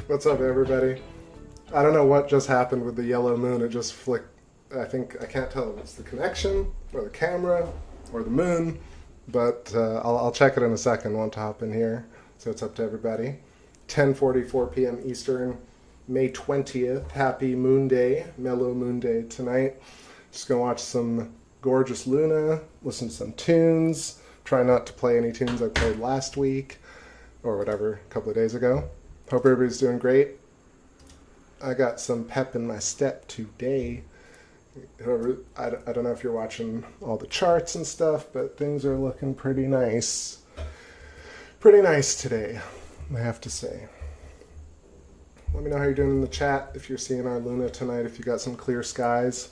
What's up, everybody? I don't know what just happened with the yellow moon. It just flicked. I can't tell if it's the connection or the camera or the moon, but I'll check it in a second. Want to hop in here? So it's up to everybody. 10:44 p.m. Eastern, May 20th. Happy Moon Day, Mellow Moonday tonight. Just gonna watch some gorgeous Luna, listen to some tunes. Try not to play any tunes I played last week or whatever, a couple of days ago. Hope everybody's doing great. I got some pep in my step today. I don't know if you're watching all the charts and stuff, but things are looking pretty nice. Pretty nice today, I have to say. Let me know how you're doing in the chat, if you're seeing our Luna tonight, if you got some clear skies.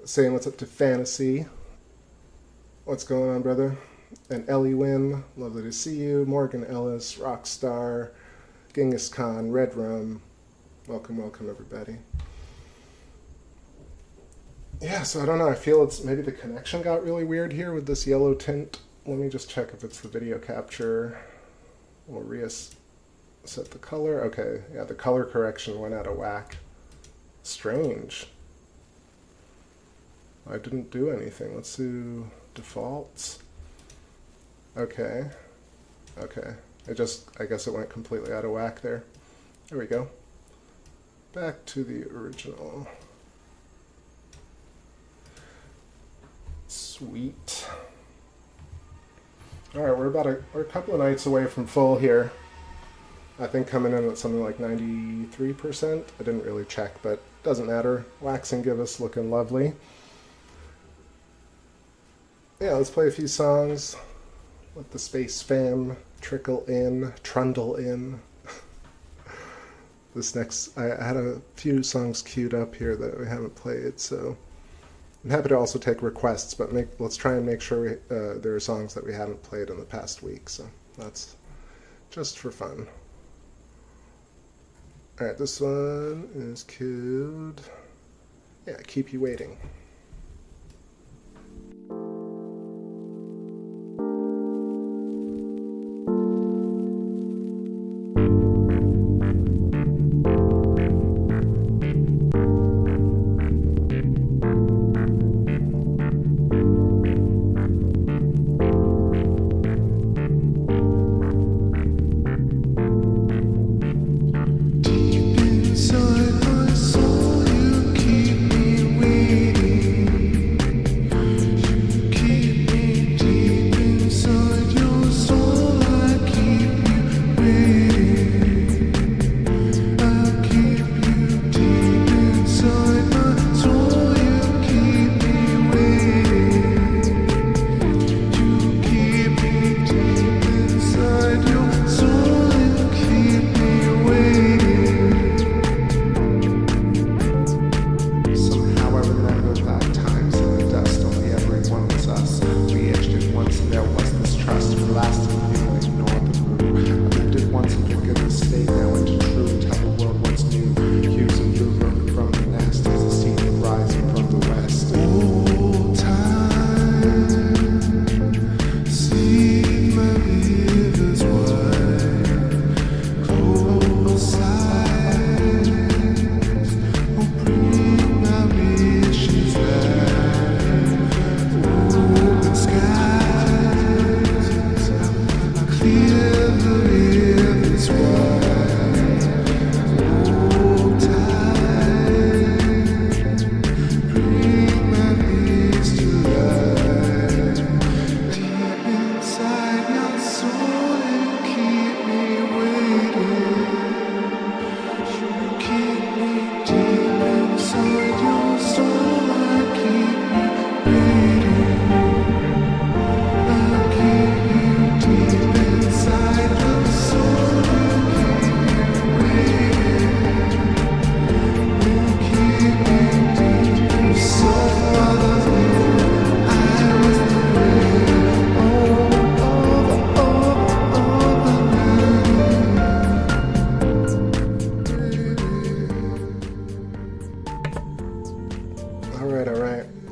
Saying what's up to Fantasy. What's going on, brother? And Ellie Wynn, lovely to see you. Morgan Ellis, Rockstar, Genghis Khan, Red Rum. Welcome, welcome, everybody. Yeah, so I don't know. I feel it's maybe the connection got really weird here with this yellow tint. Let me just check if it's the video capture. We'll reset the color. Okay, yeah, the color correction went out of whack. Strange. I didn't do anything. Let's do defaults. Okay. Okay. I guess it went completely out of whack there. There we go. Back to the original. Sweet. All right, we're a couple of nights away from full here. I think coming in at something like 93%. I didn't really check, but doesn't matter. Wax and Give Us looking lovely. Yeah, let's play a few songs. Let the Space Fam trickle in, trundle in. This next, I had a few songs queued up here that we haven't played, so I'm happy to also take requests, but let's try and make sure there are songs that we haven't played in the past week, so that's just for fun. Alright, this one is queued. Yeah, Keep You Waiting.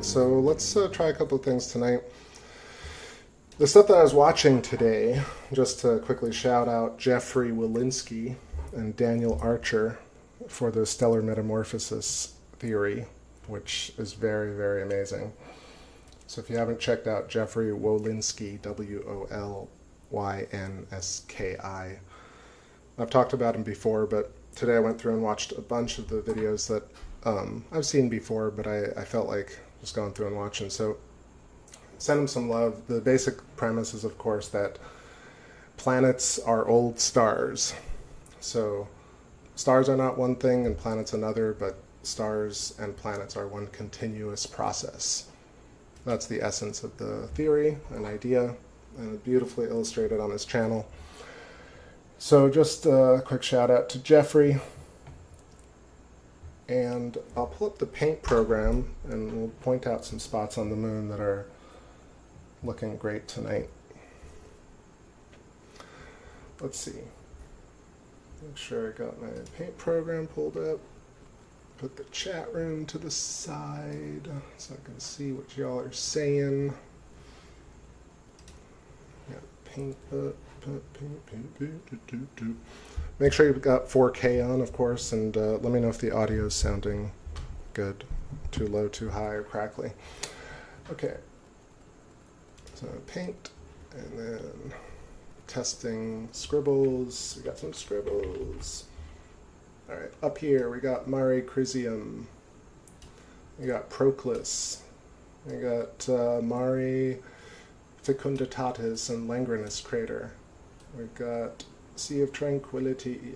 So let's try a couple of things tonight. The stuff that I was watching today, just to quickly shout out Jeffrey Walensky, and Daniel Archer for the stellar metamorphosis theory, which is very, very amazing. So if you haven't checked out Jeffrey Wolinski, Wolynski, I've talked about him before, but today I went through and watched a bunch of the videos that I've seen before, but I felt like just going through and watching. So send him some love. The basic premise is, of course, that planets are old stars. So stars are not one thing and planets another, but stars and planets are one continuous process. That's the essence of the theory and idea, and beautifully illustrated on his channel. So just a quick shout out to Jeffrey. And I'll pull up the paint program and we'll point out some spots on the moon that are looking great tonight. Let's see. Make sure I got my paint program pulled up. Put the chat room to the side so I can see what y'all are saying. Got paint up, paint. Make sure you've got 4K on, of course, and let me know if the audio is sounding good, too low, too high, or crackly. Okay. So paint, and then testing scribbles. We got some scribbles. All right, up here we got Mare Crisium. We got Proclus. We got Mare Fecunditatis and Langrenus crater. We got Sea of Tranquility.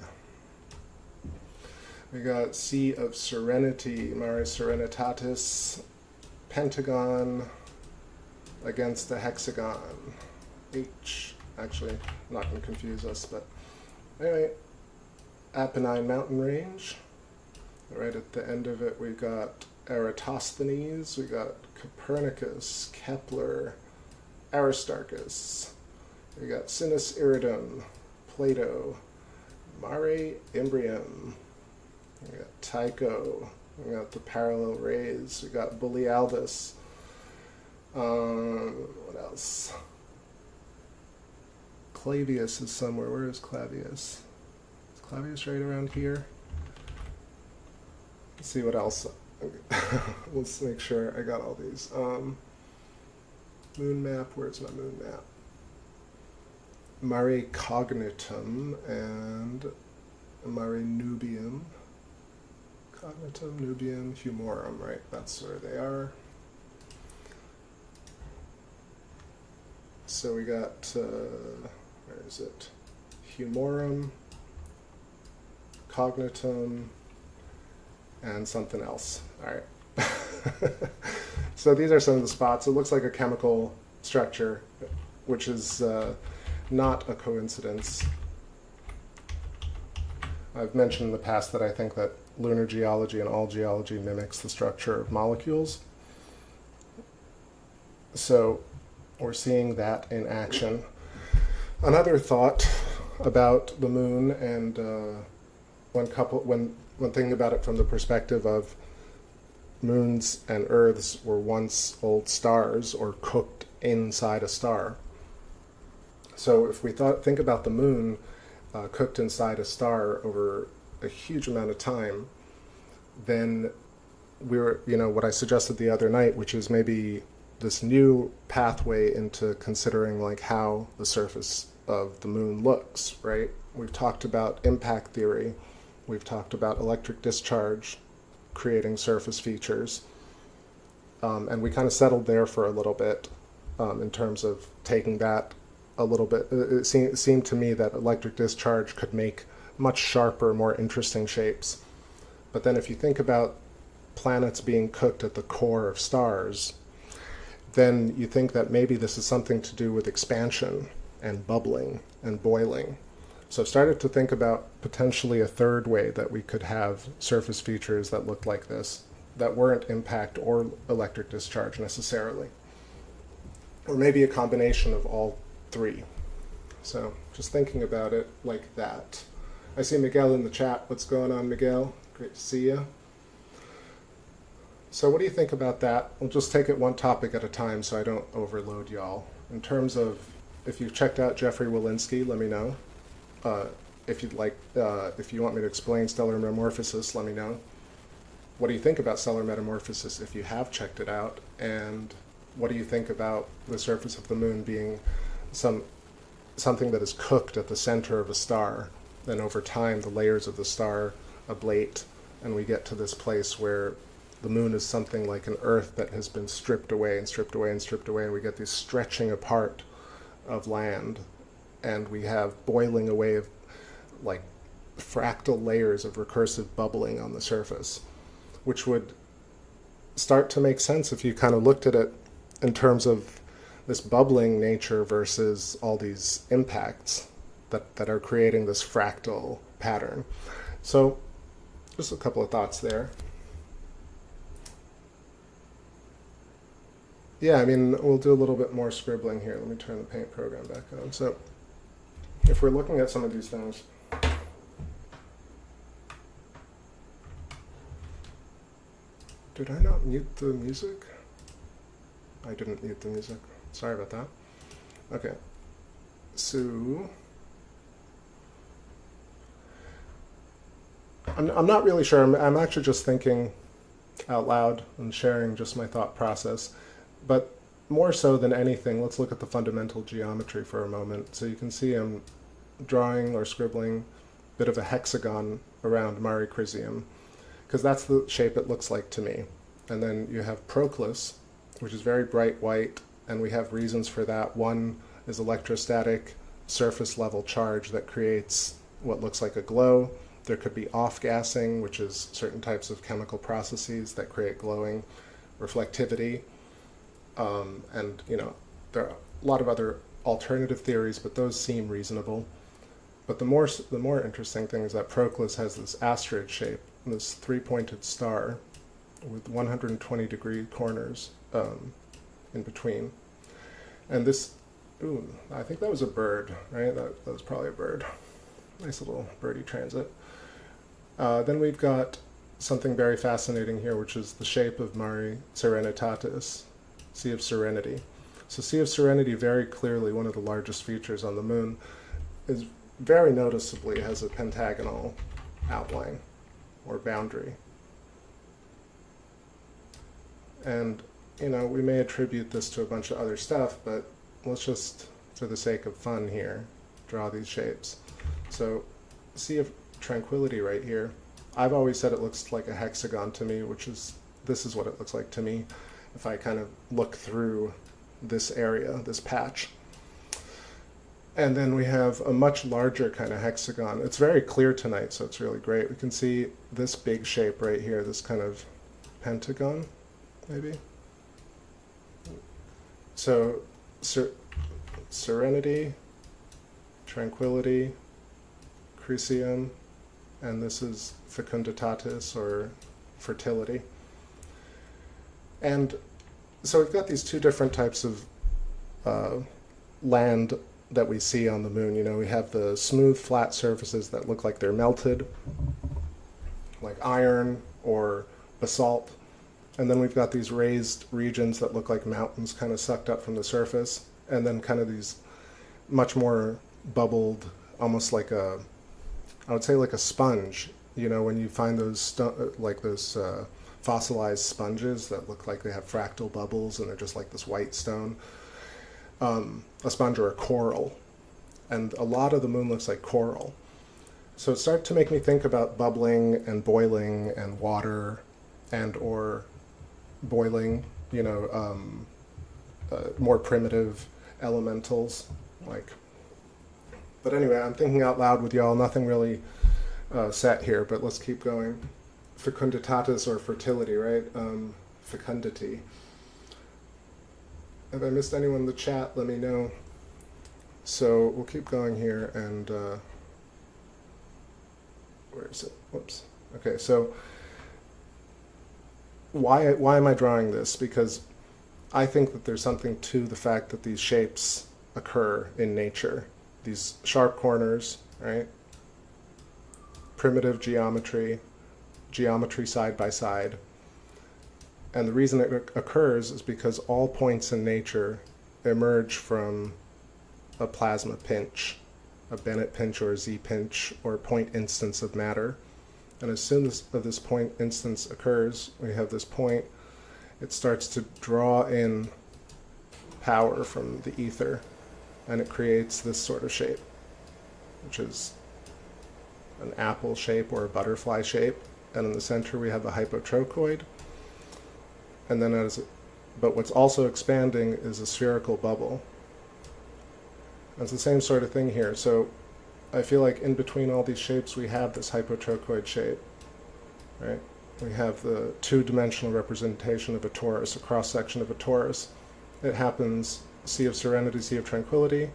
We got Sea of Serenity, Mare Serenitatis, Pentagon against the hexagon. H. Actually, not going to confuse us, but anyway. Apennine mountain range. Right at the end of it we got Eratosthenes, we got Copernicus, Kepler, Aristarchus, we got Sinus Iridum, Plato, Mare Imbrium, we got Tycho, we got the parallel rays, we got Borealis. What else? Clavius is somewhere. Where is Clavius? Clavius right around here. Let's see what else. Let's make sure I got all these. Moon map, where's my moon map? Mare Cognitum and Mare Nubium. Cognitum, Nubium, Humorum, right? That's where they are. So we got, where is it? Humorum, Cognitum, and something else. All right. So these are some of the spots. It looks like a chemical structure, which is not a coincidence. I've mentioned in the past that I think that lunar geology and all geology mimics the structure of molecules. So we're seeing that in action. Another thought about the moon, and when thinking about it from the perspective of moons and Earths were once old stars or cooked inside a star. So if we think about the moon cooked inside a star over a huge amount of time, then we're, what I suggested the other night, which is maybe this new pathway into considering like how the surface of the moon looks, right? We've talked about impact theory. We've talked about electric discharge creating surface features. And we kind of settled there for a little bit in terms of taking that a little bit. It seemed to me that electric discharge could make much sharper, more interesting shapes. But then if you think about planets being cooked at the core of stars, then you think that maybe this is something to do with expansion and bubbling and boiling. So I've started to think about potentially a third way that we could have surface features that looked like this, that weren't impact or electric discharge necessarily. Or maybe a combination of all three. So just thinking about it like that. I see Miguel in the chat. What's going on, Miguel? Great to see you. So what do you think about that? We'll just take it one topic at a time so I don't overload y'all. In terms of, if you've checked out Jeffrey Wolinski, let me know. if you'd like, if you want me to explain stellar metamorphosis, let me know. What do you think about stellar metamorphosis if you have checked it out? And what do you think about the surface of the moon being something that is cooked at the center of a star? Then over time, the layers of the star ablate, and we get to this place where the moon is something like an Earth that has been stripped away and stripped away and stripped away, and we get this stretching apart of land, and we have boiling away of like fractal layers of recursive bubbling on the surface, which would start to make sense if you kind of looked at it in terms of this bubbling nature versus all these impacts that are creating this fractal pattern. So just a couple of thoughts there. Yeah, I mean, we'll do a little bit more scribbling here. Let me turn the paint program back on. So if we're looking at some of these things, did I not mute the music? I didn't mute the music. Sorry about that. Okay. So I'm not really sure. I'm actually just thinking out loud and sharing just my thought process. But more so than anything, let's look at the fundamental geometry for a moment. So you can see I'm drawing or scribbling a bit of a hexagon around Mare Crisium, because that's the shape it looks like to me. And then you have Proclus, which is very bright white, and we have reasons for that. One is electrostatic surface level charge that creates what looks like a glow. There could be off-gassing, which is certain types of chemical processes that create glowing, reflectivity, and you know, there are a lot of other alternative theories, but those seem reasonable. But the more interesting thing is that Proclus has this asteroid shape, this three-pointed star with 120-degree corners in between. And this, ooh, I think that was a bird, right? That was probably a bird. Nice little birdie transit. Then we've got something very fascinating here, which is the shape of Mare Serenitatis, Sea of Serenity. So Sea of Serenity, very clearly one of the largest features on the moon, is very noticeably has a pentagonal outline or boundary. And, you know, we may attribute this to a bunch of other stuff, but let's just, for the sake of fun here, draw these shapes. So Sea of Tranquility right here, I've always said it looks like a hexagon to me, this is what it looks like to me if I kind of look through this area, this patch. And then we have a much larger kind of hexagon. It's very clear tonight, so it's really great. We can see this big shape right here, this kind of pentagon, maybe. So Serenity, Tranquility, Crisium, and this is Fecunditatis, or fertility. And so we've got these two different types of land that we see on the moon. You know, we have the smooth, flat surfaces that look like they're melted, like iron or basalt. And then we've got these raised regions that look like mountains kind of sucked up from the surface. And then kind of these much more bubbled, almost like a, I would say like a sponge. You know, when you find those, like those fossilized sponges that look like they have fractal bubbles and they're just like this white stone. A sponge or a coral. And a lot of the moon looks like coral. So it started to make me think about bubbling and boiling and water and or boiling, you know, more primitive elementals. But anyway, I'm thinking out loud with y'all, nothing really set here, but let's keep going. Fecunditatis, or fertility, right? Fecundity. If I missed anyone in the chat, let me know. So we'll keep going here, and where is it? Whoops. Okay, so why am I drawing this? Because I think that there's something to the fact that these shapes occur in nature. These sharp corners, right? Primitive geometry, geometry side by side. And the reason it occurs is because all points in nature emerge from a plasma pinch. a Bennett pinch or a Z pinch or point instance of matter. And as soon as this point instance occurs, we have this point, it starts to draw in power from the ether, and it creates this sort of shape, which is an apple shape or a butterfly shape. And in the center we have a hypotrochoid. And then but what's also expanding is a spherical bubble. And it's the same sort of thing here. So I feel like in between all these shapes we have this hypotrochoid shape, right? We have the two-dimensional representation of a torus, a cross-section of a torus. It happens, Sea of Serenity, Sea of Tranquility,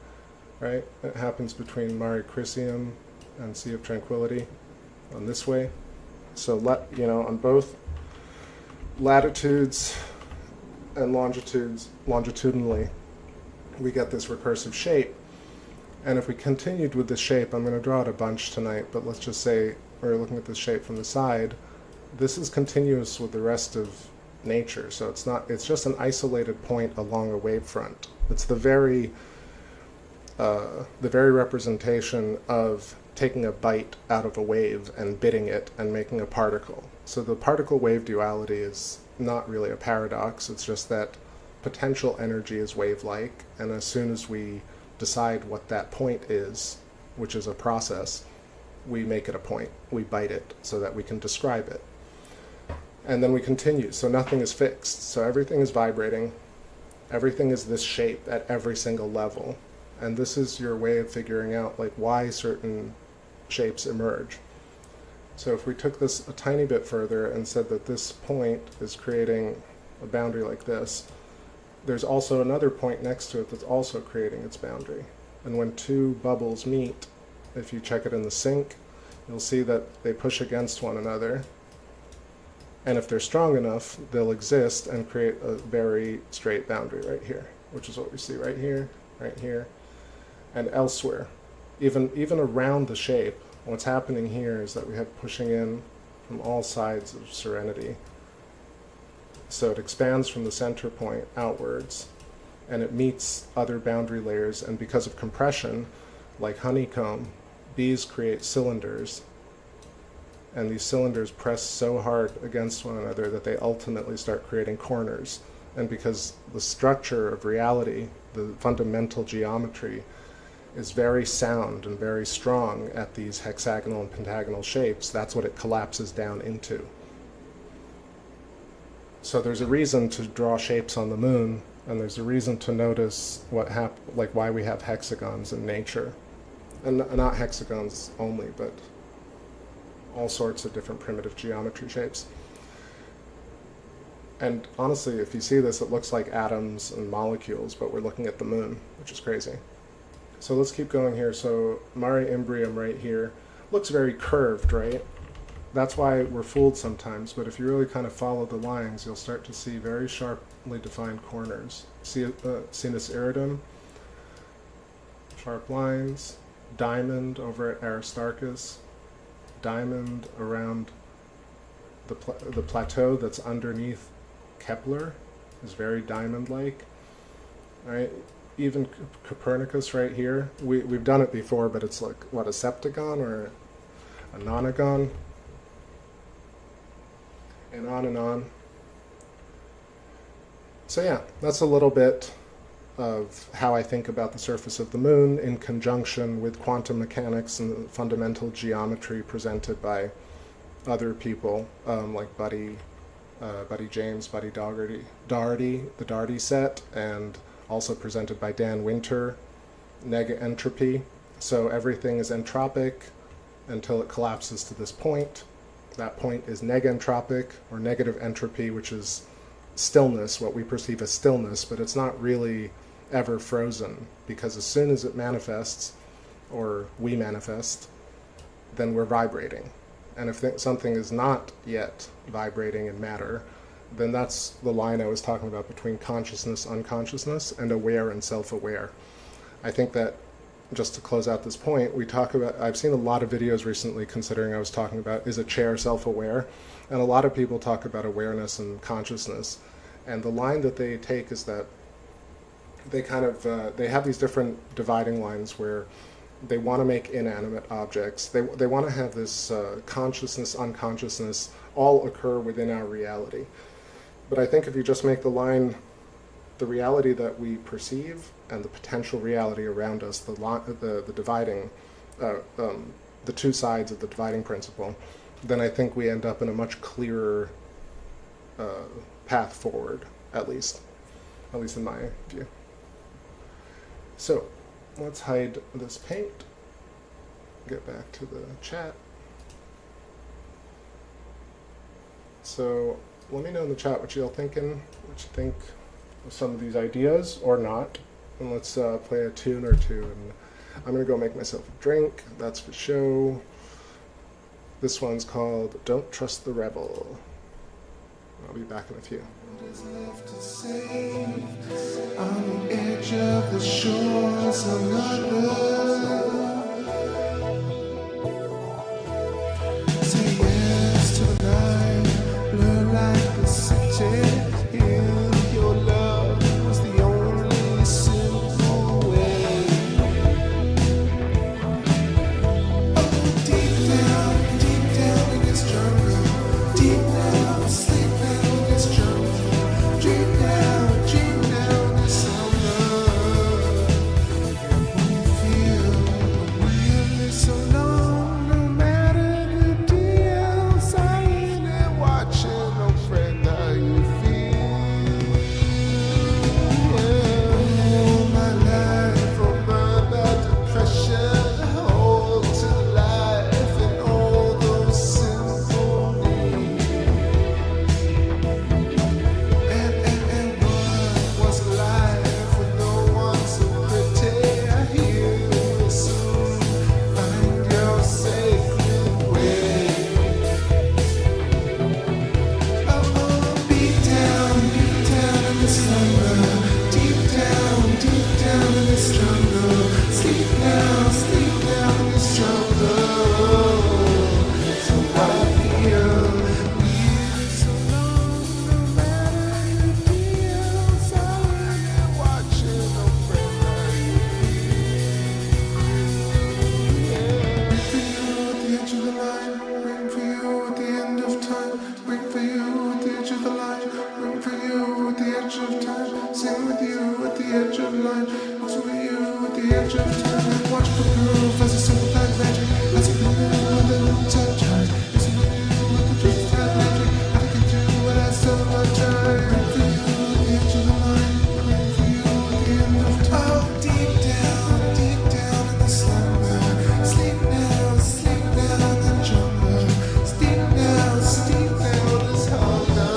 right? It happens between Mare Crisium and Sea of Tranquility on this way. So on both latitudes and longitudinally, we get this recursive shape. And if we continued with this shape, I'm going to draw it a bunch tonight, but let's just say we're looking at this shape from the side. This is continuous with the rest of nature, so it's just an isolated point along a wavefront. It's the very representation of taking a bite out of a wave and bitting it and making a particle. So the particle-wave duality is not really a paradox, it's just that potential energy is wave-like, and as soon as we decide what that point is, which is a process, we make it a point. We bite it so that we can describe it. And then we continue, so nothing is fixed. So everything is vibrating. Everything is this shape at every single level. And this is your way of figuring out why certain shapes emerge. So if we took this a tiny bit further and said that this point is creating a boundary like this, there's also another point next to it that's also creating its boundary. And when two bubbles meet, if you check it in the sink, you'll see that they push against one another. And if they're strong enough, they'll exist and create a very straight boundary right here, which is what we see right here, and elsewhere. Even around the shape, what's happening here is that we have pushing in from all sides of Serenity. So it expands from the center point outwards, and it meets other boundary layers, and because of compression, like honeycomb, bees create cylinders, and these cylinders press so hard against one another that they ultimately start creating corners. And because the structure of reality, the fundamental geometry, is very sound and very strong at these hexagonal and pentagonal shapes, that's what it collapses down into. So there's a reason to draw shapes on the moon, and there's a reason to notice why we have hexagons in nature. And not hexagons only, but all sorts of different primitive geometry shapes. And honestly, if you see this, it looks like atoms and molecules, but we're looking at the moon, which is crazy. So let's keep going here. So Mare Imbrium right here looks very curved, right? That's why we're fooled sometimes, but if you really kind of follow the lines, you'll start to see very sharply defined corners. Sinus Iridum, sharp lines, diamond over at Aristarchus, diamond around the plateau that's underneath Kepler is very diamond-like. Right? Even Copernicus right here, we've done it before, but it's like, what, a septagon or a nonagon? And on and on. So yeah, that's a little bit of how I think about the surface of the moon in conjunction with quantum mechanics and fundamental geometry presented by other people like Buddy James, Buddy Doherty, the Doherty set, and also presented by Dan Winter, nega-entropy. So everything is entropic until it collapses to this point. That point is nega-entropic, or negative entropy, which is stillness, what we perceive as stillness, but it's not really ever frozen, because as soon as it manifests, or we manifest, then we're vibrating. And if something is not yet vibrating in matter, then that's the line I was talking about between consciousness, unconsciousness, and aware and self-aware. I think that, just to close out this point, I've seen a lot of videos recently considering I was talking about, is a chair self-aware? And a lot of people talk about awareness and consciousness. And the line that they take is that they kind of, they have these different dividing lines where they want to make inanimate objects. They want to have this consciousness, unconsciousness all occur within our reality. But I think if you just make the line the reality that we perceive and the potential reality around us, the dividing, the two sides of the dividing principle, then I think we end up in a much clearer path forward, at least in my view. So let's hide this paint, get back to the chat. So let me know in the chat what you all thinking, what you think of some of these ideas or not, and let's play a tune or two. And I'm gonna go make myself a drink, that's for show. This one's called Don't Trust the Rebel. I'll be back in a few. On the edge of the shores of love, say yes to the night, blur like the city. If your love was the only simple way. Oh, deep down in this jungle, deep down, sleep now in this jungle, dream now this summer. And when you feel really so long, no matter the deal, silent and watching, no friend, how you feel. Yeah. All my life, from that depression, hold to life and all those simple needs. And what was life with no one so pretty? I hear you will soon find your sacred way. Oh, deep down in the slumber, deep down in this jungle. Sleep now in this jungle. So I feel really so long, no matter the deal, silent and watching, no friend, how you feel. Waiting for you at the end of time, waiting for you at the edge of the line, waiting for you at the edge of time, sing with you at the edge of line, also with you at the edge of time, watch for proof as a simple black magic, as a blue with a little touch, listen to you with the truth of magic, I can do what I so much time, waiting for you at the edge of the line, waiting for you at the end of time. Oh, deep down in the slumber, sleep now in the jungle, sleep now this hunger,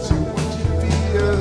so what you feel.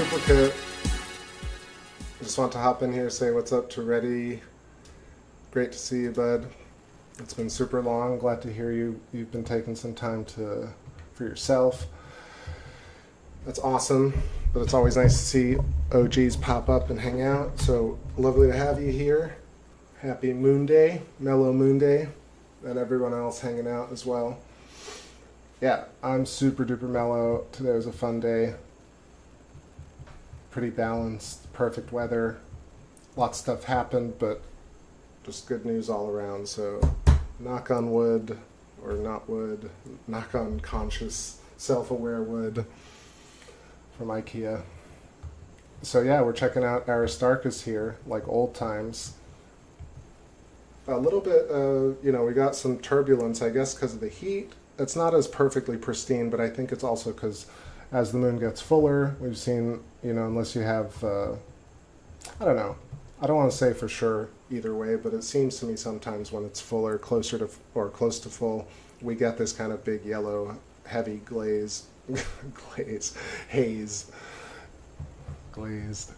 duplicate. Just want to hop in here, say what's up to Reddy. Great to see you, bud. It's been super long. Glad to hear you've been taking some time for yourself. That's awesome. But it's always nice to see OGs pop up and hang out. So lovely to have you here. Happy Moonday, Mellow Moonday, and everyone else hanging out as well. Yeah, I'm super duper mellow. Today was a fun day. Pretty balanced, perfect weather. Lots of stuff happened, but just good news all around. So knock on wood, or not wood, knock on conscious, self-aware wood from IKEA. So yeah, we're checking out Aristarchus here, like old times. A little bit, we got some turbulence, I guess, because of the heat. It's not as perfectly pristine, but I think it's also because as the moon gets fuller, we've seen, unless you have, I don't know. I don't want to say for sure either way, but it seems to me sometimes when it's fuller, closer to, or close to full, we get this kind of big yellow, heavy haze. Glazed.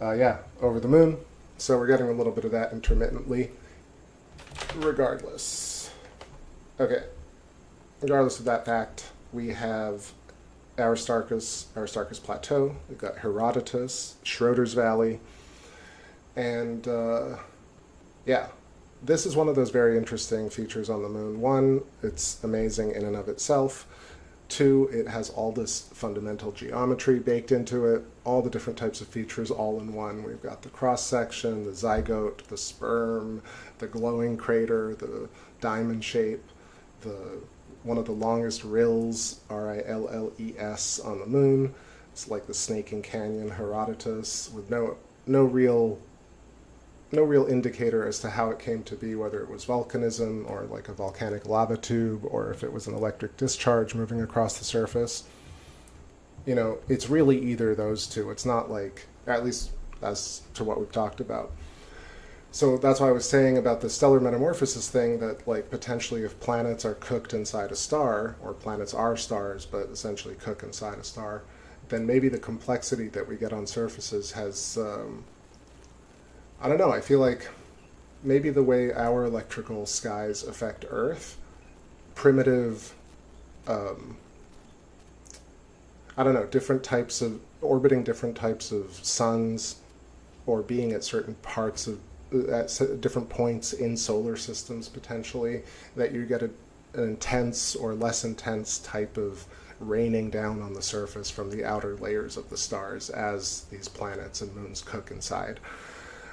Yeah, over the moon. So we're getting a little bit of that intermittently. Regardless. Okay. Regardless of that fact, we have Aristarchus Plateau, we've got Herodotus, Schroeder's Valley, and yeah, this is one of those very interesting features on the moon. One, it's amazing in and of itself. Two, it has all this fundamental geometry baked into it, all the different types of features all in one. We've got the cross-section, the zygote, the sperm, the glowing crater, the diamond shape, one of the longest rills, R-I-L-L-E-S, on the moon. It's like the Snaking Canyon Herodotus, with no real indicator as to how it came to be, whether it was volcanism or like a volcanic lava tube, or if it was an electric discharge moving across the surface. It's really either of those two. It's not like, at least as to what we've talked about. So that's why I was saying about the stellar metamorphosis thing, that like potentially if planets are cooked inside a star, or planets are stars but essentially cook inside a star, then maybe the complexity that we get on surfaces has, I don't know, I feel like maybe the way our electrical skies affect Earth, primitive, I don't know, orbiting different types of suns, or being at certain parts of, at different points in solar systems potentially, that you get an intense or less intense type of raining down on the surface from the outer layers of the stars as these planets and moons cook inside.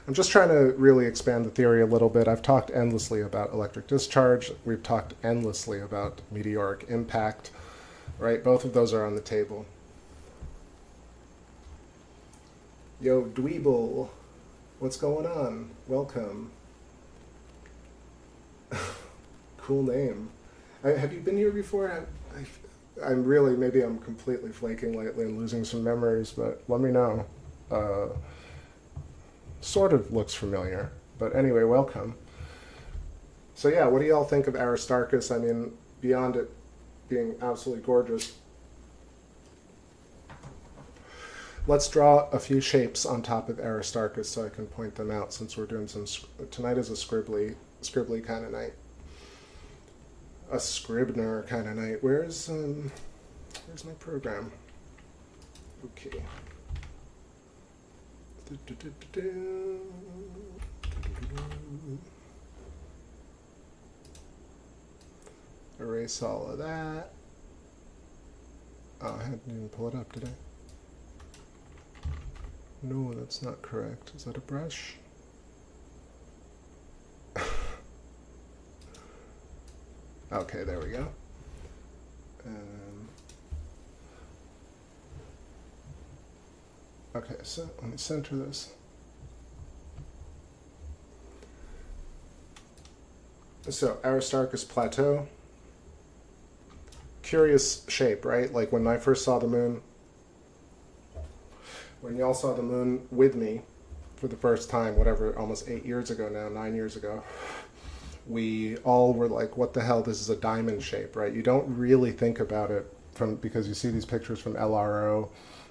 I'm just trying to really expand the theory a little bit. I've talked endlessly about electric discharge. We've talked endlessly about meteoric impact, right? Both of those are on the table. Yo, Dweeble. What's going on? Welcome. Cool name. Have you been here before? I'm really, maybe I'm completely flaking lately and losing some memories, but let me know. Sort of looks familiar, but anyway, welcome. So yeah, what do y'all think of Aristarchus? I mean, beyond it being absolutely gorgeous, let's draw a few shapes on top of Aristarchus so I can point them out, since we're doing some, tonight is a scribbly kind of night. A Scribner kind of night. Where's my program? Okay. Erase all of that. Oh, I didn't even pull it up, did I? No, that's not correct. Is that a brush? Okay, there we go. Okay, so let me center this. So, Aristarchus Plateau. Curious shape, right? Like when I first saw the moon, when y'all saw the moon with me for the first time, whatever, almost 8 years ago now, 9 years ago, we all were like, what the hell, this is a diamond shape, right? You don't really think about it because you see these pictures from LRO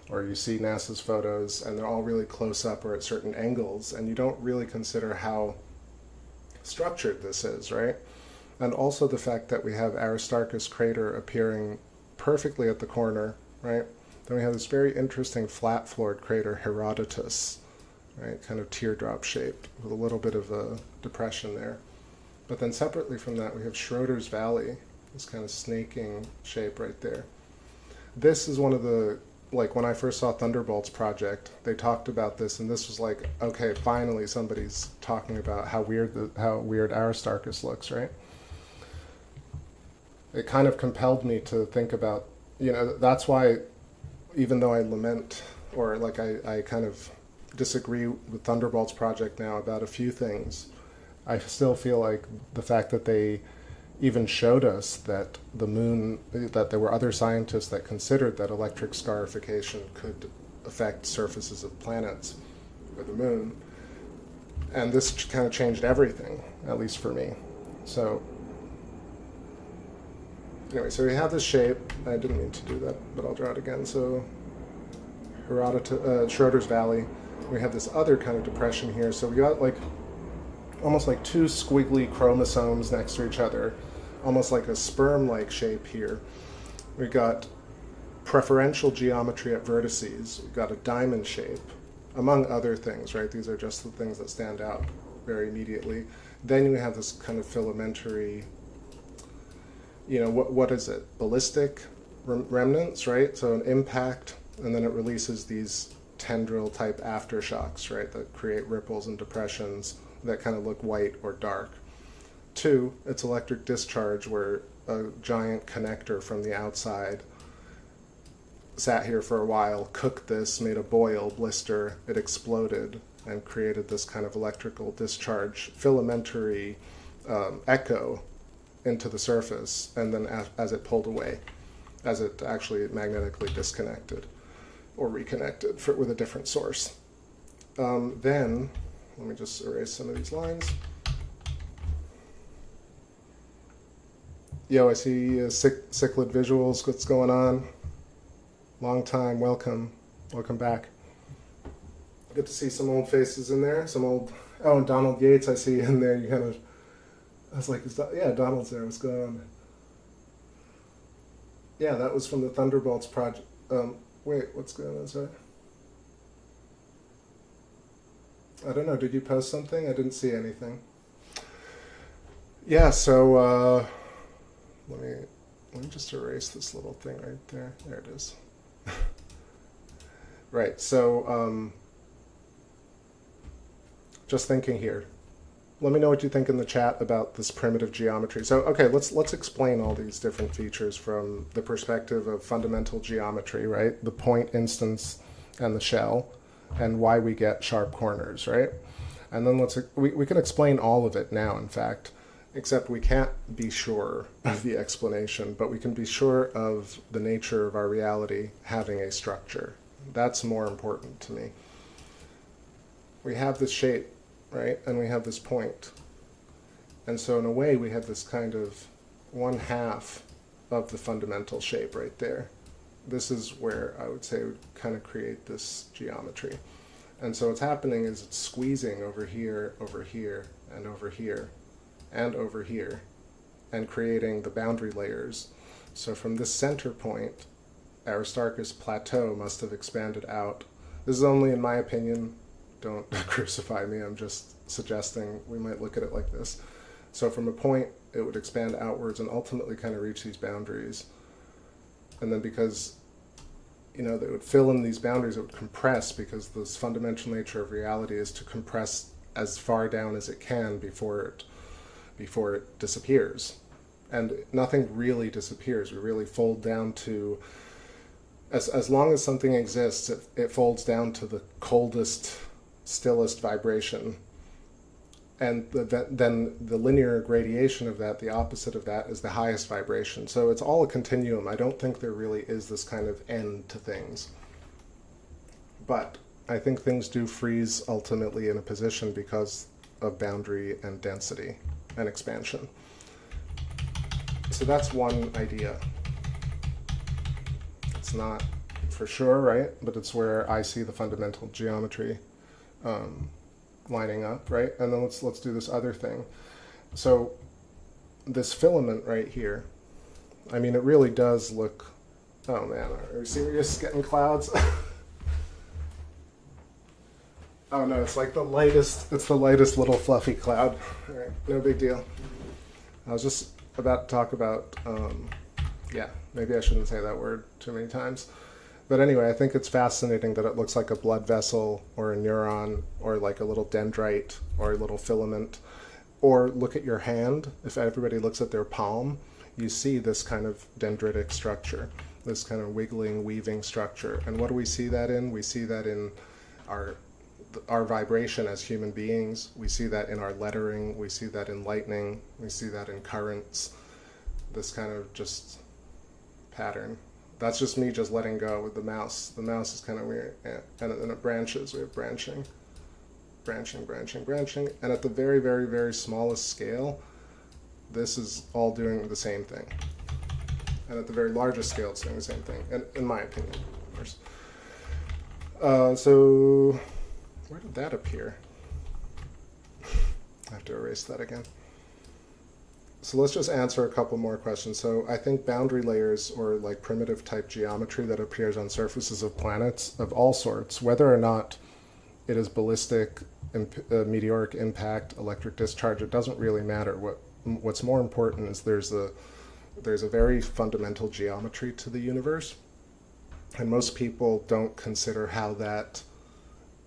or you see NASA's photos and they're all really close up or at certain angles, and you don't really consider how structured this is, right? And also the fact that we have Aristarchus crater appearing perfectly at the corner, right? Then we have this very interesting flat-floored crater, Herodotus, right? Kind of teardrop shaped with a little bit of a depression there. But then separately from that, we have Schroeder's Valley, this kind of snaking shape right there. This is one of the, like when I first saw Thunderbolt's project, they talked about this, and this was like, okay, finally somebody's talking about how weird Aristarchus looks, right? It kind of compelled me to think about, you know, that's why, even though I lament, or like I kind of disagree with Thunderbolt's project now about a few things, I still feel like the fact that they even showed us that the moon, that there were other scientists that considered that electric scarification could affect surfaces of planets or the moon, and this kind of changed everything, at least for me. So anyway, so we have this shape. I didn't mean to do that, but I'll draw it again. So Schroeder's Valley. We have this other kind of depression here. So we got like almost like two squiggly chromosomes next to each other, almost like a sperm-like shape here. We got preferential geometry at vertices. We've got a diamond shape, among other things, right? These are just the things that stand out very immediately. Then we have this kind of filamentary, you know, what is it? Ballistic remnants, right? So an impact, and then it releases these tendril-type aftershocks, right, that create ripples and depressions that kind of look white or dark. Two, it's electric discharge, where a giant connector from the outside sat here for a while, cooked this, made a boil, blister, it exploded, and created this kind of electrical discharge, filamentary echo into the surface, and then as it pulled away, as it actually magnetically disconnected or reconnected with a different source. Then, let me just erase some of these lines. Yo, I see Cichlid Visuals. What's going on? Long time, welcome. Welcome back. Good to see some old faces in there. Some old, oh, and Donald Yates I see in there. You kind of, I was like, yeah, Donald's there. What's going on? Yeah, that was from the Thunderbolts project. Wait, what's going on, sorry? I don't know, did you post something? I didn't see anything. Yeah, so let me just erase this little thing right there. There it is. Right, so just thinking here. Let me know what you think in the chat about this primitive geometry. So, okay, let's explain all these different features from the perspective of fundamental geometry, right? The point instance and the shell, and why we get sharp corners, right? And then we can explain all of it now, in fact, except we can't be sure of the explanation, but we can be sure of the nature of our reality having a structure. That's more important to me. We have this shape, right? And we have this point. And so in a way, we have this kind of 1/2 of the fundamental shape right there. This is where I would say would kind of create this geometry. And so what's happening is it's squeezing over here, and over here, and over here, and creating the boundary layers. So from this center point, Aristarchus plateau must have expanded out. This is only in my opinion. Don't crucify me, I'm just suggesting we might look at it like this. So from a point, it would expand outwards and ultimately kind of reach these boundaries. And then because, you know, they would fill in these boundaries, it would compress, because this fundamental nature of reality is to compress as far down as it can before it disappears. And nothing really disappears. We really fold down to, as long as something exists, it folds down to the coldest, stillest vibration, and then the linear gradation of that, the opposite of that, is the highest vibration. So it's all a continuum. I don't think there really is this kind of end to things, but I think things do freeze ultimately in a position because of boundary and density and expansion. So that's one idea. It's not for sure, right? But it's where I see the fundamental geometry lining up, right? And then let's do this other thing. So this filament right here, I mean, it really does look, oh man, are you serious getting clouds? Oh no, it's like it's the lightest little fluffy cloud. All right, no big deal. I was just about to talk about, yeah, maybe I shouldn't say that word too many times. But anyway, I think it's fascinating that it looks like a blood vessel or a neuron or like a little dendrite or a little filament. Or look at your hand. If everybody looks at their palm, you see this kind of dendritic structure, this kind of wiggling, weaving structure. And what do we see that in? We see that in our vibration as human beings. We see that in our lettering. We see that in lightning. We see that in currents. This kind of just pattern. That's just me just letting go with the mouse. The mouse is kind of weird. And then it branches. We have branching, branching, branching, branching. And at the very, very, very smallest scale, this is all doing the same thing. And at the very largest scale, it's doing the same thing, and in my opinion, of course. So where did that appear? I have to erase that again. So let's just answer a couple more questions. So I think boundary layers, or like primitive type geometry that appears on surfaces of planets of all sorts, whether or not it is ballistic, meteoric impact, electric discharge, it doesn't really matter. What's more important is there's a very fundamental geometry to the universe, and most people don't consider how that,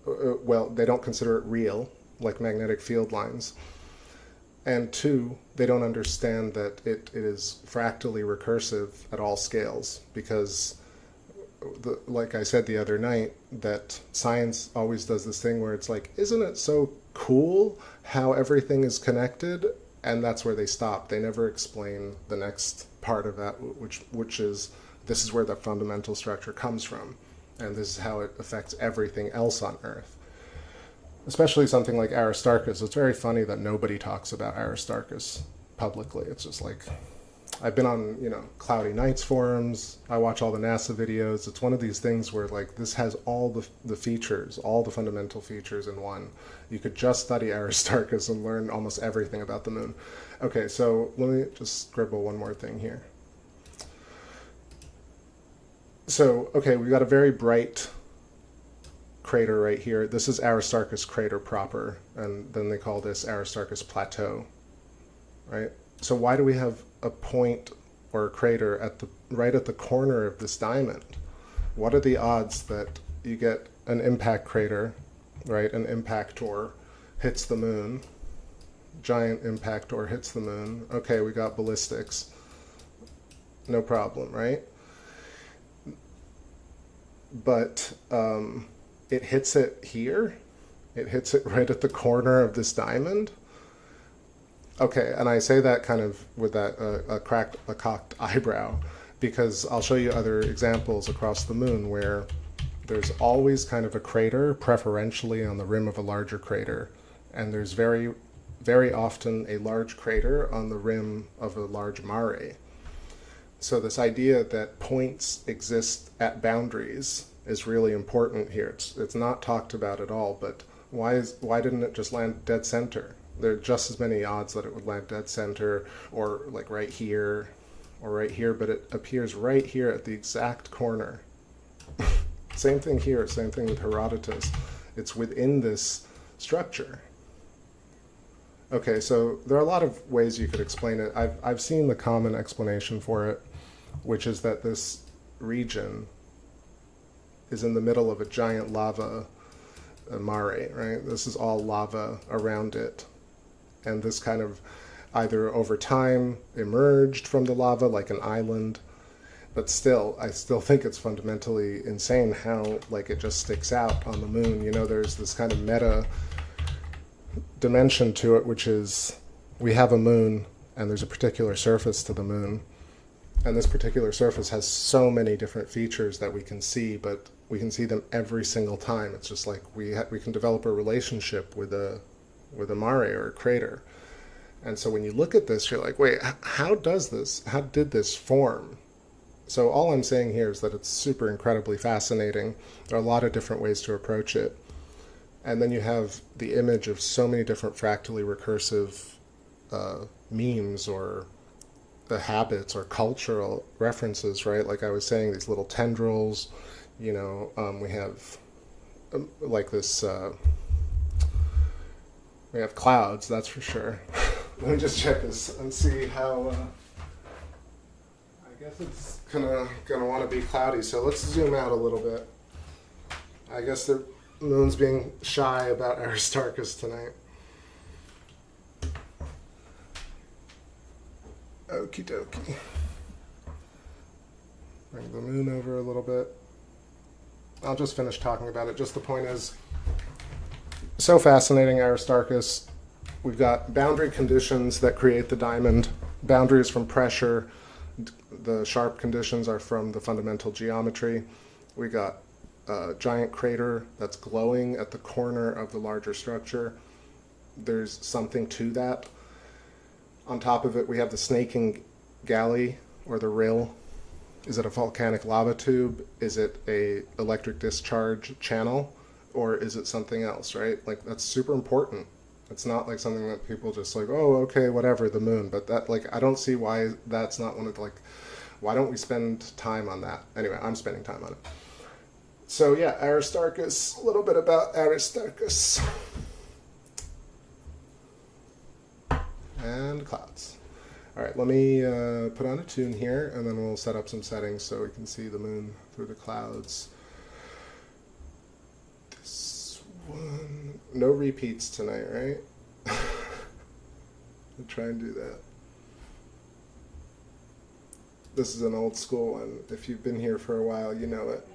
well, they don't consider it real, like magnetic field lines. And two, they don't understand that it is fractally recursive at all scales, because like I said the other night, that science always does this thing where it's like, isn't it so cool how everything is connected? And that's where they stop. They never explain the next part of that, which is, this is where the fundamental structure comes from, and this is how it affects everything else on Earth. Especially something like Aristarchus. It's very funny that nobody talks about Aristarchus publicly. It's just like, I've been on, Cloudy Nights forums, I watch all the NASA videos. It's one of these things where like, this has all the features, all the fundamental features in one. You could just study Aristarchus and learn almost everything about the moon. Okay, so let me just scribble one more thing here. So, okay, we've got a very bright crater right here. This is Aristarchus crater proper, and then they call this Aristarchus plateau, right? So why do we have a point or a crater right at the corner of this diamond? What are the odds that you get an impact crater, right? An impactor hits the moon, giant impactor hits the moon. Okay, we got ballistics, no problem, right? But it hits it here. It hits it right at the corner of this diamond. Okay, and I say that kind of with that a cocked eyebrow, because I'll show you other examples across the moon where there's always kind of a crater, preferentially on the rim of a larger crater, and there's very, very often a large crater on the rim of a large mare. So this idea that points exist at boundaries is really important here. It's not talked about at all, but why didn't it just land dead center? There are just as many odds that it would land dead center, or like right here, or right here, but it appears right here at the exact corner. Same thing here, same thing with Herodotus. It's within this structure. Okay, so there are a lot of ways you could explain it. I've seen the common explanation for it, which is that this region is in the middle of a giant lava mare, right? This is all lava around it. And this kind of either over time emerged from the lava like an island, but still, I still think it's fundamentally insane how like it just sticks out on the moon. There's this kind of meta dimension to it, which is we have a moon and there's a particular surface to the moon. And this particular surface has so many different features that we can see, but we can see them every single time. It's just like we can develop a relationship with a mare or a crater. And so when you look at this, you're like, wait, how did this form So all I'm saying here is that it's super incredibly fascinating. There are a lot of different ways to approach it. And then you have the image of so many different fractally recursive memes or the habits or cultural references, right? Like I was saying, these little tendrils, you know, we have like this, we have clouds, that's for sure. Let me just check this and see how, I guess it's gonna want to be cloudy, so let's zoom out a little bit. I guess the moon's being shy about Aristarchus tonight. Okie dokie. Bring the moon over a little bit. I'll just finish talking about it. Just the point is, so fascinating, Aristarchus. We've got boundary conditions that create the diamond. Boundaries from pressure. The sharp conditions are from the fundamental geometry. We got a giant crater that's glowing at the corner of the larger structure. There's something to that. On top of it, we have the snaking galley, or the rill. Is it a volcanic lava tube? Is it a electric discharge channel? Or is it something else, right? Like, that's super important. It's not like something that people just like, oh, okay, whatever, the moon. But that, like, I don't see why that's not one of the, like, why don't we spend time on that? Anyway, I'm spending time on it. So yeah, Aristarchus, a little bit about Aristarchus. And clouds. All right, let me put on a tune here, and then we'll set up some settings so we can see the moon through the clouds. This one, no repeats tonight, right? I'll try and do that. This is an old school one. If you've been here for a while, you know it.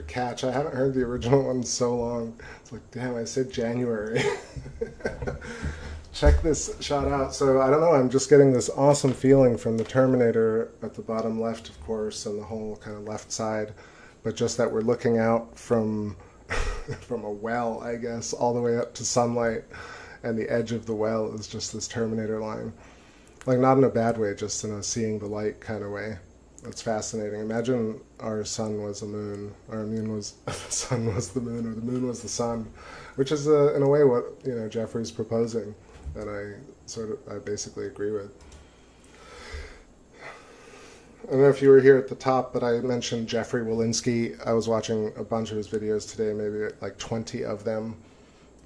to catch. I haven't heard the original one in so long. It's like, damn, I said January. Check this shot out. So I don't know, I'm just getting this awesome feeling from the Terminator at the bottom left, of course, and the whole kind of left side, but just that we're looking out from from a well, I guess, all the way up to sunlight, and the edge of the well is just this Terminator line. Like, not in a bad way, just in a seeing the light kind of way. That's fascinating. Imagine our sun was a moon, our moon was the sun was the moon, or the moon was the sun, which is in a way what, you know, Jeffrey's proposing, that I basically agree with. I don't know if you were here at the top, but I mentioned Jeffrey Walensky. I was watching a bunch of his videos today, maybe like 20 of them.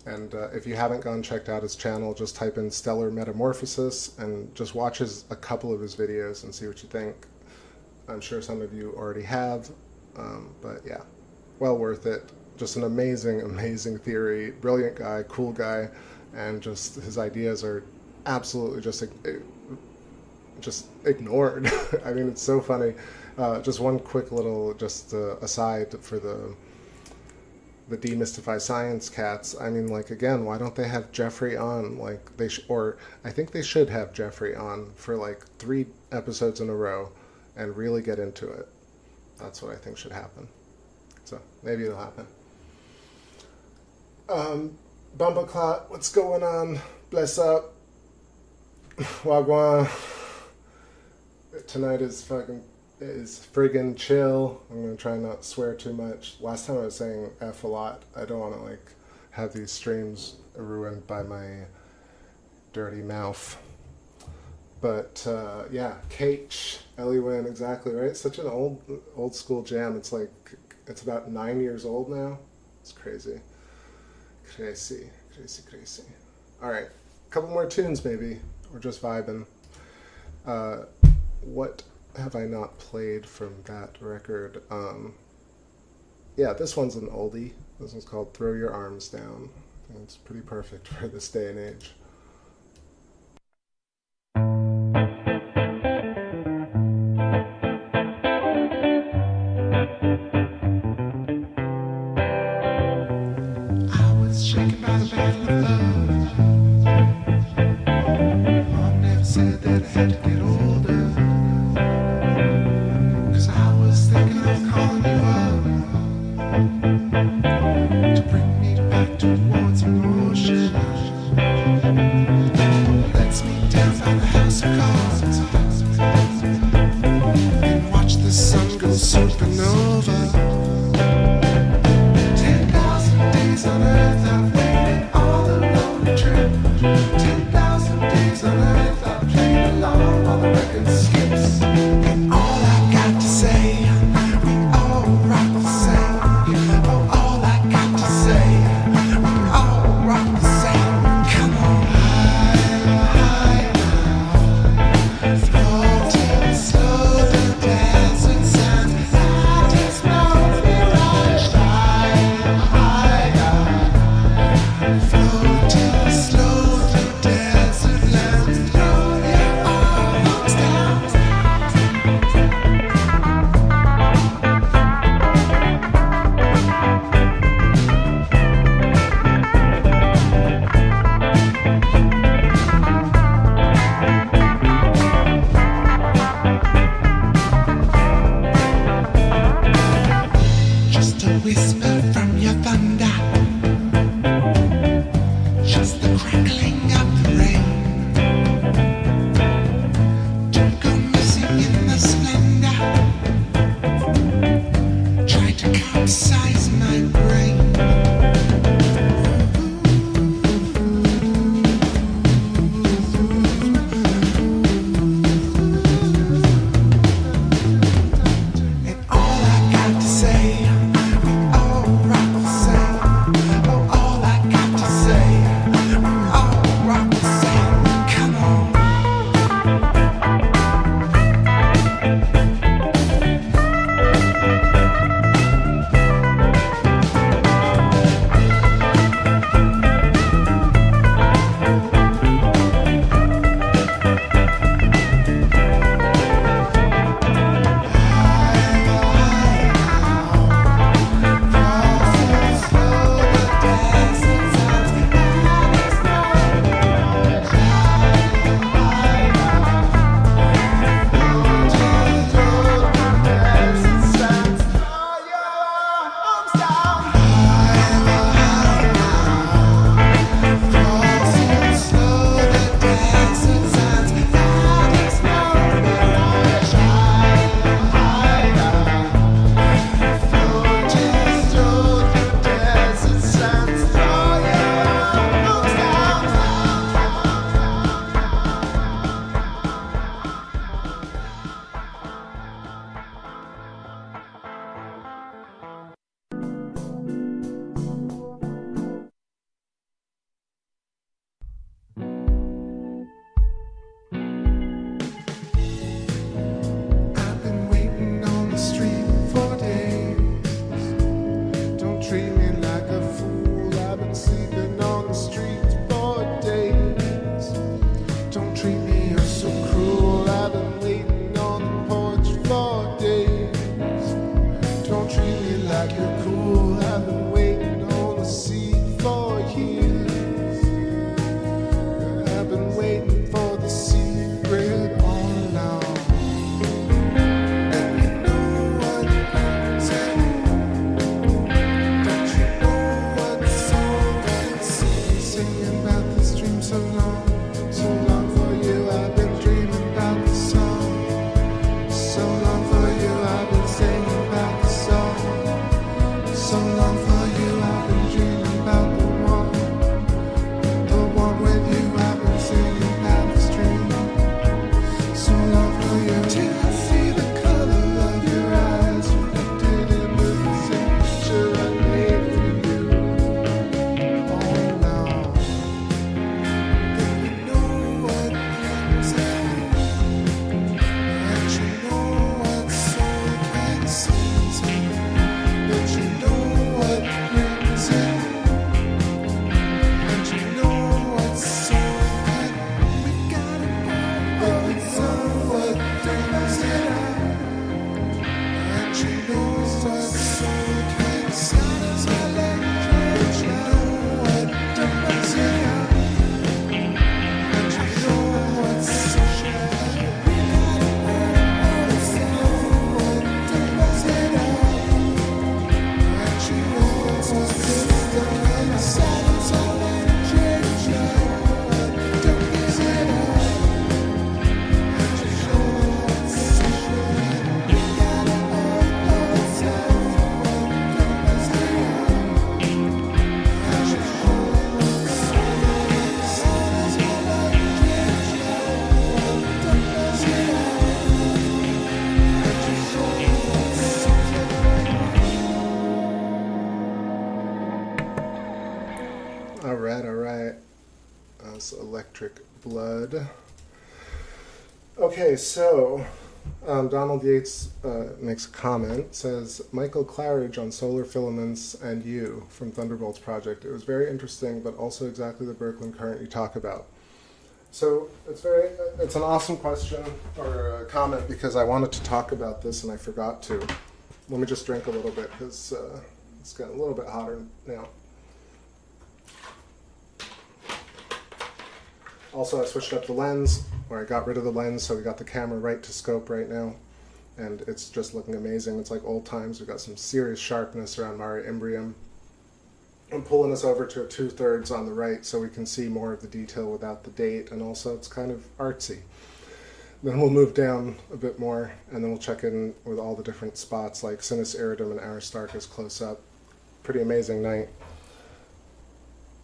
And if you haven't gone checked out his channel, just type in Stellar Metamorphosis and just watch a couple of his videos and see what you think. I'm sure some of you already have, but yeah, well worth it. Just an amazing, amazing theory. Brilliant guy, cool guy, and just his ideas are absolutely just ignored. I mean, it's so funny. Just one quick little aside for the Demystify Science cats. I mean, like, again, why don't they have Jeffrey on? Like, or I think they should have Jeffrey on for like 3 episodes in a row and really get into it. That's what I think should happen. So maybe it'll happen. Bumbleclot, what's going on? Bless up. Wagwan. Tonight is friggin' chill. I'm gonna try not to swear too much. Last time I was saying F a lot. I don't want to like have these streams ruined by my dirty mouth. But yeah, Kate, Ellie Wynn, exactly right. Such an old school jam. It's like, it's about 9 years old now. It's crazy. Crazy. All right, a couple more tunes maybe. We're just vibing. What have I not played from that record? Yeah, this one's an oldie. This one's called Throw Your Arms Down. And it's pretty perfect for this day and age. All right, all right. That's electric blood. Okay, so Donald Yates makes a comment, says, Michael Claridge on solar filaments and you from Thunderbolts Project. It was very interesting, but also exactly the Birkeland current you talk about. So it's an awesome question or a comment because I wanted to talk about this and I forgot to. Let me just drink a little bit because it's getting a little bit hotter now. Also, I switched up the lens, or I got rid of the lens, so we got the camera right to scope right now. And it's just looking amazing. It's like old times. We've got some serious sharpness around Mare Imbrium. I'm pulling us over to a 2/3 on the right so we can see more of the detail without the date, and also it's kind of artsy. Then we'll move down a bit more, and then we'll check in with all the different spots like Sinus Iridum and Aristarchus close up. Pretty amazing night.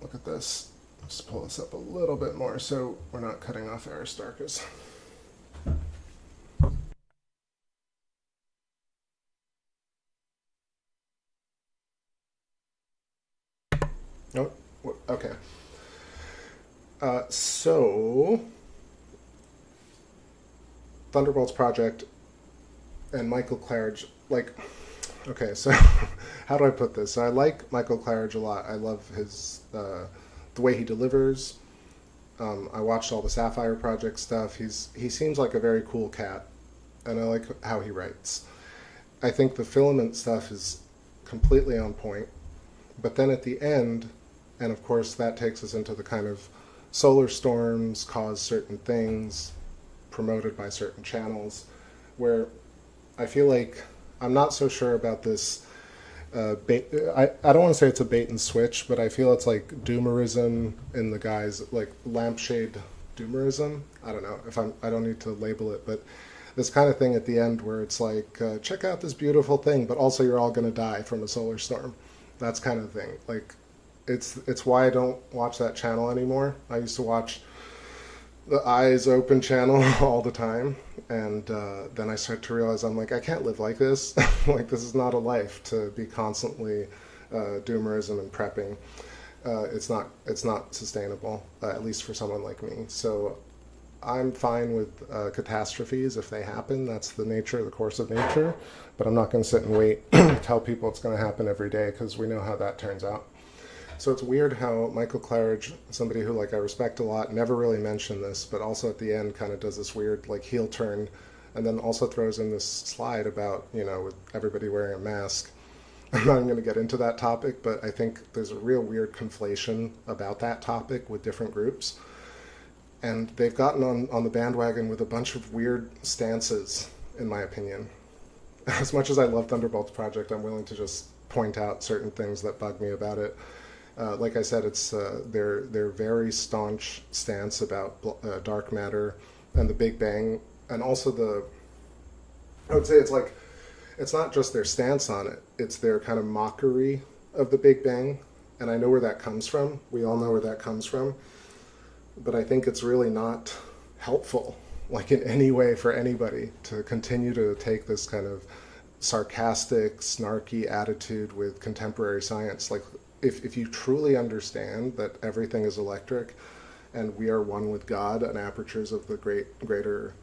Look at this. Just pull this up a little bit more so we're not cutting off Aristarchus. Oh, okay. So, Thunderbolts Project and Michael Claridge, like, okay, so how do I put this? So I like Michael Claridge a lot. I love his, the way he delivers. I watched all the Sapphire Project stuff. He seems like a very cool cat, and I like how he writes. I think the filament stuff is completely on point, but then at the end, and of course that takes us into the kind of solar storms cause certain things promoted by certain channels, where I feel like I'm not so sure about this I don't want to say it's a bait and switch, but I feel it's like doomerism in the guys, like lampshade doomerism. I don't know if I don't need to label it, but this kind of thing at the end where it's like, check out this beautiful thing, but also you're all going to die from a solar storm. That's kind of thing. Like, it's why I don't watch that channel anymore. I used to watch the Eyes Open channel all the time, and then I start to realize I'm like, I can't live like this. Like, this is not a life to be constantly doomerism and prepping. It's not sustainable, at least for someone like me. So I'm fine with catastrophes if they happen. That's the nature, the course of nature. But I'm not going to sit and wait, tell people it's going to happen every day, because we know how that turns out. So it's weird how Michael Claridge, somebody who like I respect a lot, never really mentioned this, but also at the end kind of does this weird like heel turn, and then also throws in this slide about, you know, with everybody wearing a mask. I'm not even going to get into that topic, but I think there's a real weird conflation about that topic with different groups. And they've gotten on the bandwagon with a bunch of weird stances, in my opinion. As much as I love Thunderbolts Project, I'm willing to just point out certain things that bug me about it. Like I said, it's their very staunch stance about dark matter and the Big Bang, and also I would say it's like, it's not just their stance on it, it's their kind of mockery of the Big Bang. And I know where that comes from. We all know where that comes from. But I think it's really not helpful, like in any way for anybody, to continue to take this kind of sarcastic, snarky attitude with contemporary science. Like, if you truly understand that everything is electric and we are one with God and apertures of the greater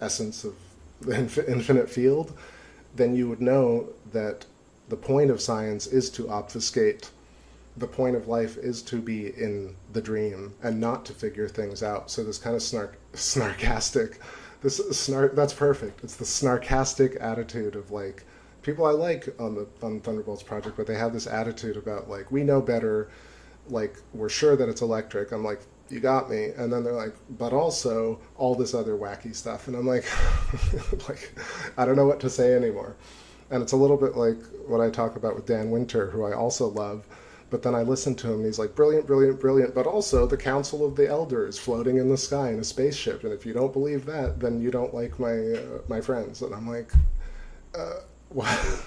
essence of the infinite field, then you would know that the point of science is to obfuscate. The point of life is to be in the dream and not to figure things out. So this kind of snarkastic, that's perfect. It's the snarkastic attitude of like, people I like on Thunderbolts Project, but they have this attitude about like, we know better, like we're sure that it's electric. I'm like, you got me. And then they're like, but also all this other wacky stuff. And I'm like, like, I don't know what to say anymore. And it's a little bit like what I talk about with Dan Winter, who I also love. But then I listen to him, and he's like, brilliant, brilliant, brilliant, but also the Council of the Elders floating in the sky in a spaceship. And if you don't believe that, then you don't like my friends. And I'm like, what?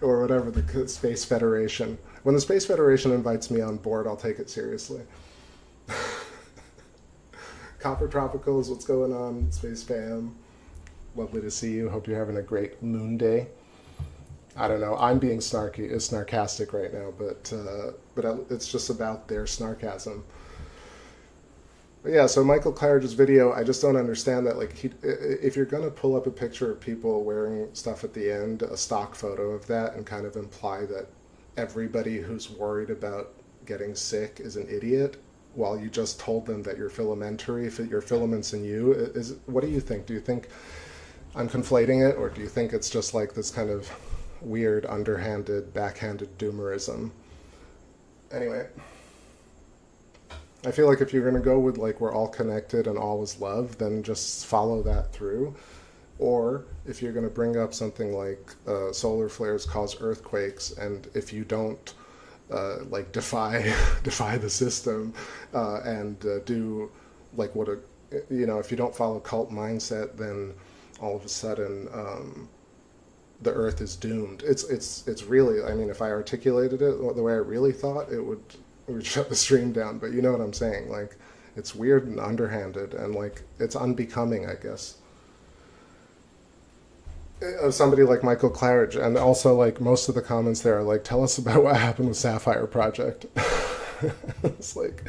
Or whatever, the Space Federation. When the Space Federation invites me on board, I'll take it seriously. Copper Tropicals, what's going on? Space Fam. Lovely to see you. Hope you're having a great moon day. I don't know. I'm being sarcastic right now, but it's just about their snarkasm. But yeah, so Michael Claridge's video, I just don't understand that. Like, if you're gonna pull up a picture of people wearing stuff at the end, a stock photo of that, and kind of imply that everybody who's worried about getting sick is an idiot, while you just told them that you're filamentary, your filaments in you, what do you think? Do you think I'm conflating it, or do you think it's just like this kind of weird, underhanded, backhanded doomerism? Anyway, I feel like if you're going to go with like we're all connected and all is love, then just follow that through. Or if you're going to bring up something like solar flares cause earthquakes, and if you don't like defy the system and do like what if you don't follow cult mindset, then all of a sudden the earth is doomed. It's really, I mean, if I articulated it the way I really thought, it would shut the stream down. But you know what I'm saying? Like, it's weird and underhanded, and like it's unbecoming, I guess, of somebody like Michael Claridge. And also, like, most of the comments there are like, tell us about what happened with Sapphire Project. It's like,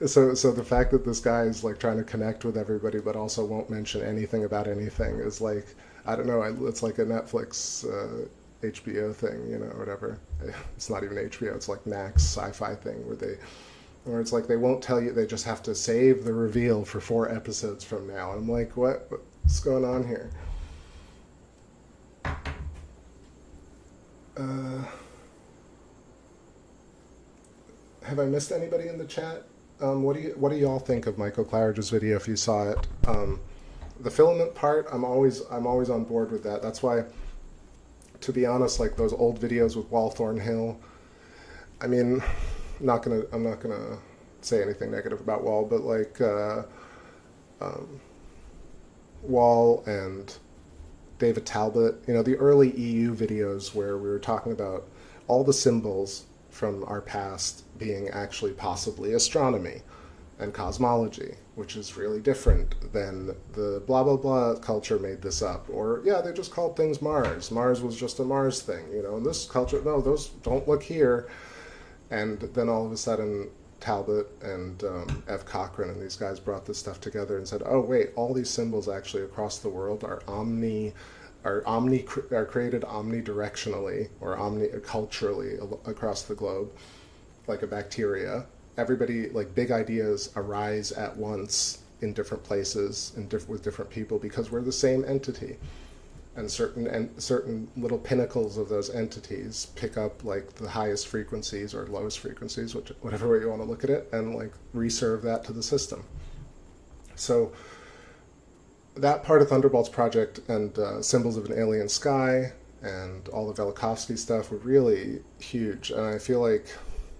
so the fact that this guy is like trying to connect with everybody but also won't mention anything about anything is like, I don't know, it's like a Netflix HBO thing, or whatever. It's not even HBO, it's like Max sci-fi thing where it's like they won't tell you, they just have to save the reveal for 4 episodes from now. And I'm like, what's going on here? Have I missed anybody in the chat? What do y'all think of Michael Claridge's video if you saw it? The filament part, I'm always on board with that. That's why, to be honest, like those old videos with Wall Thornhill, I mean, I'm not gonna say anything negative about Wall, but like Wall and David Talbot, the early EU videos where we were talking about all the symbols from our past being actually possibly astronomy and cosmology, which is really different than the blah blah blah culture made this up, or yeah, they just called things Mars. Mars was just a Mars thing, and this culture, no, those don't look here. And then all of a sudden Talbot and F. Cochran and these guys brought this stuff together and said, oh wait, all these symbols actually across the world are created omnidirectionally or culturally across the globe, like a bacteria. Everybody, like, big ideas arise at once in different places and with different people because we're the same entity, and certain little pinnacles of those entities pick up like the highest frequencies or lowest frequencies, whatever way you want to look at it, and like reserve that to the system. So that part of Thunderbolt's project and Symbols of an Alien Sky and all the Velikovsky stuff were really huge, and I feel like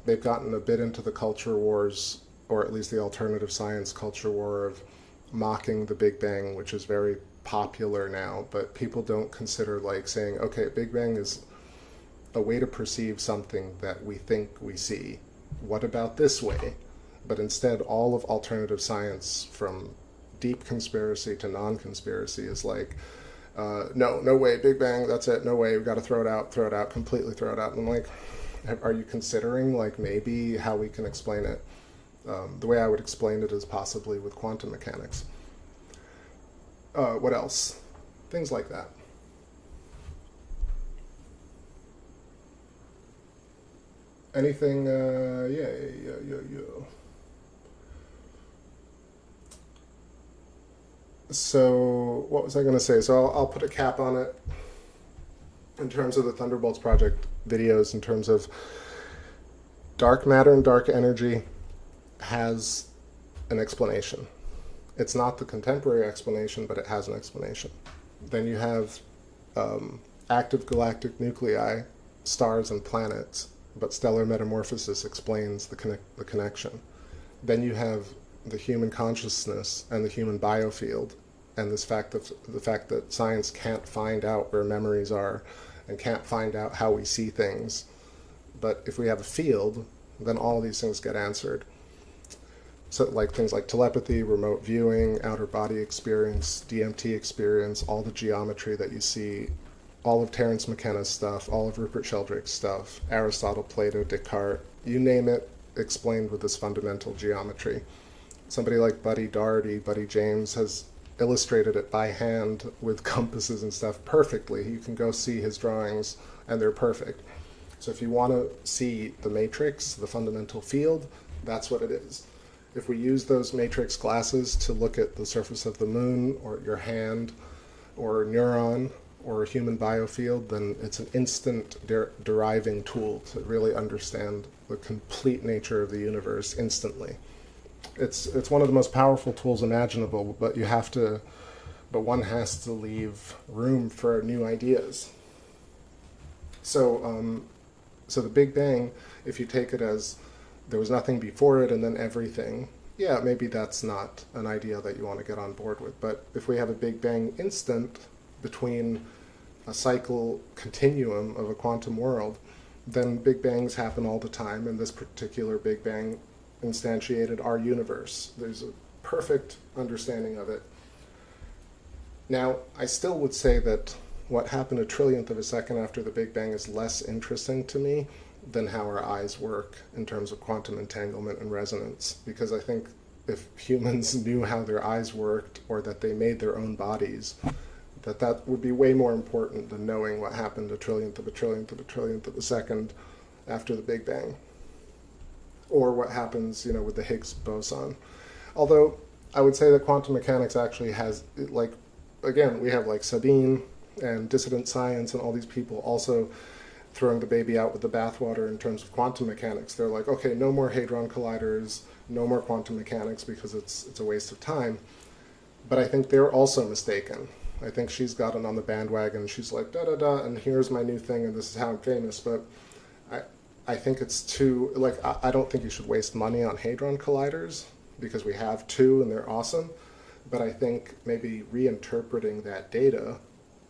they've gotten a bit into the culture wars, or at least the alternative science culture war of mocking the Big Bang, which is very popular now, but people don't consider like saying, okay, Big Bang is a way to perceive something that we think we see. What about this way? But instead, all of alternative science, from deep conspiracy to non-conspiracy, is like, no way, Big Bang, that's it, no way, we've got to throw it out, completely throw it out. And I'm like, are you considering like maybe how we can explain it? The way I would explain it is possibly with quantum mechanics. What else? Things like that. Anything, yeah. So, what was I going to say? So I'll put a cap on it in terms of the Thunderbolts Project videos, in terms of dark matter and dark energy has an explanation. It's not the contemporary explanation, but it has an explanation. Then you have active galactic nuclei, stars and planets, but stellar metamorphosis explains the connection. Then you have the human consciousness and the human biofield, and the fact that science can't find out where memories are and can't find out how we see things. But if we have a field, then all these things get answered. So like things like telepathy, remote viewing, outer body experience, DMT experience, all the geometry that you see all of Terence McKenna's stuff, all of Rupert Sheldrake's stuff, Aristotle, Plato, Descartes, you name it, explained with this fundamental geometry. Somebody like Buddy Doherty, Buddy James, has illustrated it by hand with compasses and stuff perfectly. You can go see his drawings and they're perfect. So if you want to see the matrix, the fundamental field, that's what it is. If we use those matrix glasses to look at the surface of the moon or your hand or a neuron or a human biofield, then it's an instant deriving tool to really understand the complete nature of the universe instantly. It's one of the most powerful tools imaginable, but one has to leave room for new ideas. So the Big Bang, if you take it as there was nothing before it and then everything, yeah, maybe that's not an idea that you want to get on board with. But if we have a Big Bang instant between a cycle continuum of a quantum world, then Big Bangs happen all the time, and this particular Big Bang instantiated our universe. There's a perfect understanding of it. Now, I still would say that what happened a trillionth of a second after the Big Bang is less interesting to me than how our eyes work in terms of quantum entanglement and resonance, because I think if humans knew how their eyes worked, or that they made their own bodies, that would be way more important than knowing what happened a trillionth of a trillionth of a trillionth of a second after the Big Bang, or what happens, with the Higgs boson. Although I would say that quantum mechanics actually has, again, we have Sabine and dissident science and all these people also throwing the baby out with the bathwater in terms of quantum mechanics. They're like, okay, no more hadron colliders, no more quantum mechanics because it's a waste of time. But I think they're also mistaken. I think she's gotten on the bandwagon. She's like, da-da-da, and here's my new thing, and this is how I'm famous. But I think it's too, I don't think you should waste money on hadron colliders, because we have two and they're awesome. But I think maybe reinterpreting that data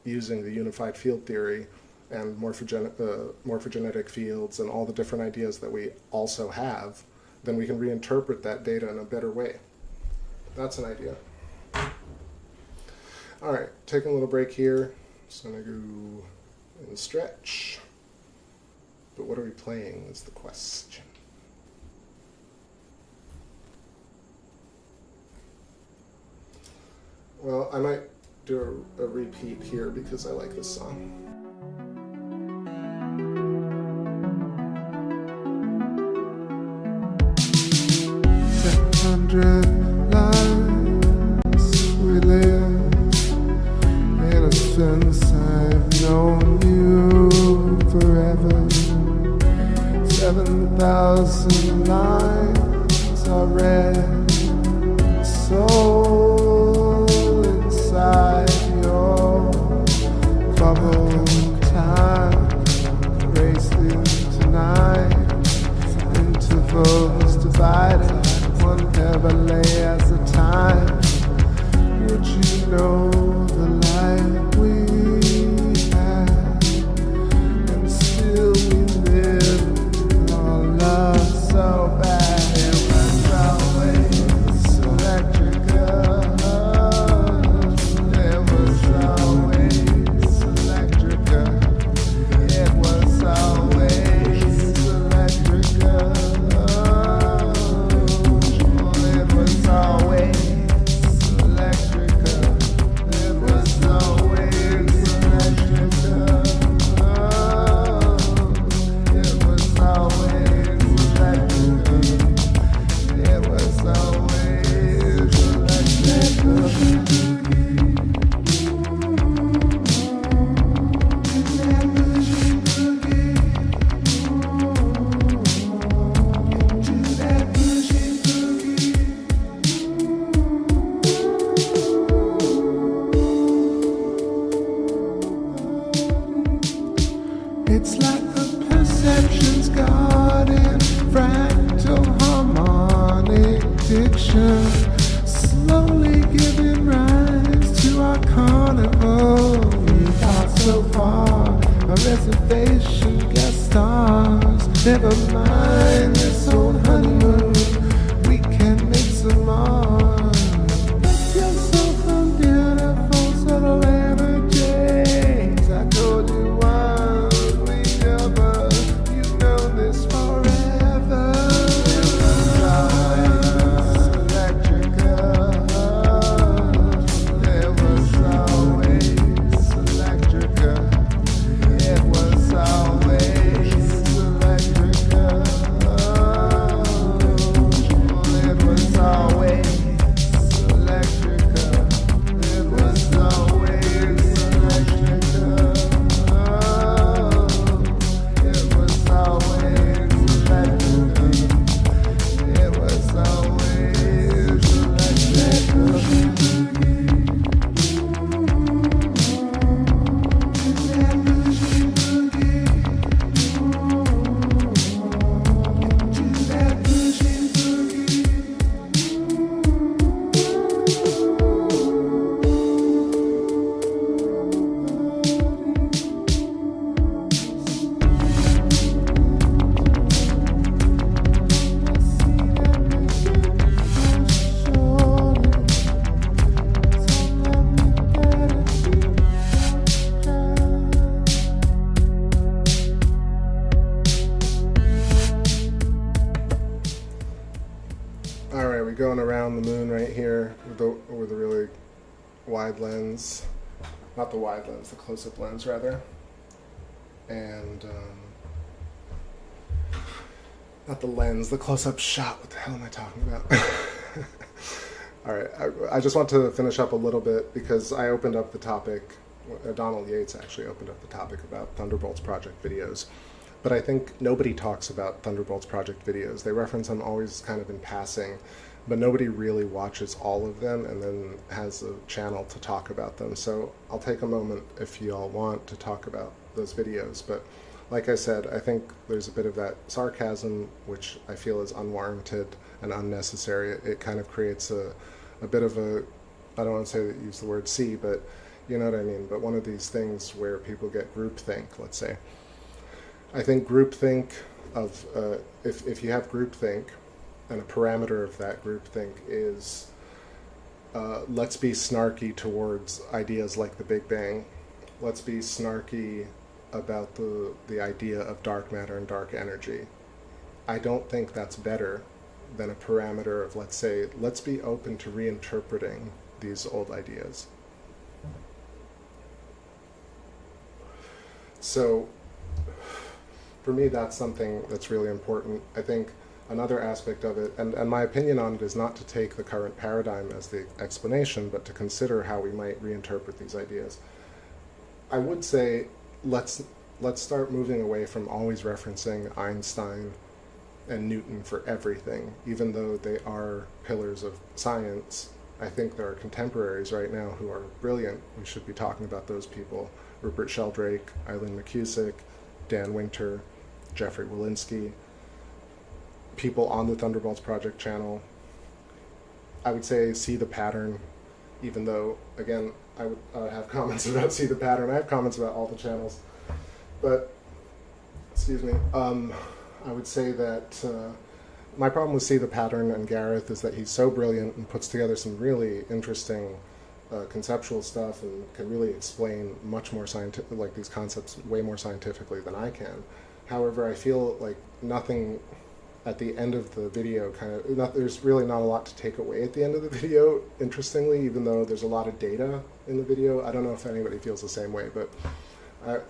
using the unified field theory and morphogenetic fields and all the different ideas that we also have, then we can reinterpret that data in a better way. That's an idea. All right, taking a little break here. Just gonna go and stretch. But what are we playing is the question. Well, I might do a repeat here because I like this song. Lives we live, innocence, I've known you forever. 7,000 lines are read, soul inside your bubble. Time racing tonight, intervals divided. Never lay as a time. Would you know the life we had, and still we live our love so bad? It was always electrical. It was always electrical. It was always electrical. It's like the perception's guarding, fractal harmonic diction, slowly giving rise to our carnival. We got so far, a reservation guest stars. Never mind this old honeymoon, we can make some more. You're so beautiful, subtle energies. I told you All right, we're going around the moon right here with a really wide lens. Not the wide lens, the close-up lens, rather. And, not the lens, the close-up shot. What the hell am I talking about? All right, I just want to finish up a little bit because I opened up the topic, Donald Yates actually opened up the topic about Thunderbolts project videos. But I think nobody talks about Thunderbolts project videos. They reference them always kind of in passing, but nobody really watches all of them and then has a channel to talk about them. So I'll take a moment if you all want to talk about those videos. But like I said, I think there's a bit of that sarcasm, which I feel is unwarranted and unnecessary. It kind of creates a bit of a, I don't want to say that use the word "see," but you know what I mean. But one of these things where people get groupthink, let's say. I think groupthink of, if you have groupthink, and a parameter of that groupthink is, let's be snarky towards ideas like the Big Bang. Let's be snarky about the idea of dark matter and dark energy. I don't think that's better than a parameter of, let's say, let's be open to reinterpreting these old ideas. So, for me, that's something that's really important. I think another aspect of it, and my opinion on it is not to take the current paradigm as the explanation, but to consider how we might reinterpret these ideas. I would say let's start moving away from always referencing Einstein and Newton for everything, even though they are pillars of science. I think there are contemporaries right now who are brilliant. We should be talking about those people. Rupert Sheldrake, Eileen McCusick, Dan Winter, Jeffrey Walensky, people on the Thunderbolts Project channel. I would say see the pattern, even though, again, I would have comments about see the pattern. I have comments about all the channels. But, excuse me, I would say that my problem with see the pattern and Gareth is that he's so brilliant and puts together some really interesting conceptual stuff and can really explain much more scientific, like these concepts way more scientifically than I can. However, I feel like nothing at the end of the video there's really not a lot to take away at the end of the video, interestingly, even though there's a lot of data in the video. I don't know if anybody feels the same way, but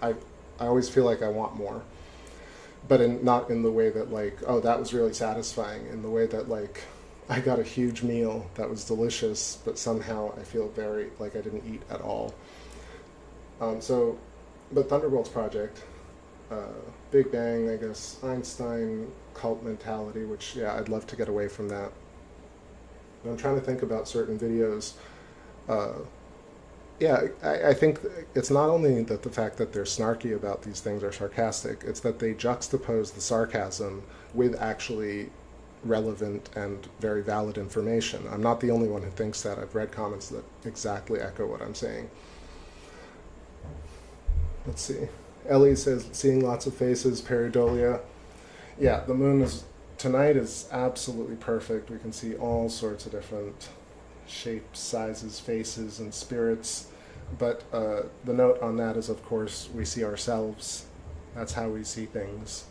I always feel like I want more. But not in the way that like, oh, that was really satisfying, in the way that like, I got a huge meal that was delicious, but somehow I feel very like I didn't eat at all. But Thunderbolts Project, Big Bang, I guess, Einstein, cult mentality, which, yeah, I'd love to get away from that. And I'm trying to think about certain videos. Yeah, I think it's not only that the fact that they're snarky about these things are sarcastic, it's that they juxtapose the sarcasm with actually relevant and very valid information. I'm not the only one who thinks that. I've read comments that exactly echo what I'm saying. Let's see. Ellie says, seeing lots of faces, pareidolia. Yeah, the moon tonight is absolutely perfect. We can see all sorts of different shapes, sizes, faces, and spirits. But the note on that is, of course, we see ourselves. That's how we see things.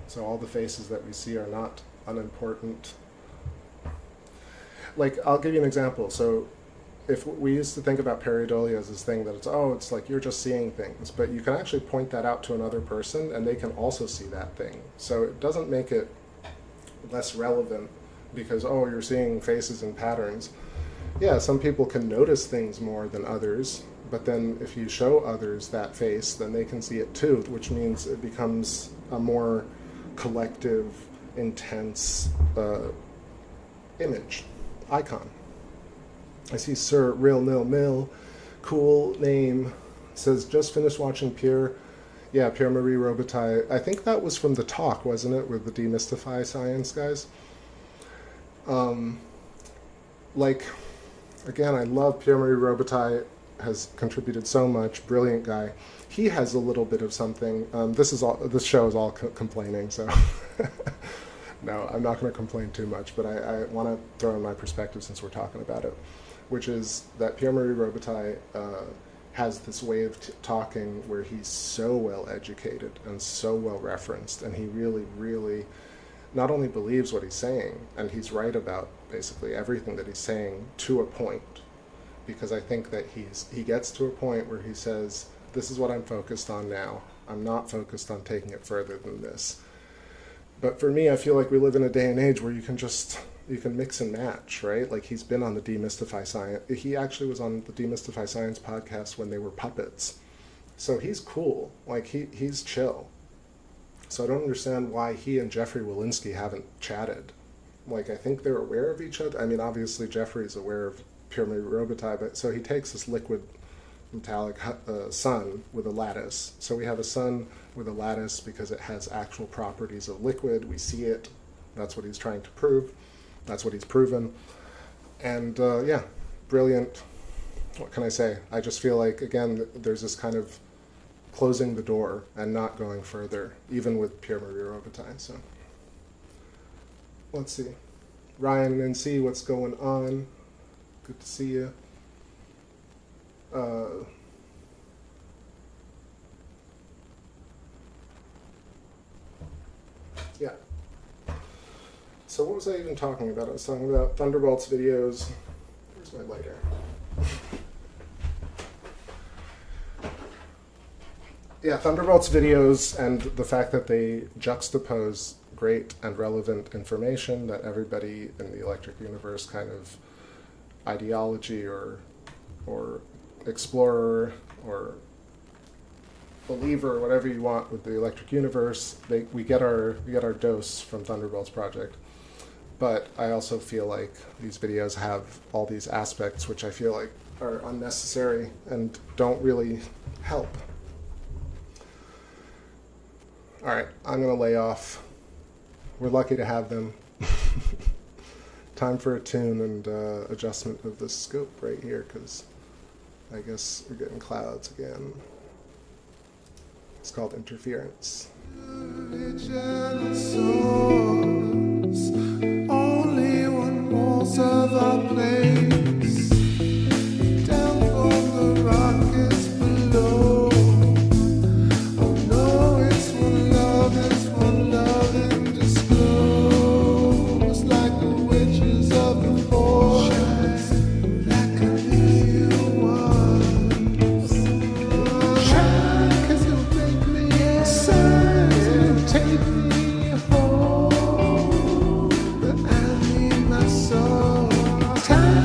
So all the faces that we see are not unimportant. Like, I'll give you an example. So if we used to think about pareidolia as this thing that it's like you're just seeing things, but you can actually point that out to another person and they can also see that thing. So it doesn't make it less relevant because, oh, you're seeing faces and patterns. Yeah, some people can notice things more than others, but then if you show others that face, then they can see it too, which means it becomes a more collective, intense image, icon. I see Sir Real Nil Mill, cool name, says just finished watching Pierre Marie Robitaille. I think that was from the talk, wasn't it, with the Demystify Science guys? Like, again, I love Pierre Marie Robitaille, has contributed so much, brilliant guy. He has a little bit of something. This show is all complaining, so no, I'm not going to complain too much, but I want to throw in my perspective since we're talking about it, which is that Pierre Marie Robitaille has this way of talking where he's so well educated and so well referenced, and he really, really not only believes what he's saying, and he's right about basically everything that he's saying to a point, because I think that he gets to a point where he says, this is what I'm focused on now. I'm not focused on taking it further than this. But for me, I feel like we live in a day and age where you can mix and match, right? Like, he's been on the Demystify Science. He actually was on the Demystify Science podcast when they were puppets. So he's cool. Like, he's chill. So I don't understand why he and Jeffrey Walensky haven't chatted. Like, I think they're aware of each other. I mean, obviously Jeffrey's aware of Purely Robitaille, but so he takes this liquid metallic sun with a lattice. So we have a sun with a lattice because it has actual properties of liquid. We see it. That's what he's trying to prove. That's what he's proven. And yeah, brilliant. What can I say? I just feel like, again, there's this kind of closing the door and not going further, even with Pure Marie Robitaille. So let's see. Ryan and NC, what's going on? Good to see you. Yeah. So what was I even talking about? I was talking about Thunderbolt's videos. Where's my lighter? Yeah, Thunderbolt's videos and the fact that they juxtapose great and relevant information that everybody in the electric universe kind of ideology or explorer or believer, whatever you want with the electric universe, we get our dose from Thunderbolt's project. But I also feel like these videos have all these aspects which I feel like are unnecessary and don't really help. All right, I'm gonna lay off. We're lucky to have them. Time for a tune and adjustment of the scope right here, because I guess we're getting clouds again. It's called interference. Only one walls of our place, down from the rockets below. Oh no, it's one love undisclosed, like the witches of the forest, like a new ones. Shine, 'cause you'll make me excited, take me home, but I need my soul. Time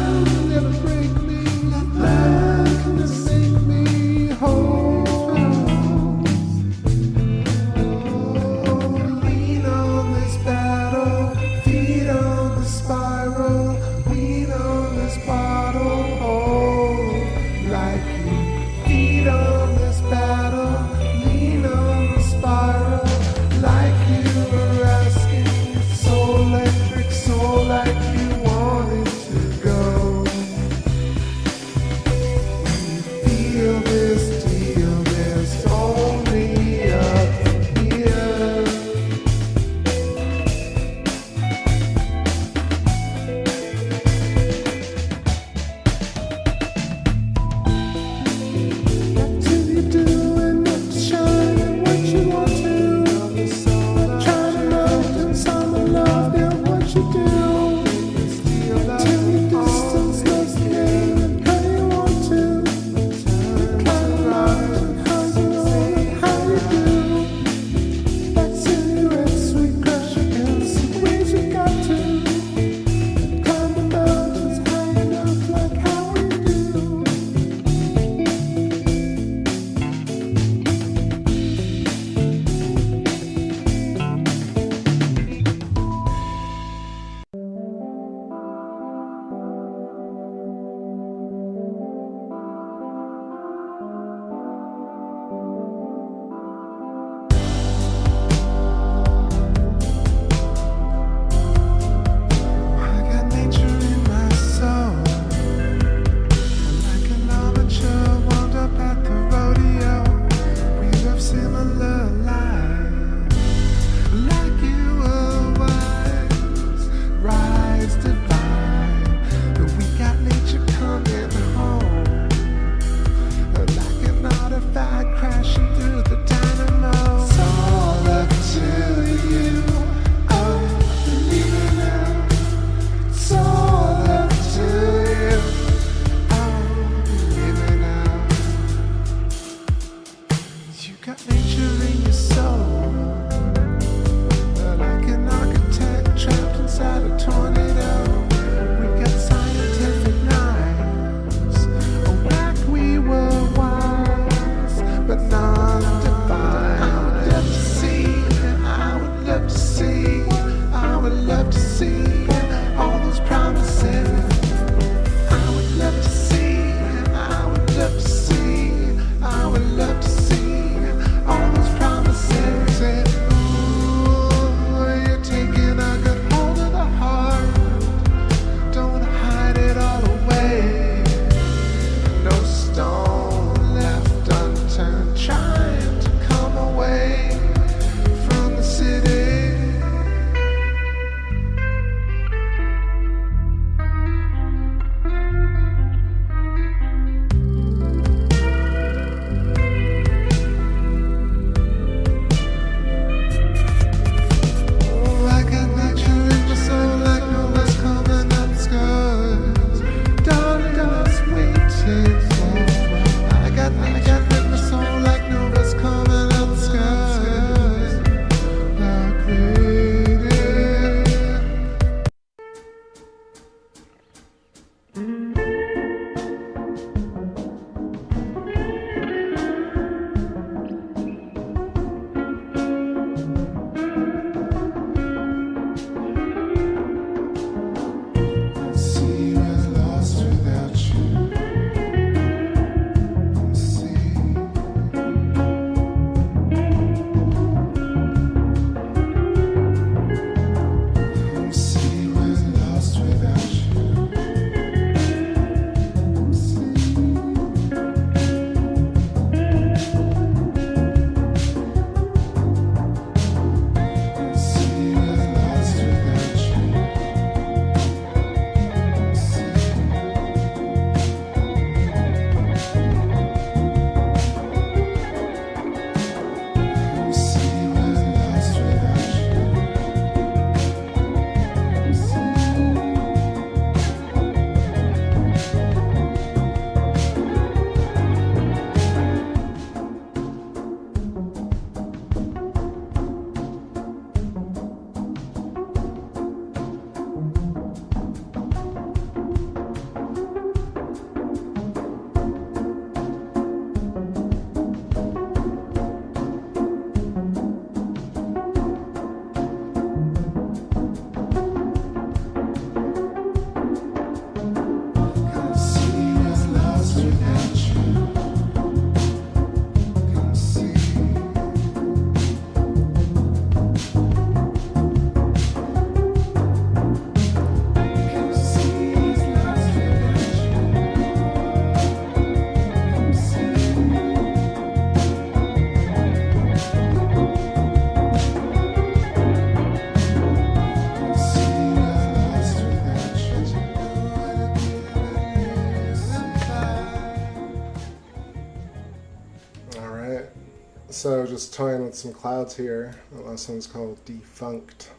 So just toying with some clouds here. The last one's called Defunct.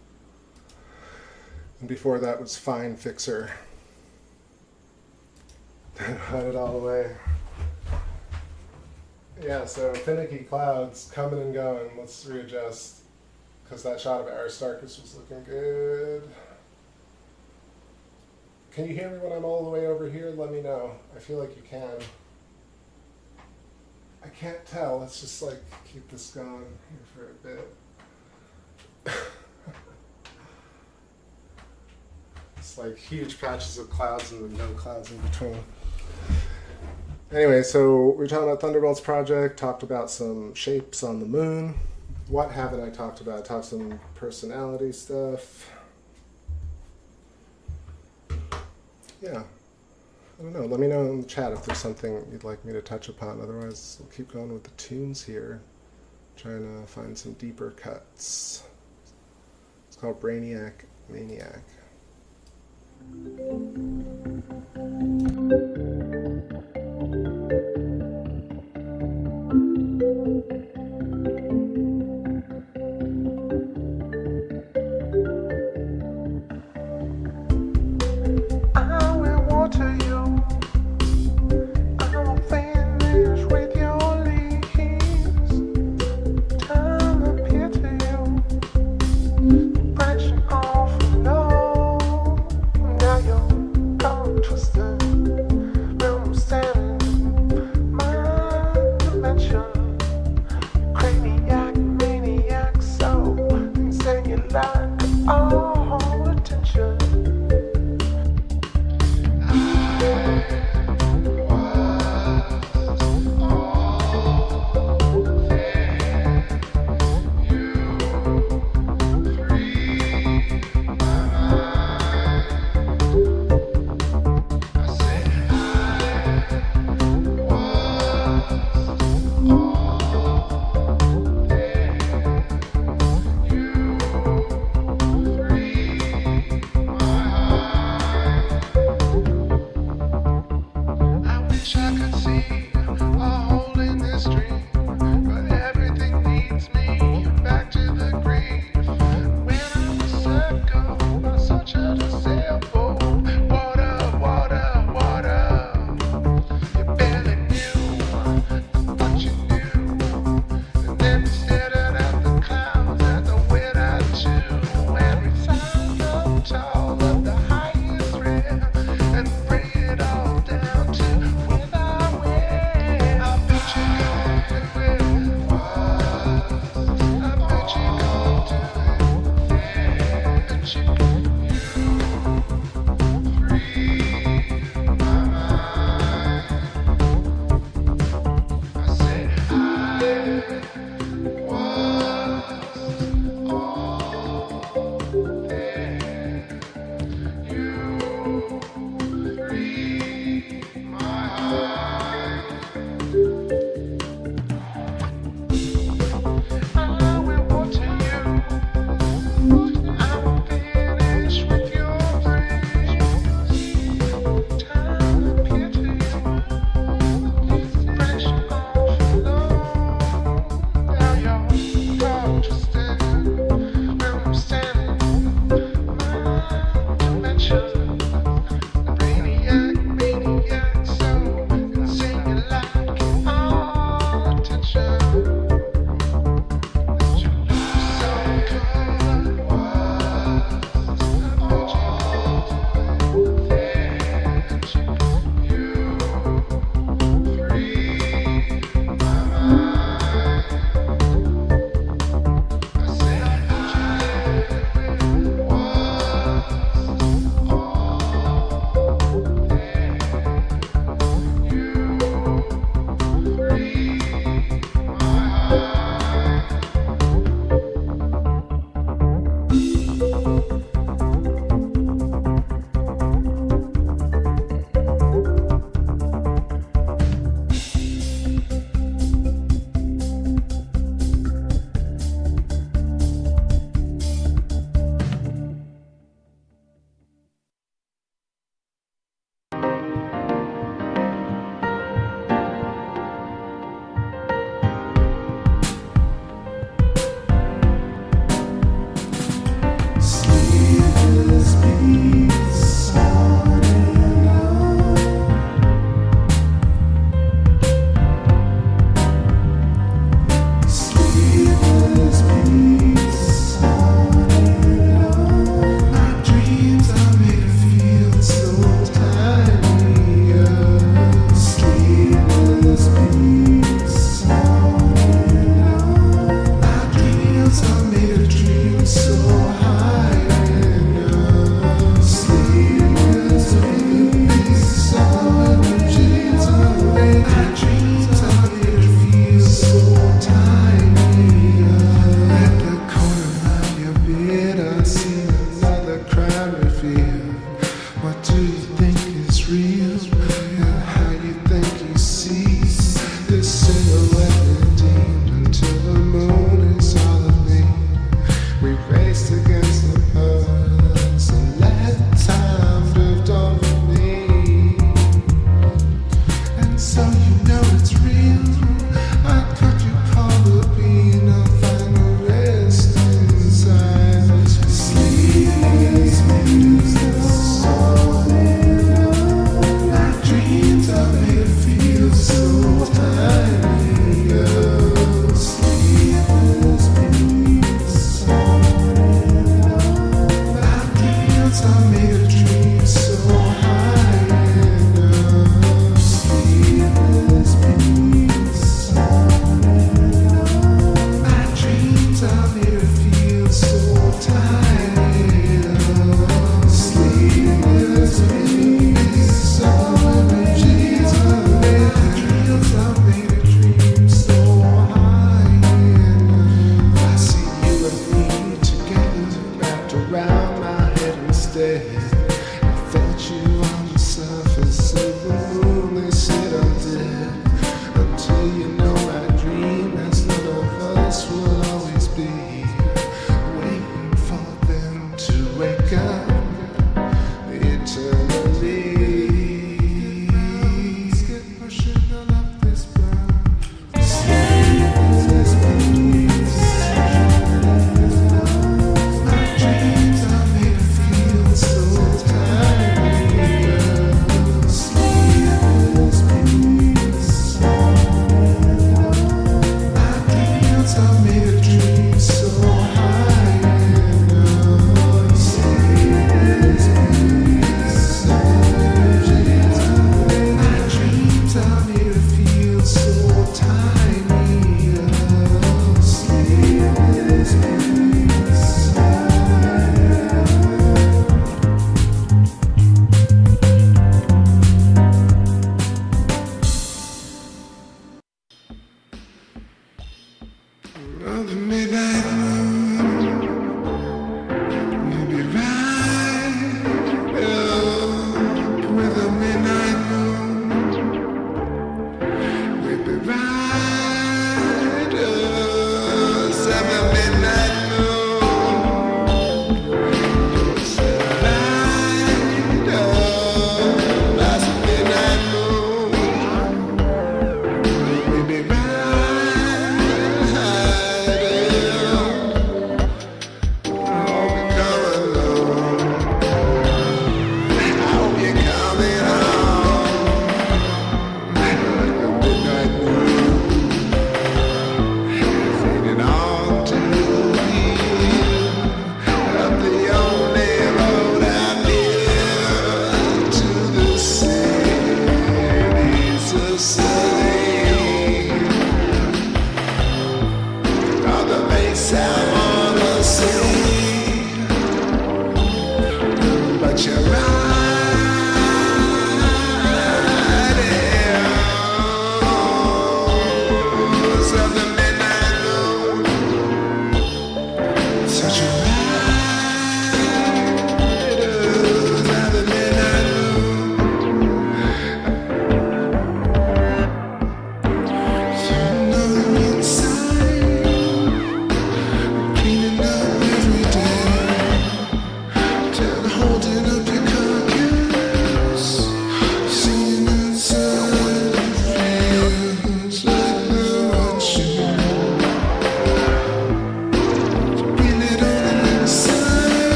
And before that was Fine Fixer. Hide it all away. Yeah, so finicky clouds coming and going. Let's readjust, because that shot of Aristarchus was looking good. Can you hear me when I'm all the way over here? Let me know. I feel like you can. I can't tell. Let's just like keep this going here for a bit. It's like huge patches of clouds and then no clouds in between. Anyway, so we were talking about Thunderbolt's project, talked about some shapes on the moon. What haven't I talked about? I talked some personality stuff. Yeah, I don't know. Let me know in the chat if there's something you'd like me to touch upon. Otherwise, we'll keep going with the tunes here. Trying to find some deeper cuts. It's called Brainiac Maniac. Now you're gone.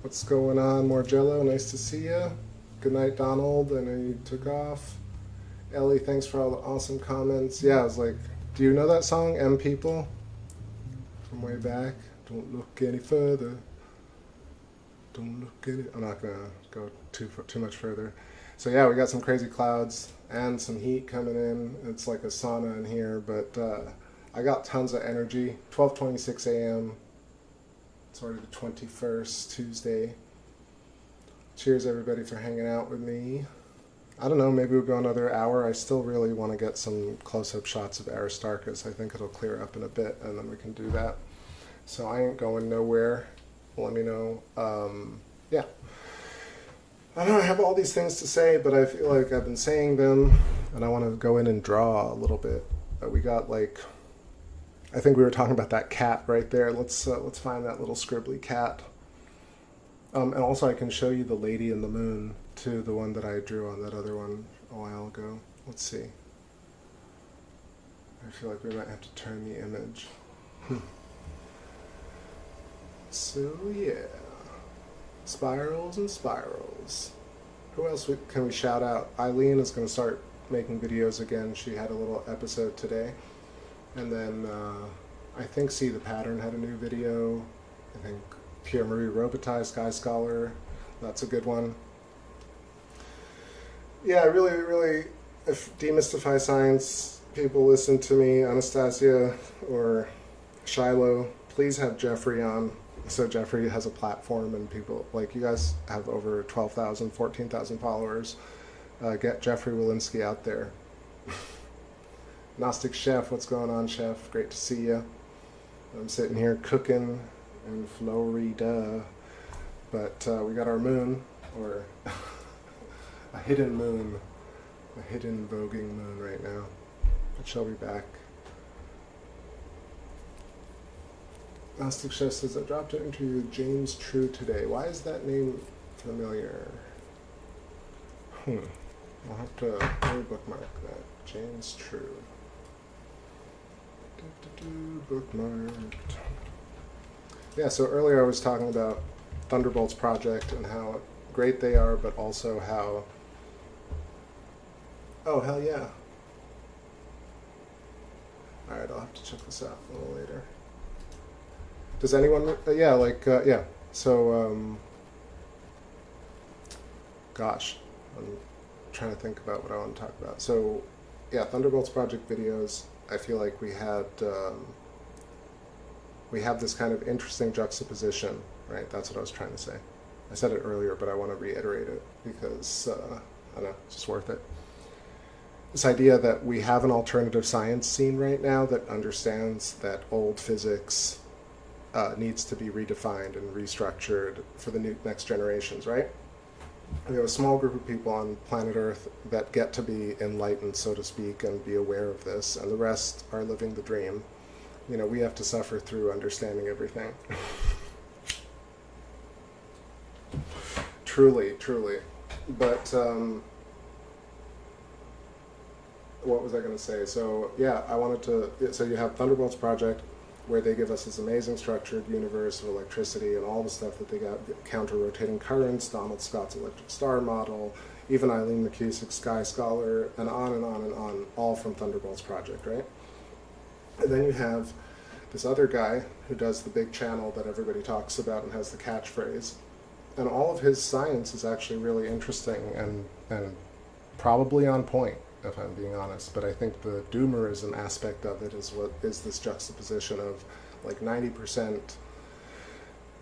What's going on, Morgello? Nice to see you. Good night, Donald. I know you took off. Ellie, thanks for all the awesome comments. Yeah, I was like, do you know that song, M People? From way back. Don't look any further. Don't look any... I'm not going to go too much further. So yeah, we got some crazy clouds and some heat coming in. It's like a sauna in here, but I got tons of energy. 12:26 a.m. It's already the 21st, Tuesday. Cheers, everybody, for hanging out with me. I don't know, maybe we'll go another hour. I still really want to get some close-up shots of Aristarchus. I think it'll clear up in a bit, and then we can do that. So I ain't going nowhere. Let me know. Yeah. I don't know, I have all these things to say, but I feel like I've been saying them, and I want to go in and draw a little bit. We got, like... I think we were talking about that cat right there. Let's find that little scribbly cat. And also I can show you the lady in the moon, too, the one that I drew on that other one a while ago. Let's see. I feel like we might have to turn the image. So yeah, spirals and spirals. Who else can we shout out? Eileen is going to start making videos again. She had a little episode today. And then I think See the Pattern had a new video. I think Pierre Marie Robitaille, Sky Scholar, that's a good one. Yeah, really, if Demystify Science people listen to me, Anastasia or Shiloh, please have Jeffrey on. So Jeffrey has a platform and people, like you guys have over 12,000, 14,000 followers. Get Jeffrey Walensky out there. Gnostic Chef, what's going on, Chef? Great to see you. I'm sitting here cooking in Florida. But we got our moon, or a hidden moon, a hidden voguing moon right now. But she'll be back. Gnostic Chef says, I dropped an interview with James True today. Why is that name familiar? I'll have to bookmark that. James True. Bookmarked. Yeah, so earlier I was talking about Thunderbolt's project and how great they are, but also how... Oh, hell yeah. Alright, I'll have to check this out a little later. Does anyone... yeah. So, gosh. I'm trying to think about what I want to talk about. So, yeah, Thunderbolt's project videos, I feel like we had... we have this kind of interesting juxtaposition, right? That's what I was trying to say. I said it earlier, but I want to reiterate it because, I don't know, it's just worth it. This idea that we have an alternative science scene right now that understands that old physics needs to be redefined and restructured for the next generations, right? We have a small group of people on planet Earth that get to be enlightened, so to speak, and be aware of this, and the rest are living the dream. You know, we have to suffer through understanding everything. Truly. But, what was I going to say? So, yeah, so you have Thunderbolt's project, where they give us this amazing structured universe of electricity and all the stuff that they got, counter-rotating currents, Donald Scott's electric star model, even Eileen McCusick's Sky Scholar, and on and on and on, all from Thunderbolt's project, right? And then you have this other guy who does the big channel that everybody talks about and has the catchphrase. And all of his science is actually really interesting and probably on point, if I'm being honest. But I think the doomerism aspect of it is what is this juxtaposition of like 90%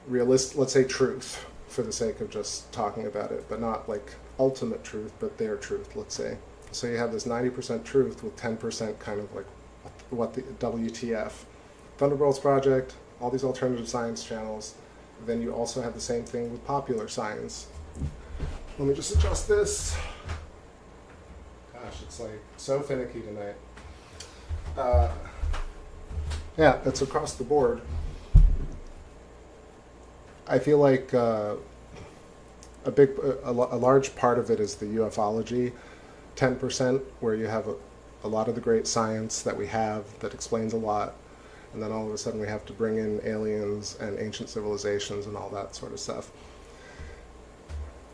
let's say truth, for the sake of just talking about it, but not like ultimate truth, but their truth, let's say. So you have this 90% truth with 10% kind of like what the WTF. Thunderbolt's project, all these alternative science channels. Then you also have the same thing with popular science. Let me just adjust this. Gosh, it's like so finicky tonight. Yeah, it's across the board. I feel like a large part of it is the ufology, 10%, where you have a lot of the great science that we have that explains a lot, and then all of a sudden we have to bring in aliens and ancient civilizations and all that sort of stuff.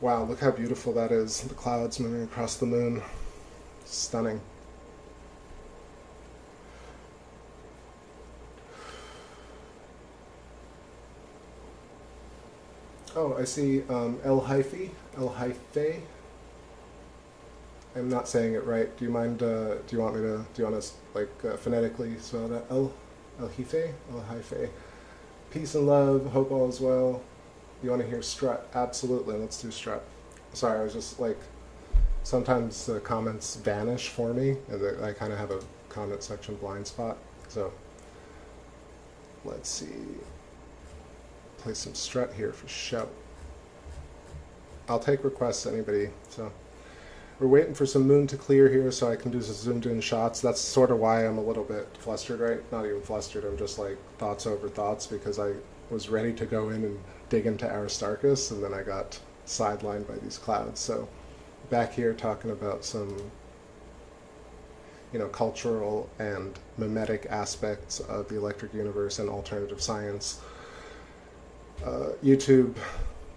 Wow, look how beautiful that is, the clouds moving across the moon. Stunning. Oh, I see El Haife. I'm not saying it right. Do you mind, do you want to, like, phonetically spell that? El Haife. Peace and love, hope all is well. You want to hear strut? Absolutely, let's do strut. Sorry, I was just, like, sometimes the comments vanish for me, and I kind of have a comment section blind spot. So, let's see. Play some strut here for show. I'll take requests, anybody. So we're waiting for some moon to clear here so I can do some zoomed in shots. That's sort of why I'm a little bit flustered, right? Not even flustered, I'm just like thoughts over thoughts, because I was ready to go in and dig into Aristarchus, and then I got sidelined by these clouds. So back here talking about some, you know, cultural and mimetic aspects of the electric universe and alternative science. YouTube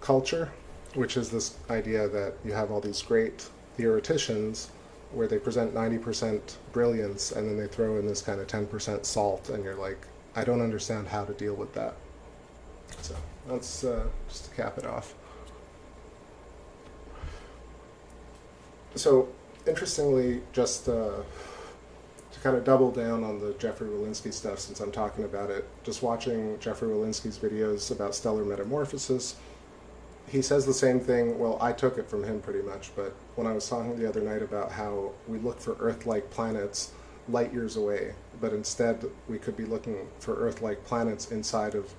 culture, which is this idea that you have all these great theoreticians where they present 90% brilliance and then they throw in this kind of 10% salt, and you're like, I don't understand how to deal with that. So that's just to cap it off. So interestingly, just to kind of double down on the Jeffrey Walensky stuff, since I'm talking about it, just watching Jeffrey Walensky's videos about stellar metamorphosis, he says the same thing. Well, I took it from him pretty much, but when I was talking the other night about how we look for Earth-like planets light years away, but instead we could be looking for Earth-like planets inside of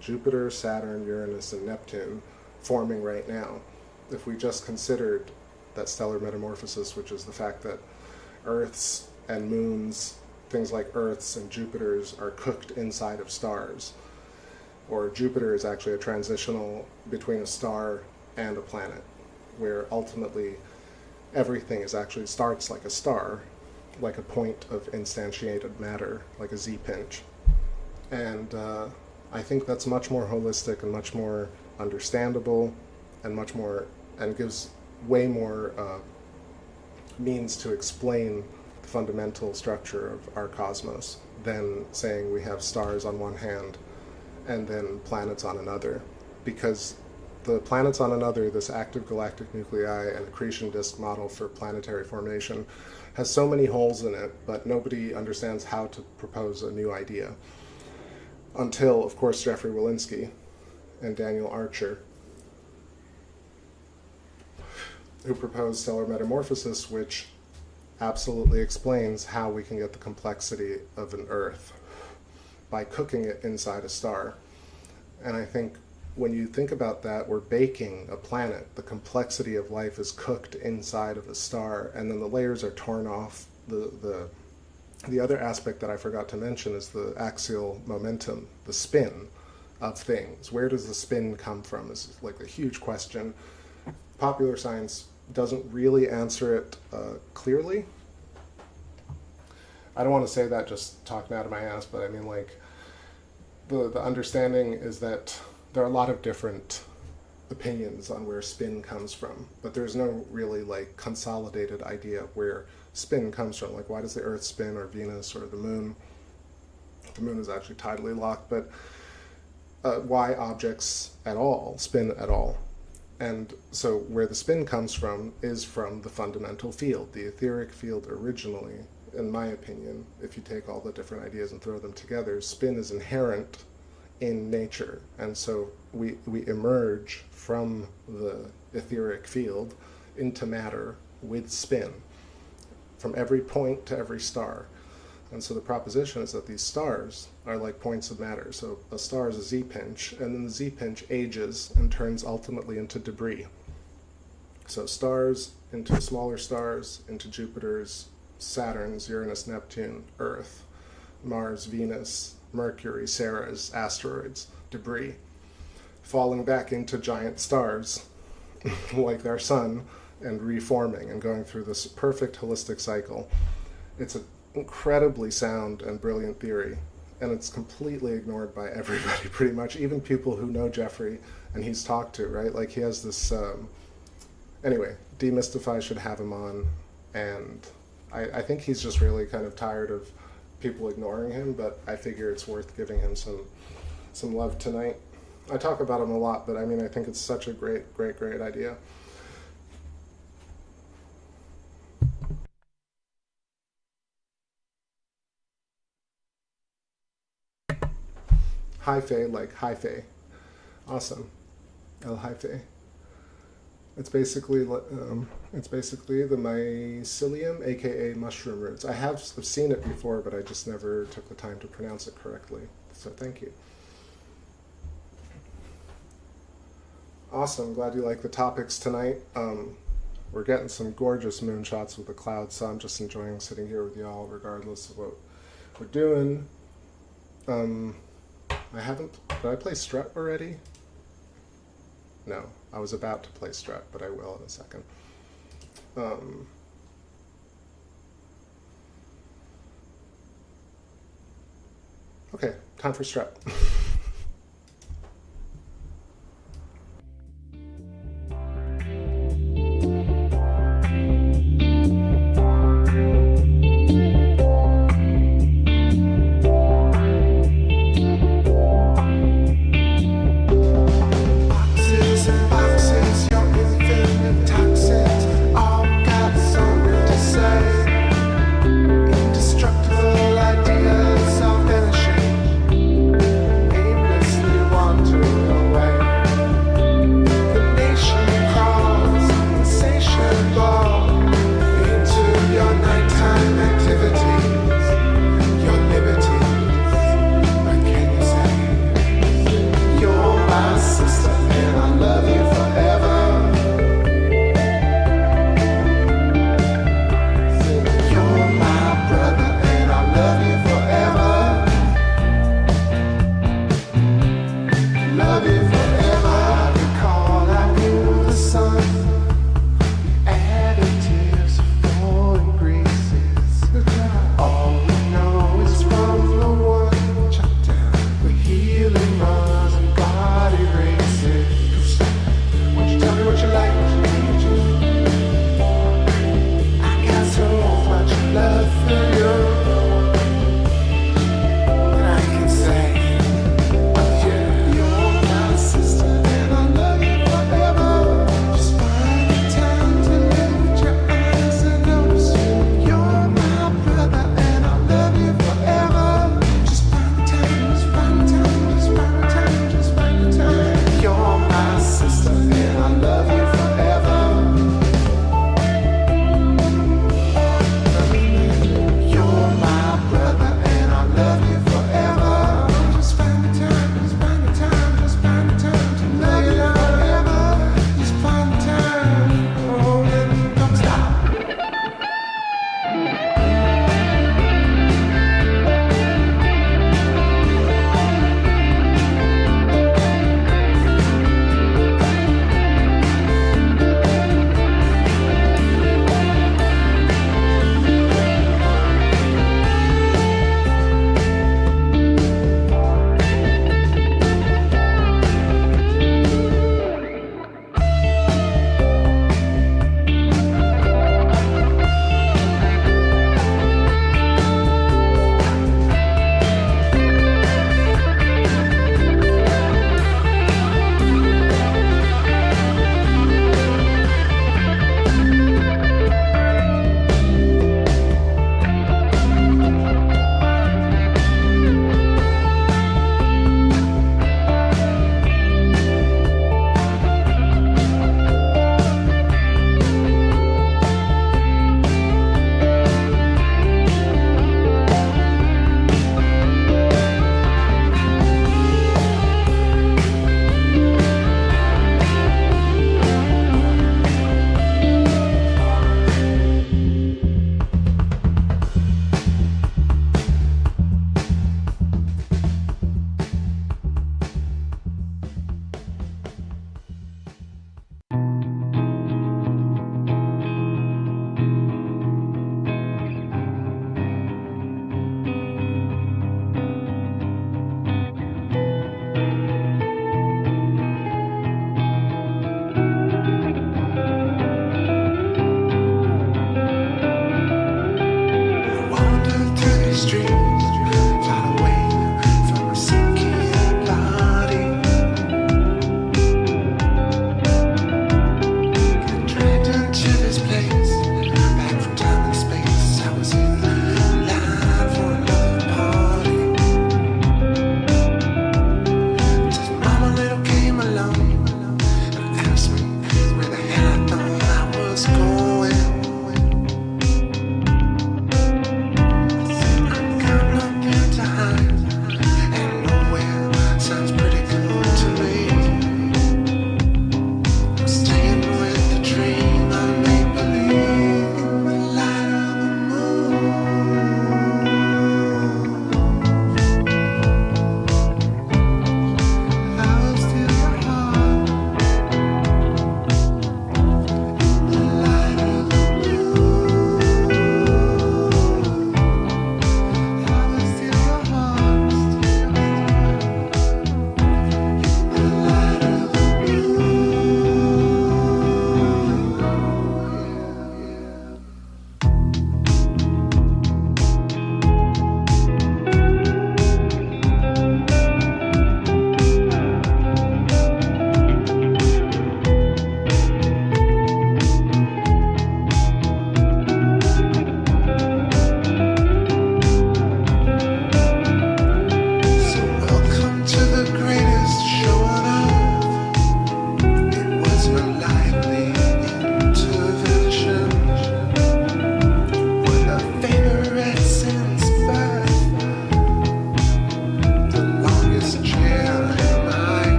Jupiter, Saturn, Uranus, and Neptune forming right now. If we just considered that stellar metamorphosis, which is the fact that Earths and moons, things like Earths and Jupiters, are cooked inside of stars. Or Jupiter is actually a transitional between a star and a planet, where ultimately everything is actually starts like a star, like a point of instantiated matter, like a Z-pinch. And I think that's much more holistic and much more understandable and much more, and gives way more means to explain the fundamental structure of our cosmos than saying we have stars on one hand and then planets on another. Because the planets on another, this active galactic nuclei and accretion disk model for planetary formation, has so many holes in it, but nobody understands how to propose a new idea. Until, of course, Jeffrey Walensky and Daniel Archer, who proposed stellar metamorphosis, which absolutely explains how we can get the complexity of an Earth by cooking it inside a star. And I think when you think about that, we're baking a planet. The complexity of life is cooked inside of a star, and then the layers are torn off. The other aspect that I forgot to mention is the axial momentum, the spin of things. Where does the spin come from is like a huge question. Popular science doesn't really answer it clearly. I don't want to say that just talking out of my ass, but I mean, like, the understanding is that there are a lot of different opinions on where spin comes from, but there's no really like consolidated idea of where spin comes from. Like, why does the Earth spin, or Venus, or the Moon? The Moon is actually tidally locked, but why objects at all spin at all? And so where the spin comes from is from the fundamental field, the etheric field originally. In my opinion, if you take all the different ideas and throw them together, spin is inherent in nature. And so we emerge from the etheric field into matter with spin, from every point to every star. And so the proposition is that these stars are like points of matter. So a star is a Z-pinch, and then the Z-pinch ages and turns ultimately into debris. So stars into smaller stars, into Jupiters, Saturns, Uranus, Neptune, Earth, Mars, Venus, Mercury, Ceres, asteroids, debris, falling back into giant stars like our sun, and reforming and going through this perfect holistic cycle. It's an incredibly sound and brilliant theory, and it's completely ignored by everybody pretty much, even people who know Jeffrey and he's talked to, right? Like, he has this, anyway, Demystify should have him on, and I think he's just really kind of tired of people ignoring him, but I figure it's worth giving him some love tonight. I talk about him a lot, but I mean, I think it's such a great idea. Hyphae, like hyphae. Awesome. El hyphae. It's basically the mycelium, aka mushroom roots. I have seen it before, but I just never took the time to pronounce it correctly. So thank you. Awesome. Glad you like the topics tonight. We're getting some gorgeous moonshots with the clouds, so I'm just enjoying sitting here with y'all regardless of what we're doing. Did I play Strut already? No, I was about to play Strut, but I will in a second. Okay, time for Strut.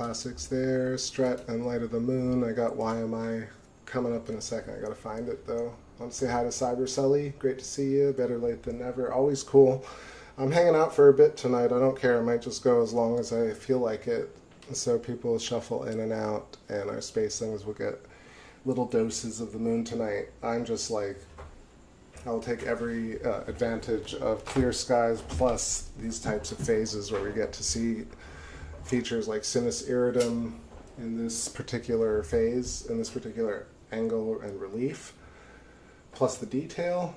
classics there. Strut and Light of the Moon. I got Why Am I coming up in a second. I gotta find it though. I want to say hi to Cyber Sully. Great to see you. Better late than never. Always cool. I'm hanging out for a bit tonight. I don't care. I might just go as long as I feel like it. So people shuffle in and out, and our spacelings will get little doses of the moon tonight. I'm just like, I'll take every advantage of clear skies plus these types of phases where we get to see features like Sinus Iridum in this particular phase, in this particular angle and relief, plus the detail.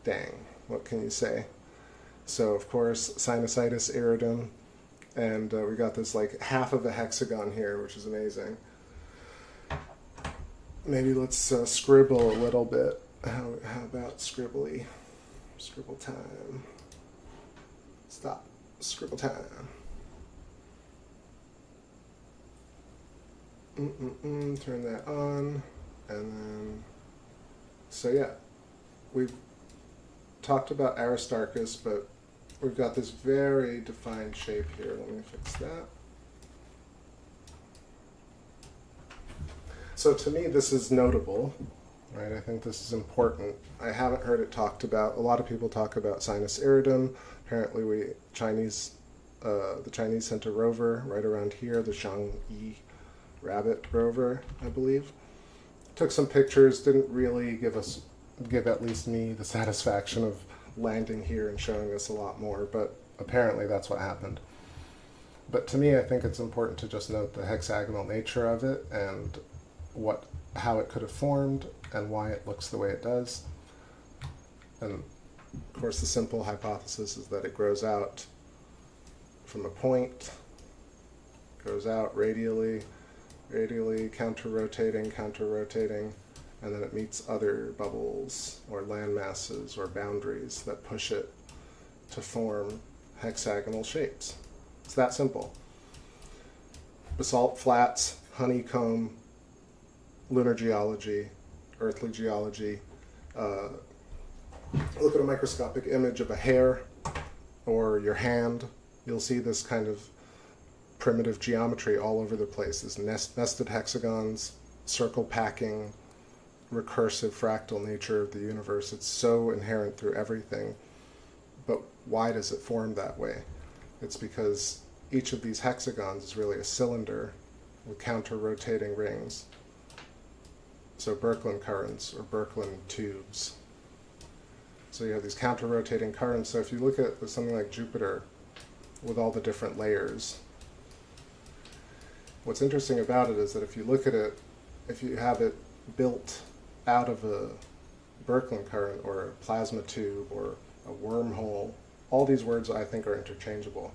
Dang, what can you say? So of course, Sinusitis Iridum, and we got this like half of a hexagon here, which is amazing. Maybe let's scribble a little bit. How about scribbly? Scribble time. Stop. Scribble time. Turn that on. And then, so yeah, we've talked about Aristarchus, but we've got this very defined shape here. Let me fix that. So to me, this is notable. Right, I think this is important. I haven't heard it talked about. A lot of people talk about Sinus Iridum. Apparently, the Chinese sent a rover right around here, the Zhangyi rabbit rover, I believe. Took some pictures. Didn't really give at least me the satisfaction of landing here and showing us a lot more. But apparently, that's what happened. But to me, I think it's important to just note the hexagonal nature of it and how it could have formed and why it looks the way it does. And of course the simple hypothesis is that it grows out from a point, goes out radially, counter-rotating, and then it meets other bubbles or land masses or boundaries that push it to form hexagonal shapes. It's that simple. Basalt flats, honeycomb, lunar geology, earthly geology. Look at a microscopic image of a hair or your hand. You'll see this kind of primitive geometry all over the place. This nested hexagons, circle packing, recursive fractal nature of the universe. It's so inherent through everything. But why does it form that way? It's because each of these hexagons is really a cylinder with counter-rotating rings. So Birkeland currents or Birkeland tubes. So you have these counter-rotating currents. So if you look at something like Jupiter with all the different layers, what's interesting about it is that if you look at it, if you have it built out of a Birkeland current or a plasma tube or a wormhole, all these words I think are interchangeable.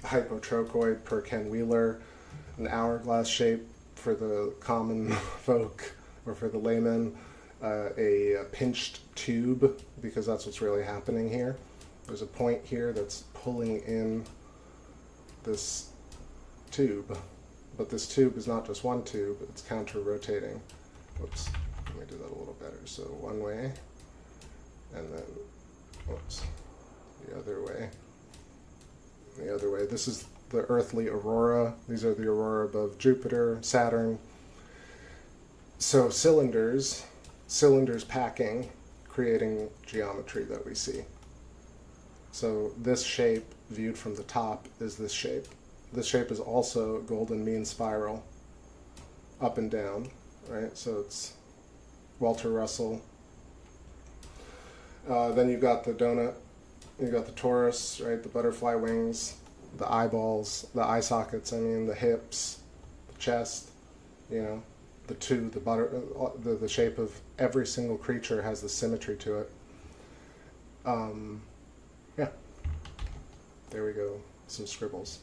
Hypotrochoid per Ken Wheeler, an hourglass shape for the common folk or for the layman, a pinched tube, because that's what's really happening here. There's a point here that's pulling in this tube, but this tube is not just one tube, it's counter-rotating. Whoops, let me do that a little better. So one way, and then, whoops, the other way. The other way. This is the earthly aurora. These are the aurora above Jupiter, Saturn. So cylinders packing, creating geometry that we see. So this shape, viewed from the top, is this shape. This shape is also golden mean spiral, up and down, right? So it's Walter Russell. Then you've got the donut, you've got the torus, right? The butterfly wings, the eyeballs, the eye sockets, the hips, the chest, the shape of every single creature has the symmetry to it. Yeah, there we go, some scribbles.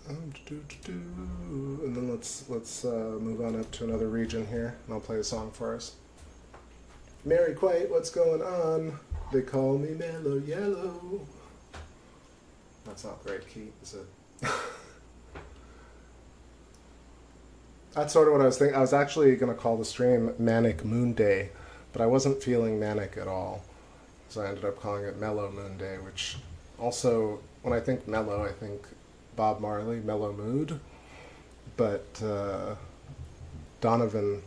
And then let's move on up to another region here, and I'll play a song for us. Mary Quate, what's going on? They call me Mellow Yellow. That's not the right key, is it? That's sort of what I was thinking. I was actually going to call the stream Manic Moonday, but I wasn't feeling manic at all. So I ended up calling it Mellow Moonday, which also, when I think mellow, I think Bob Marley, Mellow Mood. But Donovan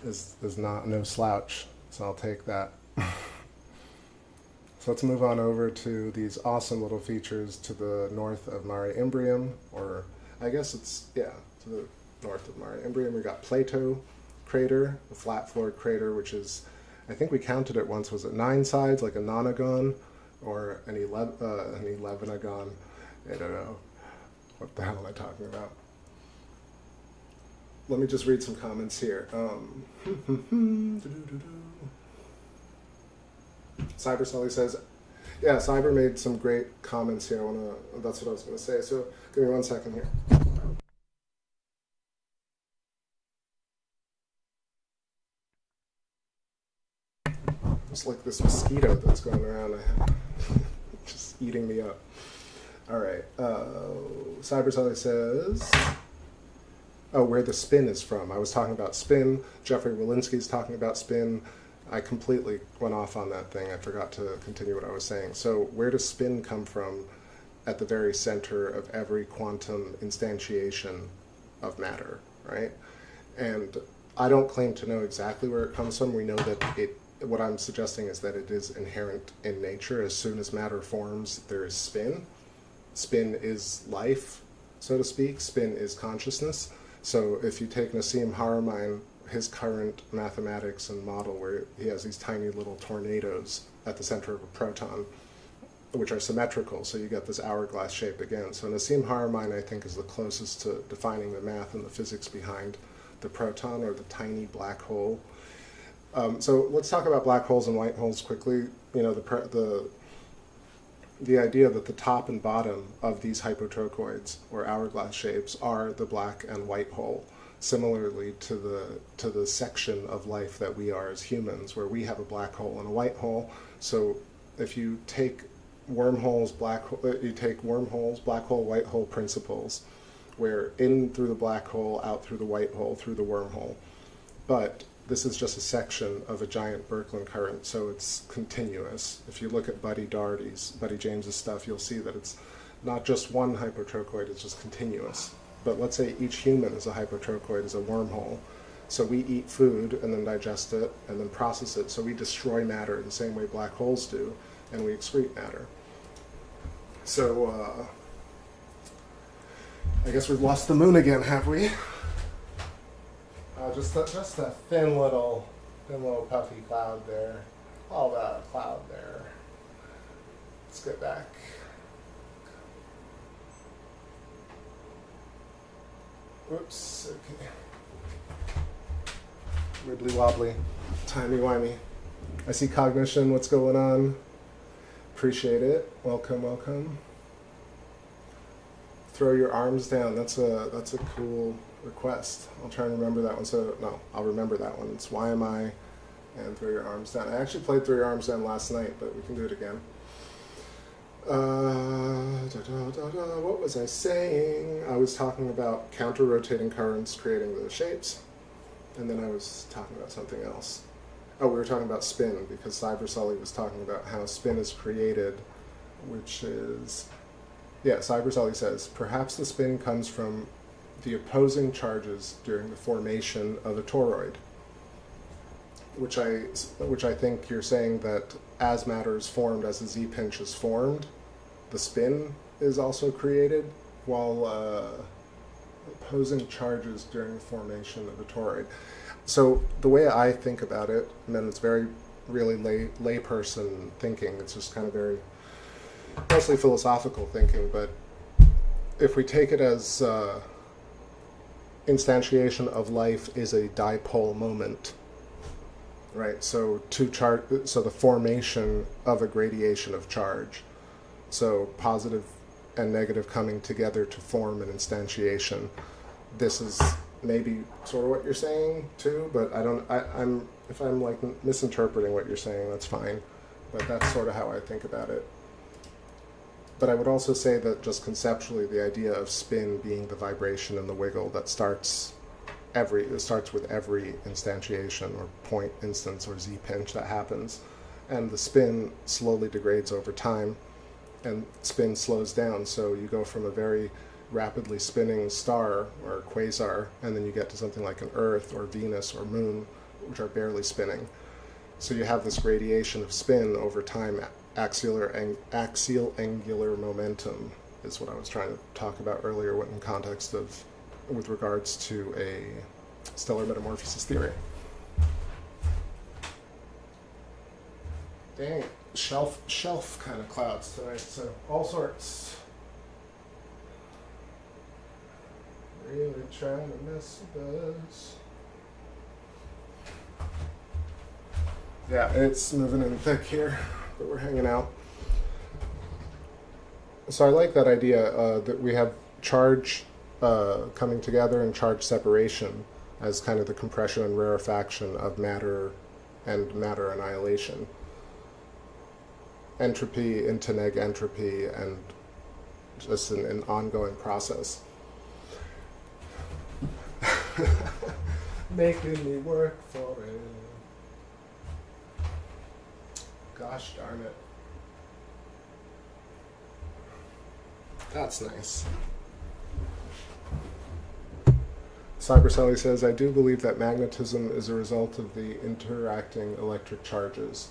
is not no slouch, so I'll take that. So let's move on over to these awesome little features to the north of Mare Imbrium, or I guess it's, yeah, to the north of Mare Imbrium. We got Plato crater, the flat-floored crater, which is, I think we counted it once, was it 9 sides, like a nonagon, or an 11agon? I don't know. What the hell am I talking about? Let me just read some comments here. Cyber Sully says, yeah, Cyber made some great comments here. That's what I was going to say. So give me 1 second here. It's like this mosquito that's going around, just eating me up. All right. Cyber Sully says, oh, where the spin is from. I was talking about spin. Jeffrey Walensky's talking about spin. I completely went off on that thing. I forgot to continue what I was saying. So where does spin come from at the very center of every quantum instantiation of matter, right? And I don't claim to know exactly where it comes from. We know that what I'm suggesting is that it is inherent in nature. As soon as matter forms, there is spin. Spin is life, so to speak. Spin is consciousness. So if you take Nassim Haramein, his current mathematics and model, where he has these tiny little tornadoes at the center of a proton, which are symmetrical, so you get this hourglass shape again. So Nassim Haramein, I think, is the closest to defining the math and the physics behind the proton, or the tiny black hole. So let's talk about black holes and white holes quickly. You know, the idea that the top and bottom of these hypotrochoids, or hourglass shapes, are the black and white hole. Similarly to the section of life that we are as humans, where we have a black hole and a white hole. So if you take wormholes, black hole, black hole, white hole principles, where in through the black hole, out through the white hole, through the wormhole. But this is just a section of a giant Birkeland current, so it's continuous. If you look at Buddy James's stuff, you'll see that it's not just one hypotrochoid, it's just continuous. But let's say each human is a hypotrochoid, is a wormhole. So we eat food and then digest it and then process it. So we destroy matter the same way black holes do, and we excrete matter. So I guess we've lost the moon again, have we? Just a thin little puffy cloud there. All that cloud there. Let's get back. Oops, okay. Wibbly wobbly, timey-wimey. I see Cognition, what's going on? Appreciate it. Welcome, welcome. Throw your arms down, that's a cool request. I'll try and remember that one. So, no, I'll remember that one. It's Why Am I? And Throw Your Arms Down. I actually played Throw Your Arms Down last night, but we can do it again. What was I saying? I was talking about counter-rotating currents creating the shapes, and then I was talking about something else. Oh, we were talking about spin, because Cyber Sully was talking about how spin is created, which is, yeah, Cyber Sully says, perhaps the spin comes from the opposing charges during the formation of a toroid, which I think you're saying that as matter is formed, as the Z-pinch is formed, the spin is also created, while opposing charges during the formation of a toroid. So the way I think about it, and then it's very really layperson thinking, it's just kind of very mostly philosophical thinking, but if we take it as instantiation of life is a dipole moment, right? So so the formation of a gradation of charge. So positive and negative coming together to form an instantiation. This is maybe sort of what you're saying too, but if I'm like misinterpreting what you're saying, that's fine. But that's sort of how I think about it. But I would also say that just conceptually, the idea of spin being the vibration and the wiggle that starts it starts with every instantiation or point instance or z-pinch that happens, and the spin slowly degrades over time, and spin slows down, so you go from a very rapidly spinning star or quasar, and then you get to something like an Earth or Venus or Moon, which are barely spinning. So you have this gradation of spin over time. Axial angular momentum is what I was trying to talk about earlier in context of, with regards to a stellar metamorphosis theory. Dang, shelf kind of clouds tonight, so all sorts. Really trying to mess with us. Yeah, it's moving in thick here, but we're hanging out. So I like that idea that we have charge coming together and charge separation as kind of the compression and rarefaction of matter and matter annihilation. Entropy into neg entropy, and just an ongoing process. Making me work for it. Gosh darn it. That's nice. Cybercelli says, I do believe that magnetism is a result of the interacting electric charges.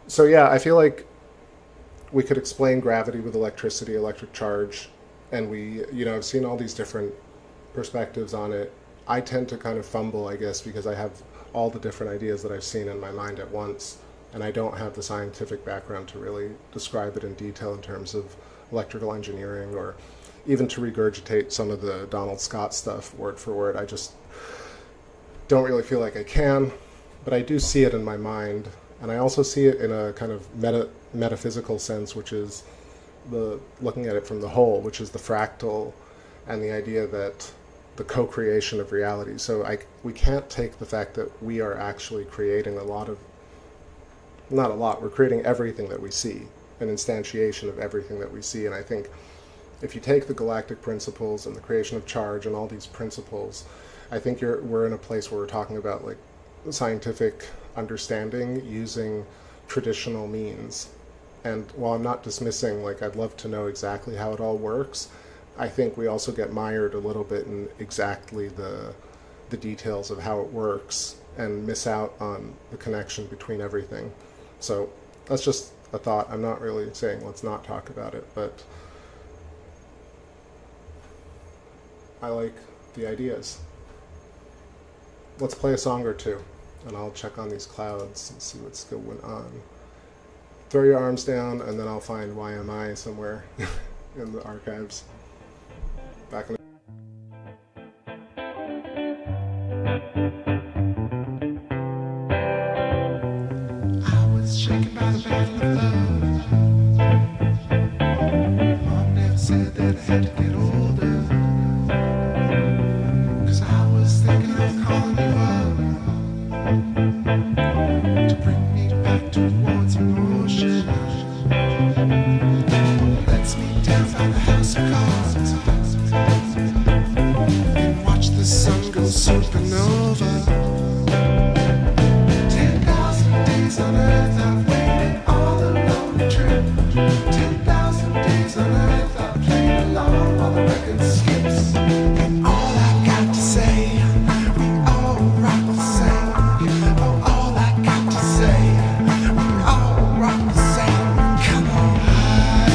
So yeah, I feel like we could explain gravity with electricity, electric charge, and I've seen all these different perspectives on it. I tend to kind of fumble, I guess, because I have all the different ideas that I've seen in my mind at once, and I don't have the scientific background to really describe it in detail in terms of electrical engineering, or even to regurgitate some of the Donald Scott stuff word for word. I just don't really feel like I can, but I do see it in my mind, and I also see it in a kind of metaphysical sense, which is looking at it from the whole, which is the fractal, and the idea that the co-creation of reality. So we can't take the fact that we are actually creating we're creating everything that we see, an instantiation of everything that we see. And I think if you take the galactic principles and the creation of charge and all these principles, I think we're in a place where we're talking about like scientific understanding using traditional means. And while I'm not dismissing, like, I'd love to know exactly how it all works, I think we also get mired a little bit in exactly the details of how it works and miss out on the connection between everything. So that's just a thought. I'm not really saying let's not talk about it, but I like the ideas. Let's play a song or two, and I'll check on these clouds and see what's going on. Throw your arms down, and then I'll find YMI somewhere in the archives. Back in I was shaken by the battle of love. Mom never said that I had to get older, 'cause I was thinking of calling you up to bring me back towards emotion. Let's meet down by the house of cards and watch the sun go supernova. 10,000 days on earth I've waited all along the trip. 10,000 days on earth I've played along while the record skips. And all I got to say, we all rock the same. Oh, all I got to say, we all rock the same. Come on, high,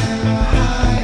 high.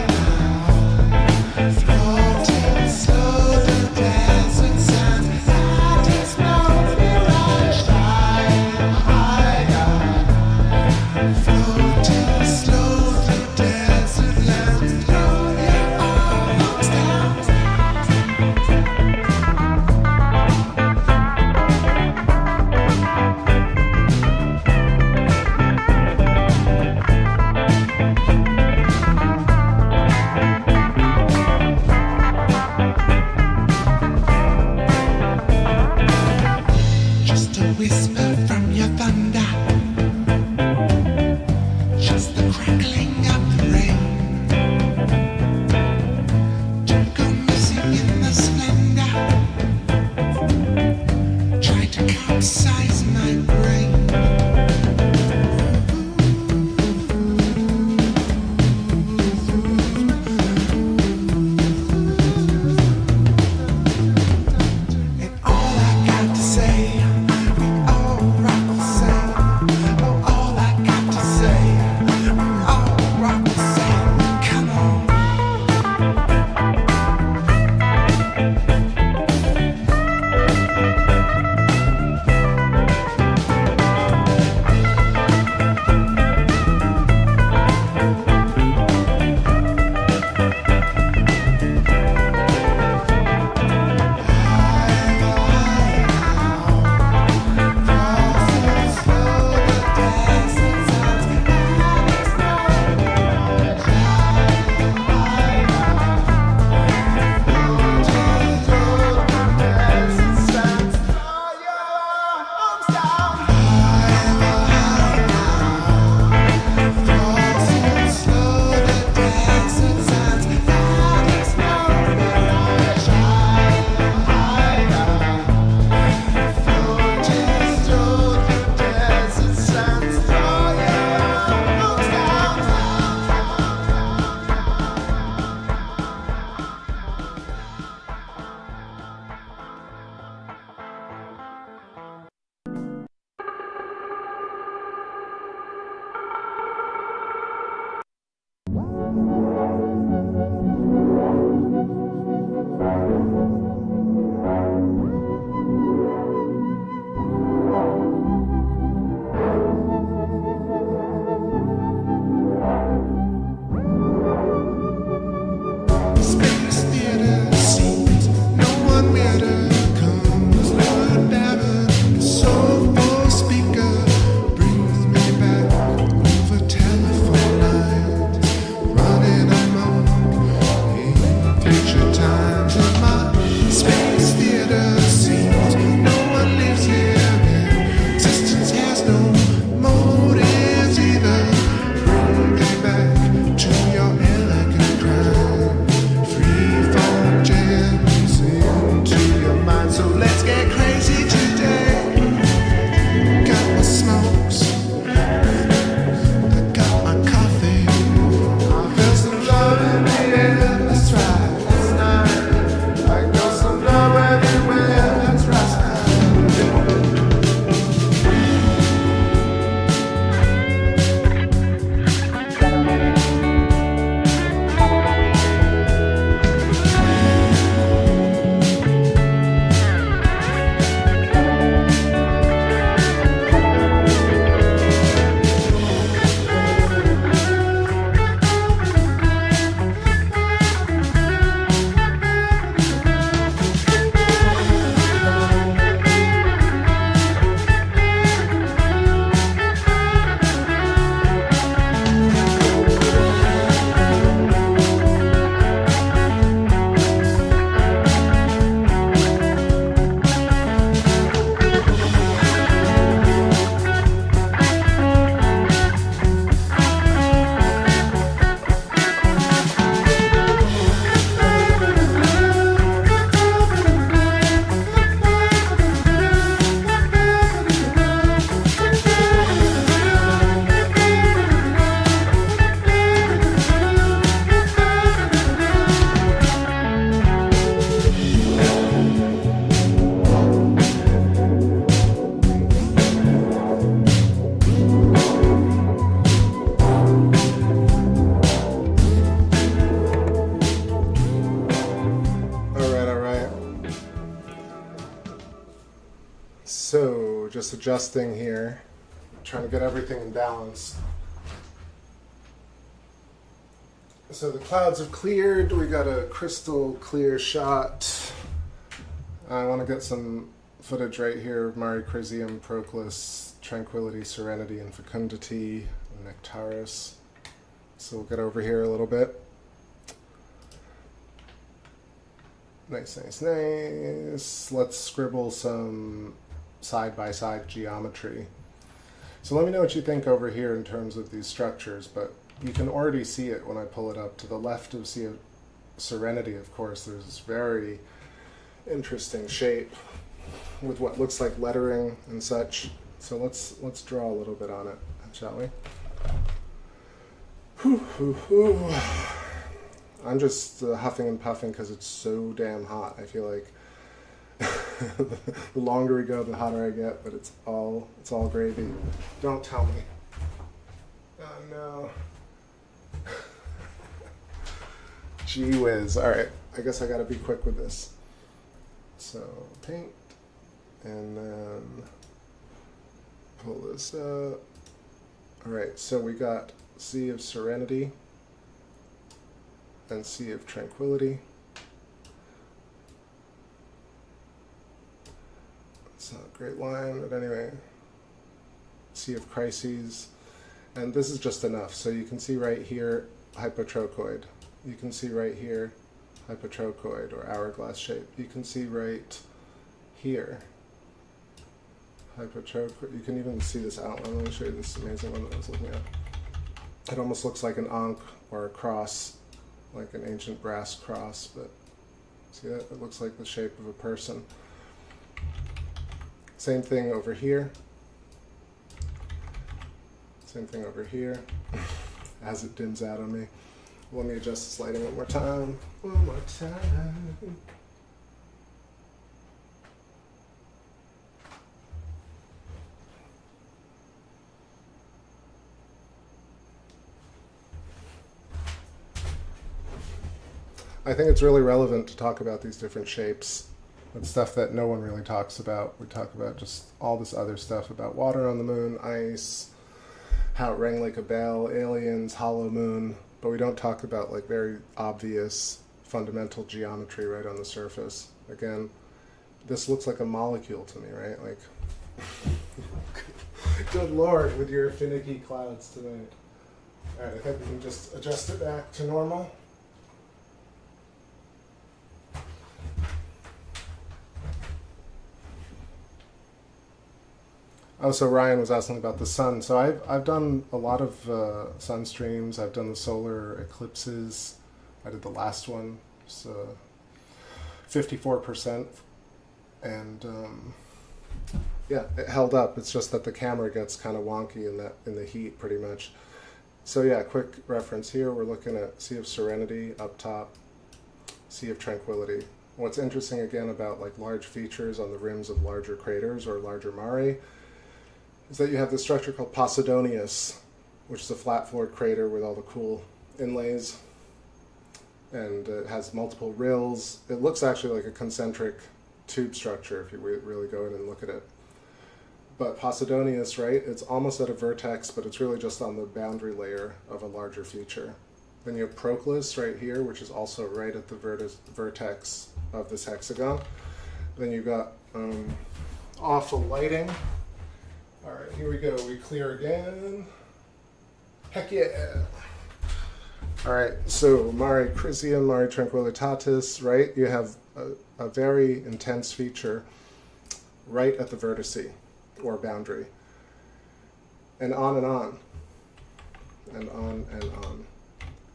just adjusting here, trying to get everything in balance. So the clouds have cleared, we got a crystal clear shot. I want to get some footage right here of Mare Crisium, Proclus, Tranquility, Serenity, and Fecundity, and Nectaris. So we'll get over here a little bit. Nice, nice, nice. Let's scribble some side-by-side geometry. So let me know what you think over here in terms of these structures, but you can already see it when I pull it up. To the left of Sea of Serenity, of course, there's this very interesting shape with what looks like lettering and such. So let's draw a little bit on it, shall we? Whew, whew, whew. I'm just huffing and puffing because it's so damn hot. I feel like the longer we go, the hotter I get, but it's all gravy. Don't tell me. Oh no. Gee whiz. All right, I guess I gotta be quick with this. So paint, and then pull this up. All right, so we got Sea of Serenity and Sea of Tranquility. It's not a great line, but anyway. Sea of Crises. And this is just enough. So you can see right here, hypotrochoid. You can see right here, hypotrochoid or hourglass shape. You can see right here, hypotrochoid. You can even see this outline. Let me show you this amazing one that I was looking at. It almost looks like an ankh or a cross, like an ancient brass cross, but see that? It looks like the shape of a person. Same thing over here. Same thing over here, as it dims out on me. Let me adjust this lighting one more time. One more time. I think it's really relevant to talk about these different shapes. It's stuff that no one really talks about. We talk about just all this other stuff about water on the moon, ice, how it rang like a bell, aliens, hollow moon, but we don't talk about like very obvious fundamental geometry right on the surface. Again, this looks like a molecule to me, right? Like, good Lord, with your finicky clouds tonight. All right, I think we can just adjust it back to normal. Oh, so Ryan was asking about the sun. So I've done a lot of sun streams. I've done the solar eclipses. I did the last one, so 54%, and yeah, it held up. It's just that the camera gets kind of wonky in the heat, pretty much. So yeah, quick reference here. We're looking at Sea of Serenity up top, Sea of Tranquility. What's interesting again about like large features on the rims of larger craters or larger mare is that you have this structure called Posidonius, which is a flat-floored crater with all the cool inlays, and it has multiple rills. It looks actually like a concentric tube structure if you really go in and look at it. But Posidonius, right, it's almost at a vertex, but it's really just on the boundary layer of a larger feature. Then you have Proclus right here, which is also right at the vertex of this hexagon. Then you've got awful lighting. All right, here we go. We clear again. Heck yeah. All right, so Mare Crisium, Mare Tranquillitatis, right? You have a very intense feature right at the vertice or boundary. And on and on. And on and on.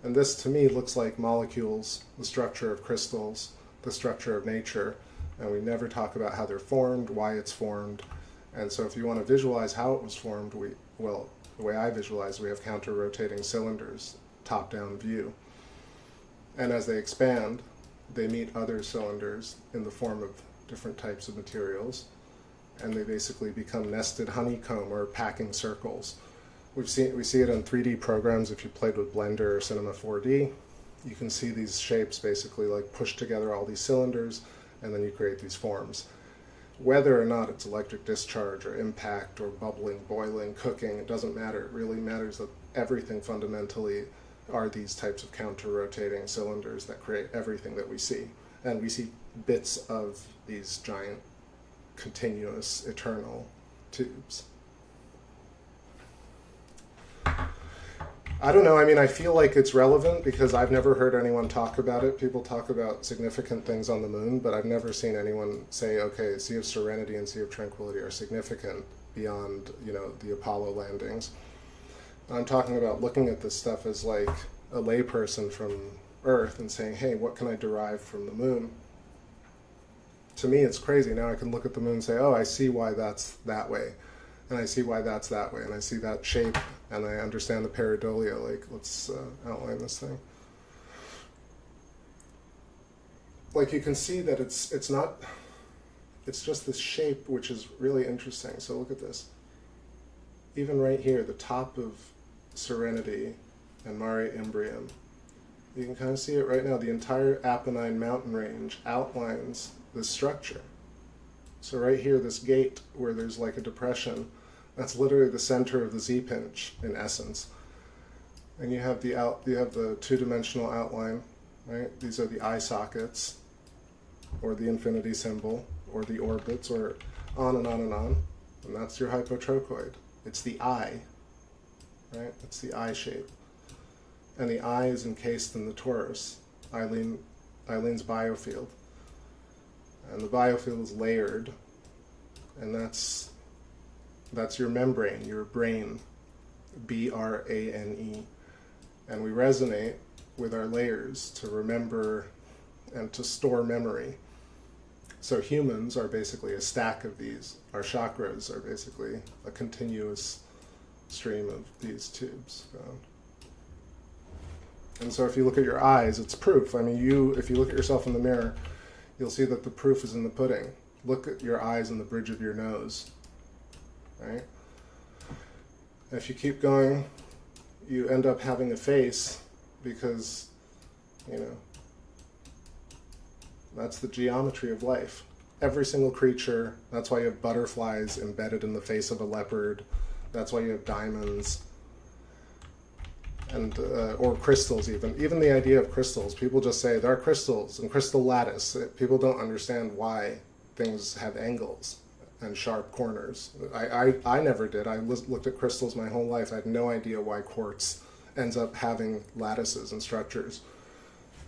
And this to me looks like molecules, the structure of crystals, the structure of nature. And we never talk about how they're formed, why it's formed. And so if you want to visualize how it was formed, the way I visualize, we have counter-rotating cylinders, top-down view. And as they expand, they meet other cylinders in the form of different types of materials, and they basically become nested honeycomb or packing circles. We see it in 3D programs. If you played with Blender or Cinema 4D, you can see these shapes basically like push together all these cylinders, and then you create these forms. whether or not it's electric discharge or impact or bubbling, boiling, cooking, it doesn't matter. It really matters that everything fundamentally are these types of counter-rotating cylinders that create everything that we see. And we see bits of these giant, continuous, eternal tubes. I don't know, I mean, I feel like it's relevant because I've never heard anyone talk about it. People talk about significant things on the moon, but I've never seen anyone say, okay, Sea of Serenity and Sea of Tranquility are significant beyond, you know, the Apollo landings. I'm talking about looking at this stuff as like a layperson from Earth and saying, hey, what can I derive from the moon? To me, it's crazy. Now I can look at the moon and say, oh, I see why that's that way. And I see why that's that way. And I see that shape, and I understand the pareidolia. Like, let's outline this thing. Like, you can see that it's just this shape, which is really interesting. So look at this. Even right here, the top of Serenity and Mare Imbrium, you can kind of see it right now. The entire Apennine mountain range outlines this structure. So right here, this gate where there's like a depression, that's literally the center of the Z-pinch in essence. And you have the two-dimensional outline, right? These are the eye sockets, or the infinity symbol, or the orbits, or on and on and on. And that's your hypotrochoid. It's the eye, right? It's the eye shape. And the eye is encased in the torus, Eileen's biofield. And the biofield is layered, and that's your membrane, your brain, B-R-A-N-E. And we resonate with our layers to remember and to store memory. So humans are basically a stack of these. Our chakras are basically a continuous stream of these tubes. And so if you look at your eyes, it's proof. I mean, if you look at yourself in the mirror, you'll see that the proof is in the pudding. Look at your eyes and the bridge of your nose, right? If you keep going, you end up having a face because, you know, that's the geometry of life. Every single creature, that's why you have butterflies embedded in the face of a leopard. That's why you have diamonds. And or crystals even. Even the idea of crystals, people just say there are crystals and crystal lattice. People don't understand why things have angles and sharp corners. I never did. I looked at crystals my whole life. I had no idea why quartz ends up having lattices and structures.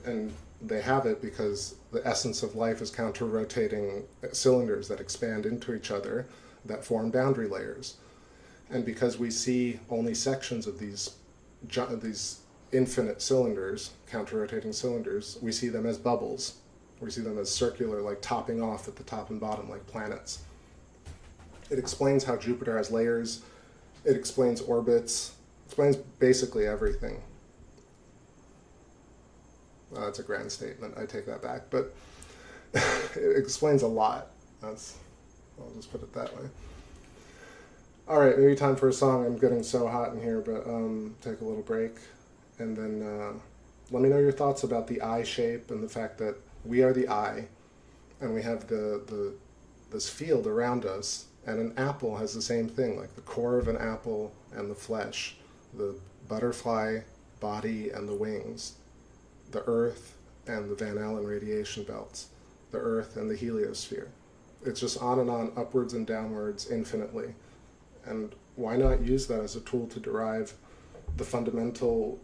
And they have it because the essence of life is counter-rotating cylinders that expand into each other that form boundary layers. And because we see only sections of these infinite cylinders, counter-rotating cylinders, we see them as bubbles. We see them as circular, like topping off at the top and bottom, like planets. It explains how Jupiter has layers. It explains orbits. It explains basically everything. That's a grand statement. I take that back. But it explains a lot. I'll just put it that way. All right, maybe time for a song. I'm getting so hot in here, but take a little break. And then let me know your thoughts about the eye shape and the fact that we are the eye, and we have this field around us, and an apple has the same thing, like the core of an apple and the flesh, the butterfly body and the wings, the Earth and the Van Allen radiation belts, the Earth and the heliosphere. It's just on and on, upwards and downwards, infinitely. And why not use that as a tool to derive the fundamental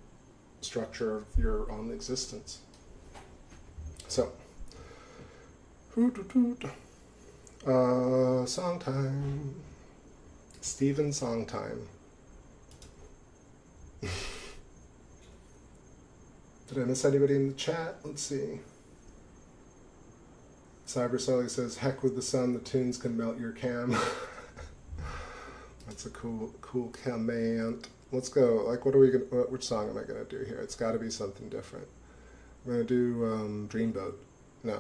structure of your own existence? So, song time. Stephen song time. Did I miss anybody in the chat? Let's see. Cybercelly says, heck with the sun, the tunes can melt your cam. That's a cool command. Let's go. Like, which song am I gonna do here? It's got to be something different. I'm gonna do Dreamboat. No,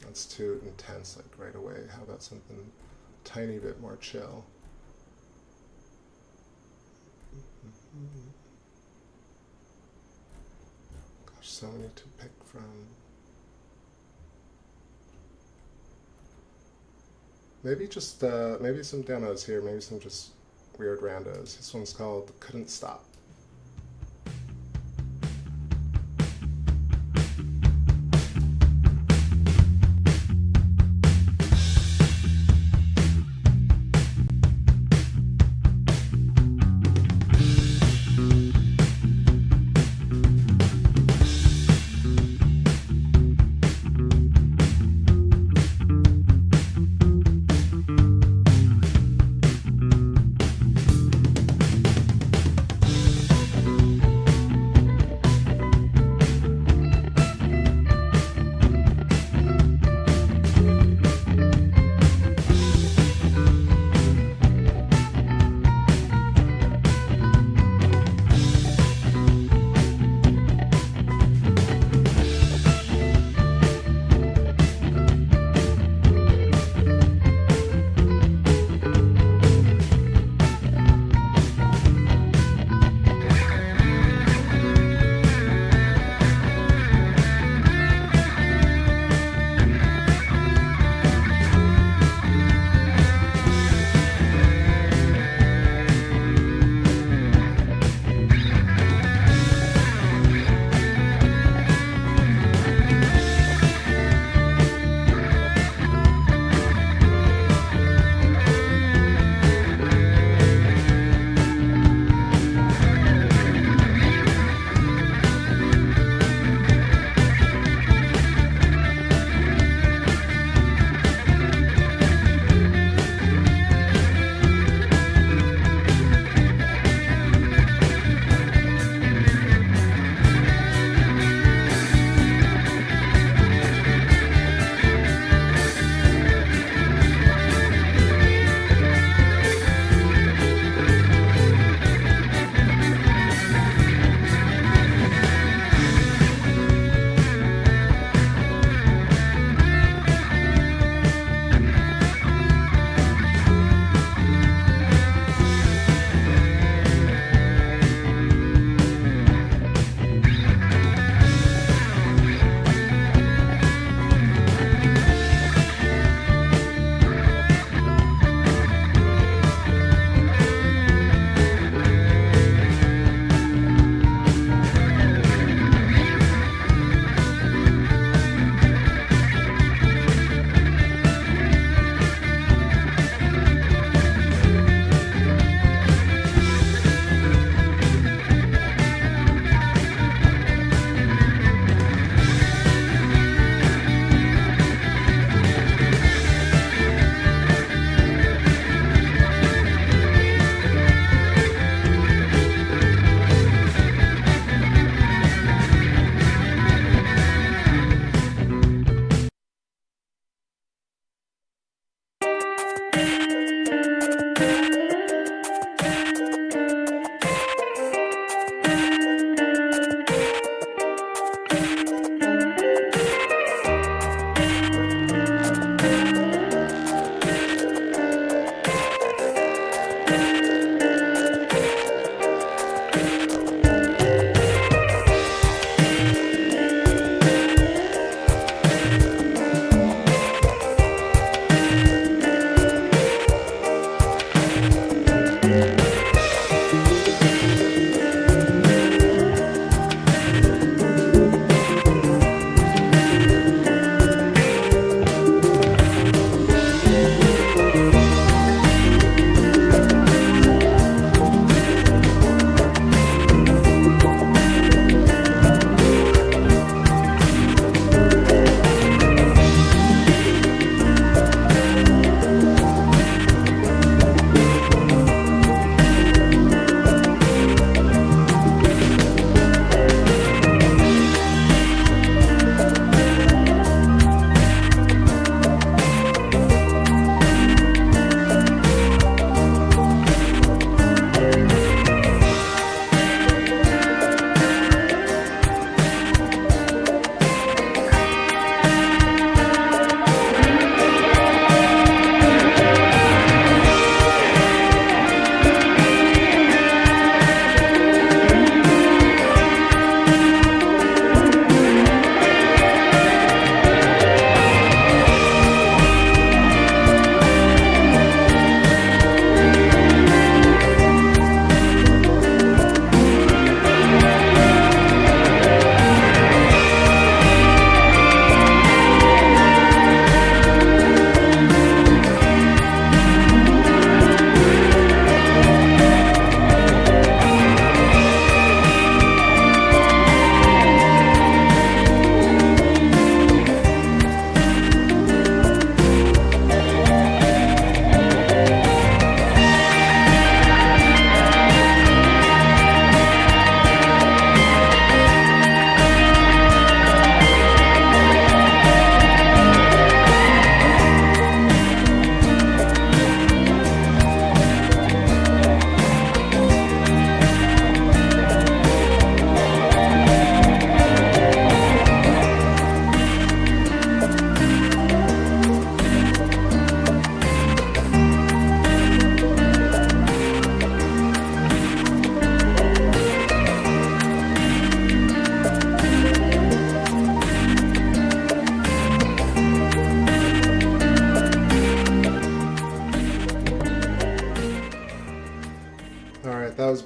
that's too intense. Like right away. How about something tiny bit more chill? Gosh, so many to pick from. Maybe just maybe some demos here, maybe some just weird randos. This one's called Couldn't Stop.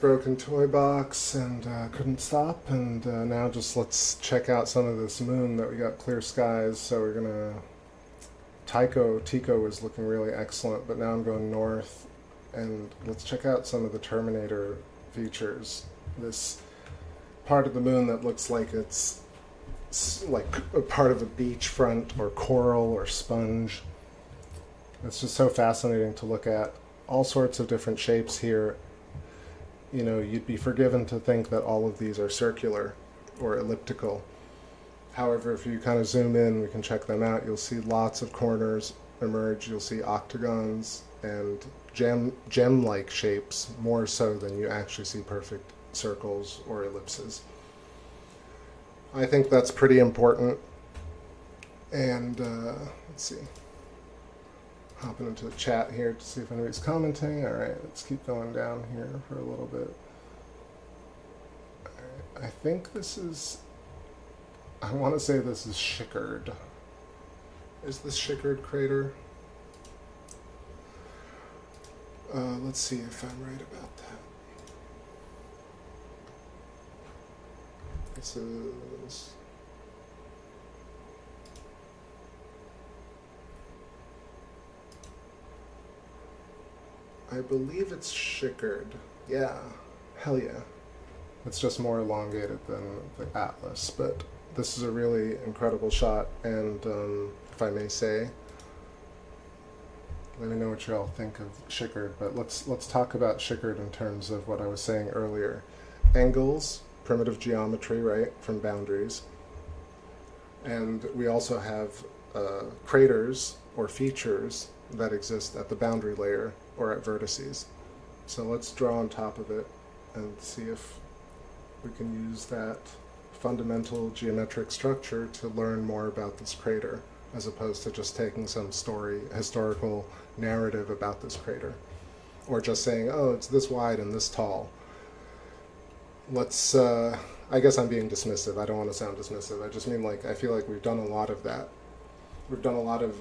broken toy box and couldn't stop, and now just let's check out some of this moon that we got clear skies. So we're gonna Tycho was looking really excellent, but now I'm going north, and let's check out some of the Terminator features. This part of the moon that looks like it's like a part of a beachfront or coral or sponge. It's just so fascinating to look at. All sorts of different shapes here. You know, you'd be forgiven to think that all of these are circular or elliptical. However, if you kind of zoom in, we can check them out. You'll see lots of corners emerge. You'll see octagons and gem-like shapes, more so than you actually see perfect circles or ellipses. I think that's pretty important. And let's see. Hopping into the chat here to see if anybody's commenting. All right, let's keep going down here for a little bit. All right, I think this is, I want to say this is Schickard. Is this Schickard crater? Let's see if I'm right about that. This is... I believe it's Schickard. Yeah. Hell yeah. It's just more elongated than the Atlas, but this is a really incredible shot, and if I may say, let me know what you all think of Schickard, but let's talk about Schickard in terms of what I was saying earlier. Angles, primitive geometry, right, from boundaries. And we also have craters or features that exist at the boundary layer or at vertices. So let's draw on top of it and see if we can use that fundamental geometric structure to learn more about this crater, as opposed to just taking some historical narrative about this crater, or just saying, oh, it's this wide and this tall. Let's, I guess I'm being dismissive. I don't want to sound dismissive. I just mean, like, I feel like we've done a lot of that. We've done a lot of,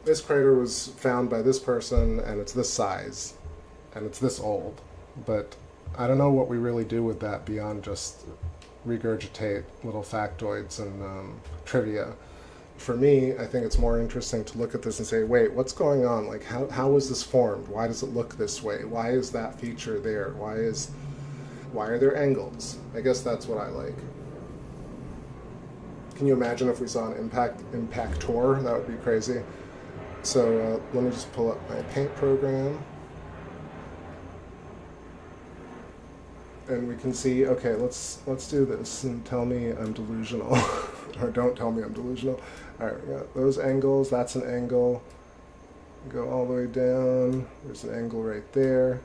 this crater was found by this person, and it's this size, and it's this old. But I don't know what we really do with that beyond just regurgitate little factoids and trivia. For me, I think it's more interesting to look at this and say, wait, what's going on? Like, how was this formed? Why does it look this way? Why is that feature there? Why are there angles? I guess that's what I like. Can you imagine if we saw an impactor? That would be crazy. So let me just pull up my paint program. And we can see, okay, let's do this and tell me I'm delusional. Or don't tell me I'm delusional. All right, we got those angles. That's an angle. Go all the way down. There's an angle right there.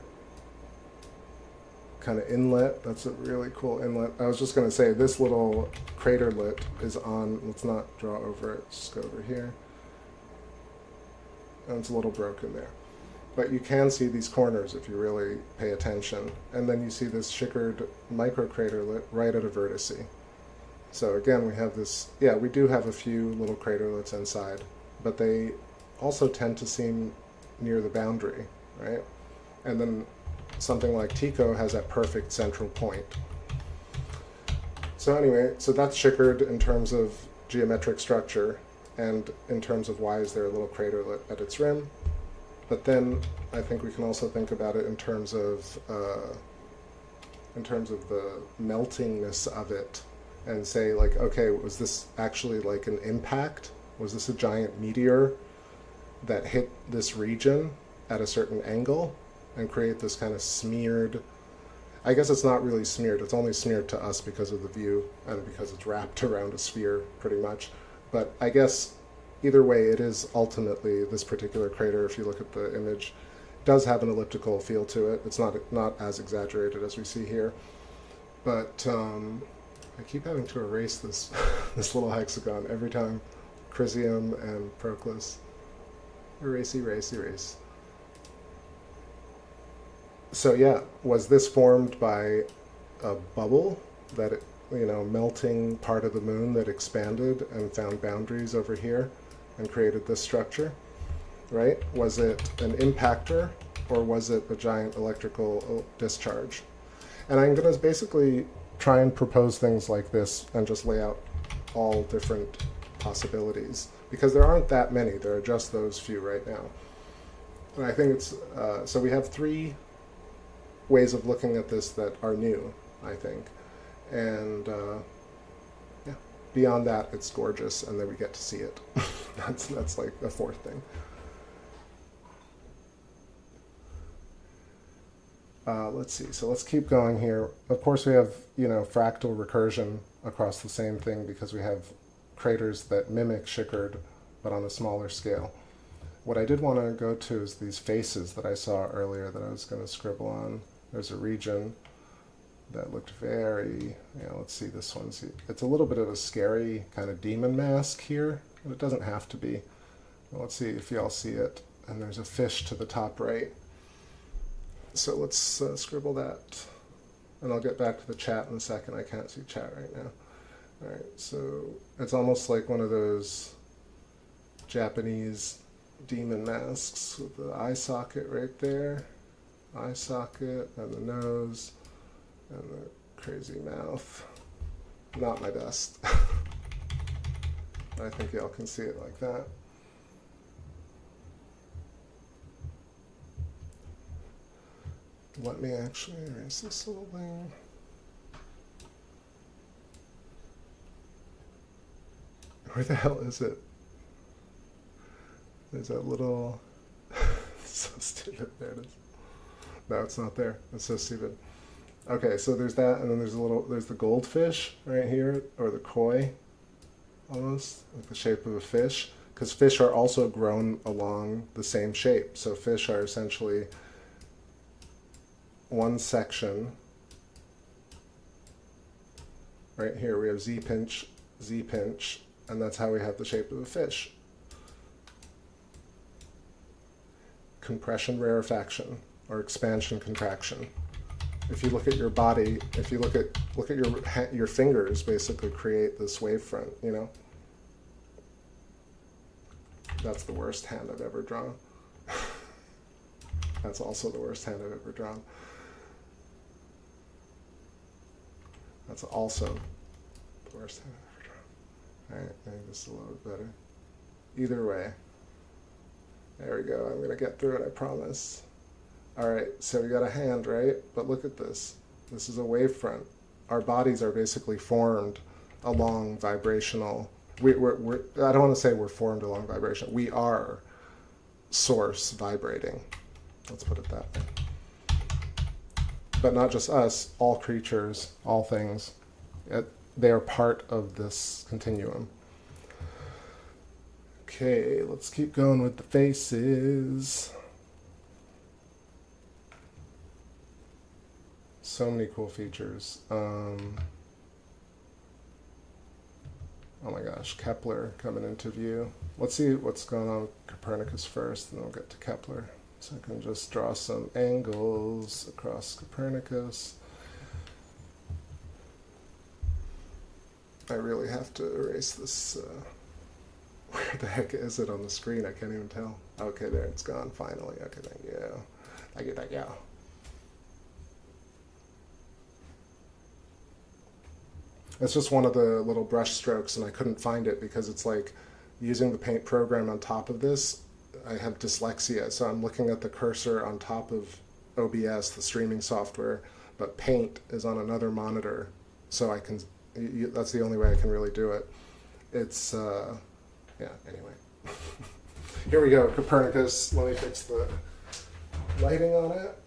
Kind of inlet. That's a really cool inlet. I was just going to say, this little craterlet is on, let's not draw over it, just go over here. And it's a little broken there. But you can see these corners if you really pay attention. And then you see this Schickard microcraterlet right at a vertice. So again, we have this, yeah, we do have a few little craterlets inside, but they also tend to seem near the boundary, right? And then something like Tycho has that perfect central point. So anyway, so that's Schickard in terms of geometric structure, and in terms of why is there a little craterlet at its rim. But then I think we can also think about it in terms of the meltingness of it, and say, like, okay, was this actually like an impact? Was this a giant meteor that hit this region at a certain angle and create this kind of smeared, I guess it's not really smeared, it's only smeared to us because of the view and because it's wrapped around a sphere pretty much. But I guess either way, it is ultimately this particular crater, if you look at the image, does have an elliptical feel to it. It's not as exaggerated as we see here. But I keep having to erase this this little hexagon every time. Chrysium and Proclus. Erase, erase, erase. So yeah, was this formed by a bubble that it, you know, melting part of the moon that expanded and found boundaries over here and created this structure, right? Was it an impactor, or was it a giant electrical discharge? And I'm going to basically try and propose things like this and just lay out all different possibilities, because there aren't that many. There are just those few right now. And I think it's, so we have 3 ways of looking at this that are new, I think. And yeah, beyond that, it's gorgeous, and then we get to see it. That's like a 4th thing. Let's see, so let's keep going here. Of course we have, fractal recursion across the same thing, because we have craters that mimic Schickard, but on a smaller scale. What I did want to go to is these faces that I saw earlier that I was going to scribble on. There's a region that looked very, let's see this one. See, it's a little bit of a scary kind of demon mask here, but it doesn't have to be. Well, let's see if y'all see it. And there's a fish to the top right. So let's scribble that, and I'll get back to the chat in a second. I can't see chat right now. All right, so it's almost like one of those Japanese demon masks with the eye socket right there, eye socket, and the nose, and the crazy mouth. Not my best. I think y'all can see it like that. Let me actually erase this little thing. Where the hell is it? There's that little... so stupid. There it is. No, it's not there. It's so stupid. Okay, so there's that, and then there's the goldfish right here, or the koi, almost, like the shape of a fish, because fish are also grown along the same shape. So fish are essentially one section. Right here we have Z-pinch, Z-pinch, and that's how we have the shape of a fish. Compression rarefaction, or expansion contraction. If you look at your body, if you look at your fingers, basically create this wavefront, That's the worst hand I've ever drawn. That's also the worst hand I've ever drawn. That's also the worst hand I've ever drawn. Alright, maybe this is a little bit better. Either way. There we go. I'm going to get through it, I promise. Alright, so we got a hand, right? But look at this. This is a wavefront. Our bodies are basically formed along vibrational... I don't want to say we're formed along vibration. We are source vibrating. Let's put it that way. But not just us, all creatures, all things. They are part of this continuum. Okay, let's keep going with the faces. So many cool features. Oh my gosh, Kepler coming into view. Let's see what's going on with Copernicus first, and then we'll get to Kepler. So I can just draw some angles across Copernicus. I really have to erase this. Where the heck is it on the screen? I can't even tell. Okay, there, it's gone finally. Okay, thank you. Thank you, thank you. It's just one of the little brush strokes, and I couldn't find it because it's like using the paint program on top of this. I have dyslexia, so I'm looking at the cursor on top of OBS, the streaming software, but paint is on another monitor, so I can, that's the only way I can really do it. It's, yeah, anyway. Here we go, Copernicus. Let me fix the lighting on it.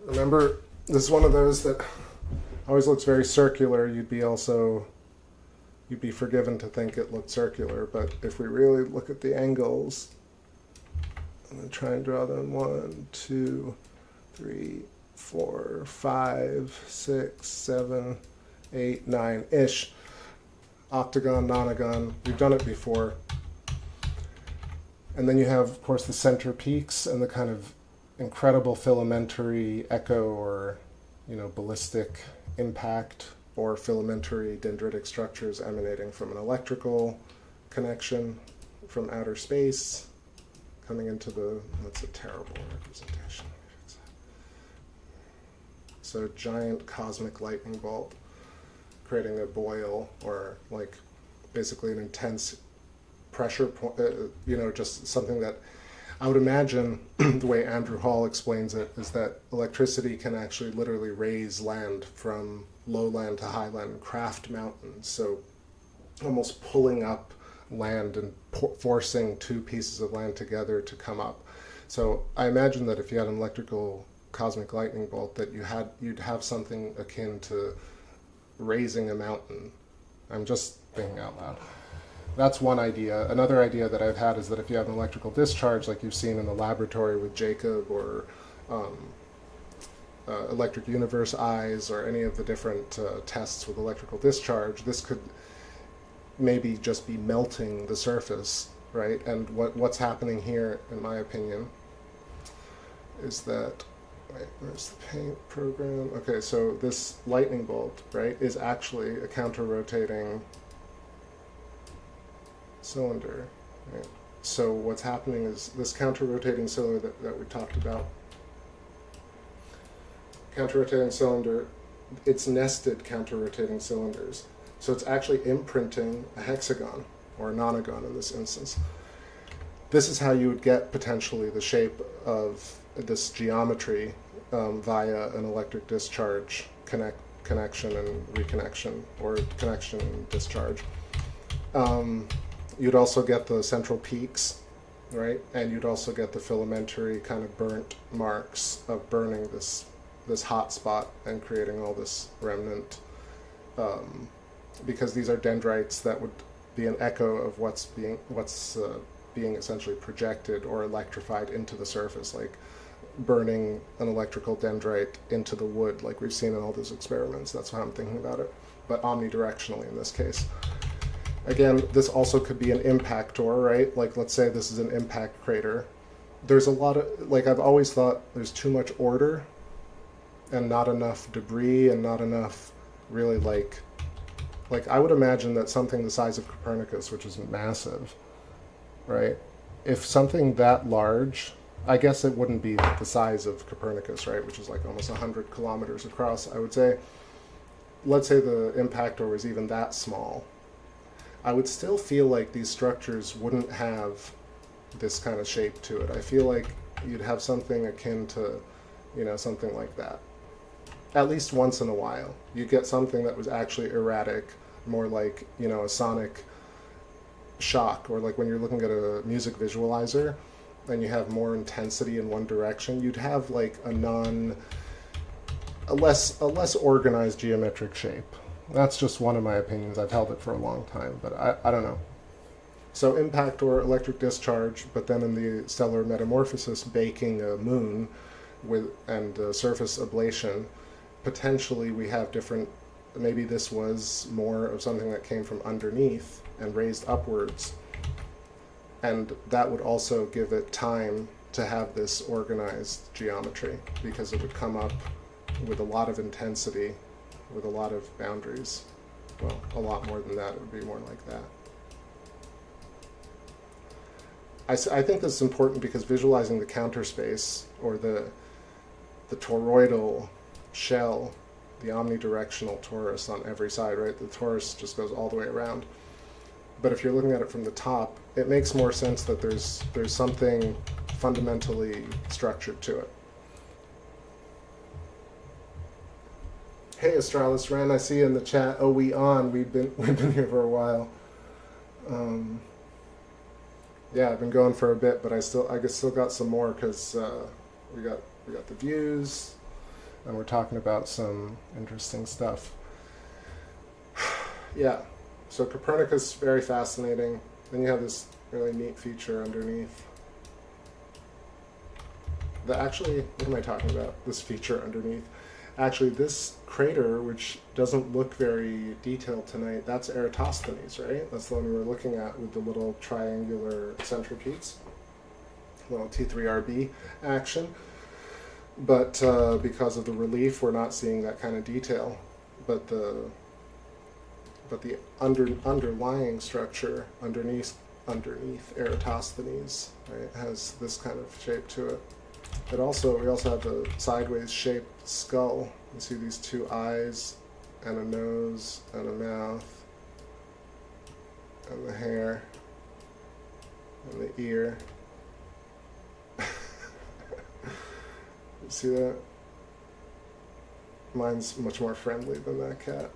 Remember, this is one of those that always looks very circular. You'd be forgiven to think it looked circular, but if we really look at the angles, I'm going to try and draw them 1, 2, 3, 4, 5, 6, 7, 8, 9-ish. Octagon, nonagon. We've done it before. And then you have, of course, the center peaks and the kind of incredible filamentary echo or, ballistic impact or filamentary dendritic structures emanating from an electrical connection from outer space coming into the, that's a terrible representation. So giant cosmic lightning bolt creating a boil, or like basically an intense pressure point, just something that I would imagine the way Andrew Hall explains it is that electricity can actually literally raise land from lowland to highland and craft mountains. So almost pulling up land and forcing two pieces of land together to come up. So I imagine that if you had an electrical cosmic lightning bolt, that you'd have something akin to raising a mountain. I'm just thinking out loud. That's one idea. Another idea that I've had is that if you have an electrical discharge, like you've seen in the laboratory with Jacob, or Electric Universe Eyes, or any of the different tests with electrical discharge, this could maybe just be melting the surface, right? And what's happening here, in my opinion, is that, wait, where's the paint program? Okay, so this lightning bolt, right, is actually a counter-rotating cylinder, right? So what's happening is this counter-rotating cylinder that we talked about, counter-rotating cylinder, it's nested counter-rotating cylinders. So it's actually imprinting a hexagon, or a nonagon in this instance. This is how you would get potentially the shape of this geometry via an electric discharge connection and reconnection, or connection and discharge. You'd also get the central peaks, right? And you'd also get the filamentary kind of burnt marks of burning this hot spot and creating all this remnant, because these are dendrites that would be an echo of what's being essentially projected or electrified into the surface, like burning an electrical dendrite into the wood, like we've seen in all those experiments. That's how I'm thinking about it, but omnidirectionally in this case. Again, this also could be an impactor, right? Like, let's say this is an impact crater. There's a lot of, like, I've always thought there's too much order and not enough debris and not enough really, like I would imagine that something the size of Copernicus, which is massive, right? If something that large, I guess it wouldn't be the size of Copernicus, right? Which is like almost 100 kilometers across, I would say. Let's say the impactor was even that small. I would still feel like these structures wouldn't have this kind of shape to it. I feel like you'd have something akin to, something like that. At least once in a while. You get something that was actually erratic, more like, a sonic shock, or like when you're looking at a music visualizer and you have more intensity in one direction, you'd have like a less organized geometric shape. That's just one of my opinions. I've held it for a long time, but I don't know. So impact or electric discharge, but then in the stellar metamorphosis, baking a moon and surface ablation, potentially we have different, maybe this was more of something that came from underneath and raised upwards. And that would also give it time to have this organized geometry, because it would come up with a lot of intensity, with a lot of boundaries. Well, a lot more than that. It would be more like that. I think this is important because visualizing the counter space, or the toroidal shell, the omnidirectional torus on every side, right? The torus just goes all the way around. But if you're looking at it from the top, it makes more sense that there's something fundamentally structured to it. Hey, Astralis Ren, I see you in the chat. Oh, we've been here for a while. Yeah, I've been going for a bit, but I still got some more, because we got the views, and we're talking about some interesting stuff. Yeah, so Copernicus, very fascinating. Then you have this really neat feature underneath. Actually, what am I talking about? This feature underneath. Actually, this crater, which doesn't look very detailed tonight, that's Eratosthenes, right? That's the one we were looking at with the little triangular centripedes, little T3RB action. But because of the relief, we're not seeing that kind of detail. But but the underlying structure underneath Eratosthenes, right, has this kind of shape to it. We also have the sideways shaped skull. You see these two eyes and a nose and a mouth and the hair and the ear. You see that? Mine's much more friendly than that cat.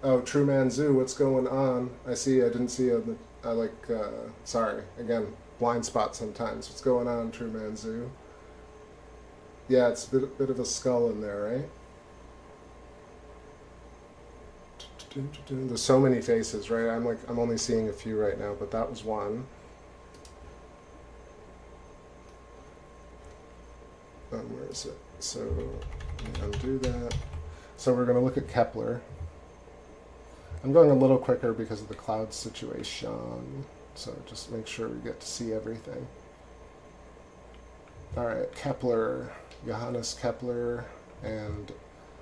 Oh, True Man Zoo, what's going on? I didn't see sorry, again, blind spot sometimes. What's going on, True Man Zoo? Yeah, it's a bit of a skull in there, right? There's so many faces, right? I'm only seeing a few right now, but that was one. Where is it? So, let me undo that. So we're going to look at Kepler. I'm going a little quicker because of the cloud situation, so just make sure we get to see everything. Alright, Kepler, Johannes Kepler, and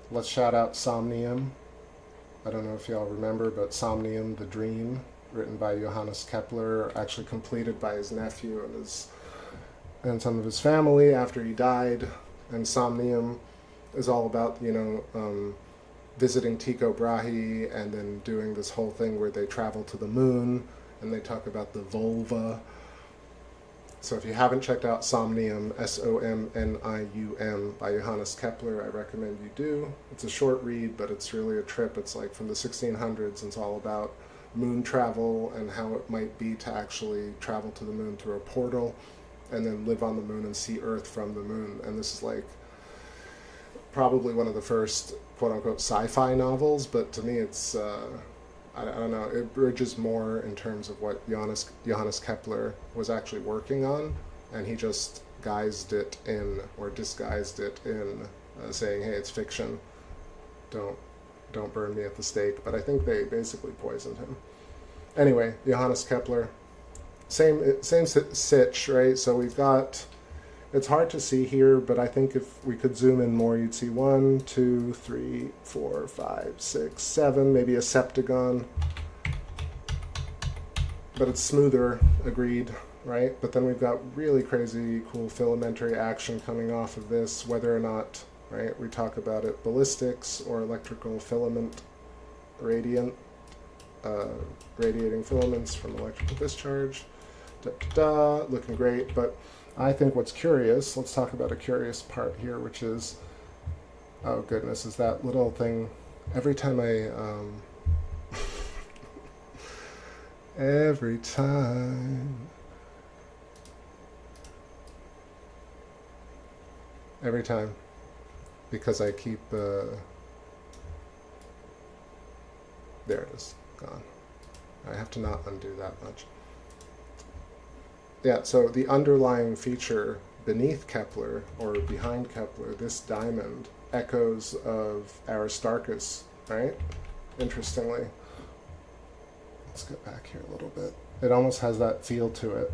let's shout out Somnium. I don't know if y'all remember, but Somnium, the Dream, written by Johannes Kepler, actually completed by his nephew and some of his family after he died. And Somnium is all about, visiting Tycho Brahe and then doing this whole thing where they travel to the moon and they talk about the vulva. So if you haven't checked out Somnium, Somnium by Johannes Kepler, I recommend you do. It's a short read, but it's really a trip. It's like from the 1600s, and it's all about moon travel and how it might be to actually travel to the moon through a portal and then live on the moon and see Earth from the moon. And this is like probably one of the first quote-unquote sci-fi novels, but to me it's, I don't know, it bridges more in terms of what Johannes Kepler was actually working on, and he just disguised it in saying, hey, it's fiction, don't burn me at the stake. But I think they basically poisoned him. Anyway, Johannes Kepler, same sitch, right? So we've got, it's hard to see here, but I think if we could zoom in more, you'd see 1, 2, 3, 4, 5, 6, 7, maybe a septagon. But it's smoother, agreed, right? But then we've got really crazy, cool filamentary action coming off of this, whether or not, right, we talk about it ballistics or electrical filament radiating filaments from electrical discharge. Looking great, but I think what's curious, let's talk about a curious part here, which is, oh goodness, is that little thing, every time because I keep, there it is, gone. I have to not undo that much. Yeah, so the underlying feature beneath Kepler, or behind Kepler, this diamond, echoes of Aristarchus, right? Interestingly. Let's get back here a little bit. It almost has that feel to it.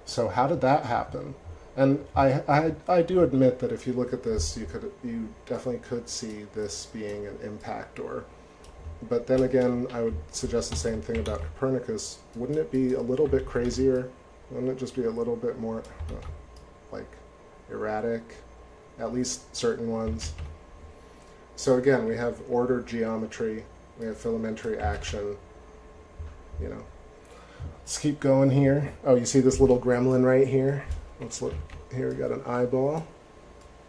So how did that happen? And I do admit that if you look at this, you definitely could see this being an impactor. But then again, I would suggest the same thing about Copernicus. Wouldn't it be a little bit crazier? Wouldn't it just be a little bit more, erratic? At least certain ones. So again, we have ordered geometry, we have filamentary action, Let's keep going here. Oh, you see this little gremlin right here? Let's look. Here we got an eyeball.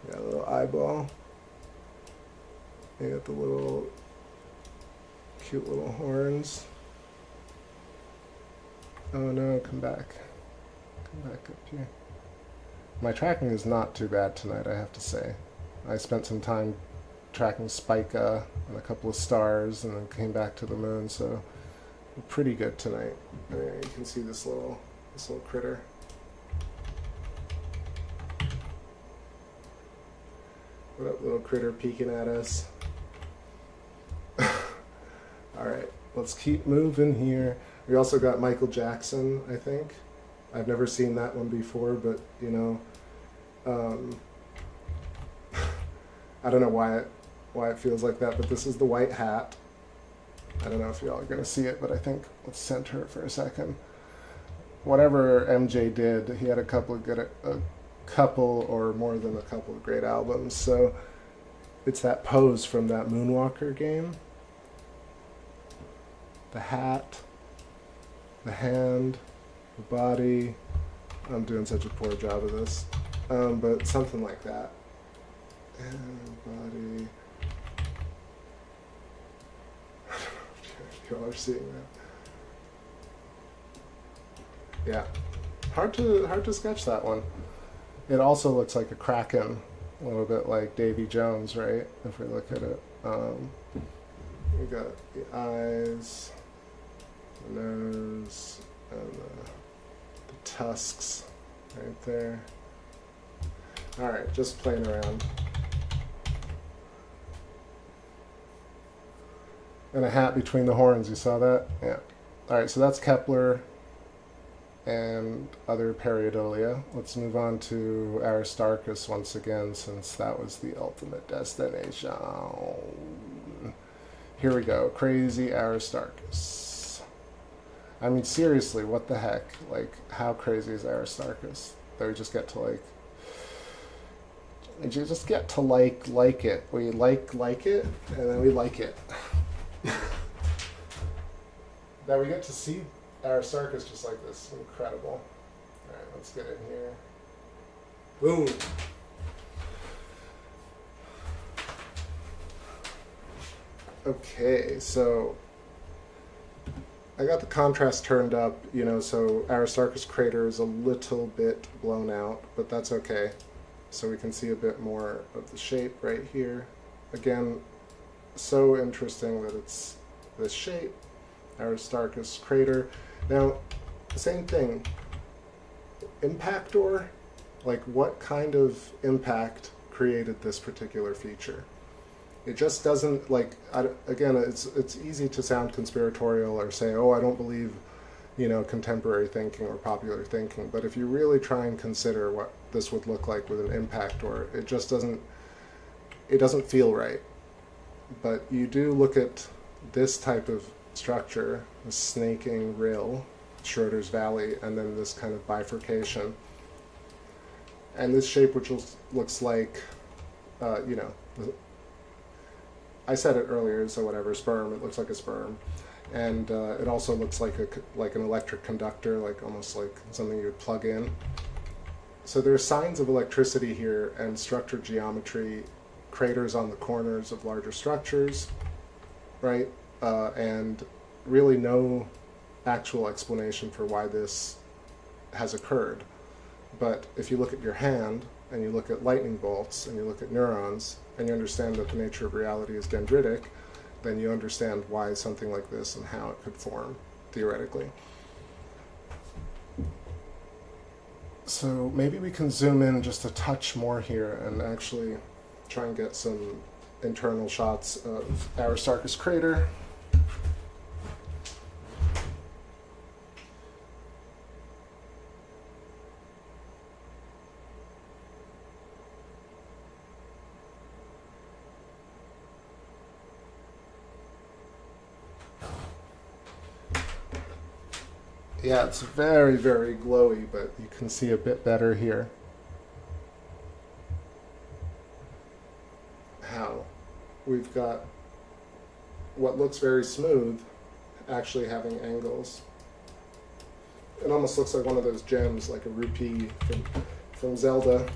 We got a little eyeball. We got the little cute little horns. Oh no, come back. Come back up here. My tracking is not too bad tonight, I have to say. I spent some time tracking Spica and a couple of stars and then came back to the moon, so we're pretty good tonight. There, you can see this little critter. What up, little critter peeking at us? Alright, let's keep moving here. We also got Michael Jackson, I think. I've never seen that one before, but Um, I don't know why it feels like that, but this is the white hat. I don't know if y'all are going to see it, but I think let's center it for a second. Whatever MJ did, he had a couple or more than a couple of great albums. So it's that pose from that Moonwalker game. The hat, the hand, the body. I'm doing such a poor job of this, but something like that. And body. Y'all are seeing that. Yeah, hard to sketch that one. It also looks like a kraken, a little bit like Davy Jones, right? If we look at it, we got the eyes, the nose, and the tusks right there. All right, just playing around. And a hat between the horns, you saw that? Yeah. All right, so that's Kepler and other pareidolia. Let's move on to Aristarchus once again, since that was the ultimate destination. Here we go, crazy Aristarchus. I mean, seriously, what the heck? Like, how crazy is Aristarchus? That we just get to like it. We like it, and then we like it. That we get to see Aristarchus just like this. Incredible. Alright, let's get in here. Boom! Okay, so I got the contrast turned up, you know, so Aristarchus crater is a little bit blown out, but that's okay. So we can see a bit more of the shape right here. Again, so interesting that it's this shape, Aristarchus crater. Now, same thing, impactor, like what kind of impact created this particular feature? It just doesn't, like, again, it's easy to sound conspiratorial or say, oh, I don't believe, you know, contemporary thinking or popular thinking, but if you really try and consider what this would look like with an impactor, it just doesn't feel right. But you do look at this type of structure, the snaking rill, Schroeder's Valley, and then this kind of bifurcation. And this shape, which looks like, you know, I said it earlier, so whatever, sperm, it looks like a sperm. And it also looks like an electric conductor, like almost like something you would plug in. So there's signs of electricity here and structured geometry, craters on the corners of larger structures, right? And really no actual explanation for why this has occurred. But if you look at your hand, and you look at lightning bolts, and you look at neurons, and you understand that the nature of reality is dendritic, then you understand why something like this and how it could form, theoretically. So maybe we can zoom in just a touch more here and actually try and get some internal shots of Aristarchus crater. Yeah, it's very, very glowy, but you can see a bit better here how we've got what looks very smooth actually having angles. It almost looks like one of those gems, like a rupee from Zelda.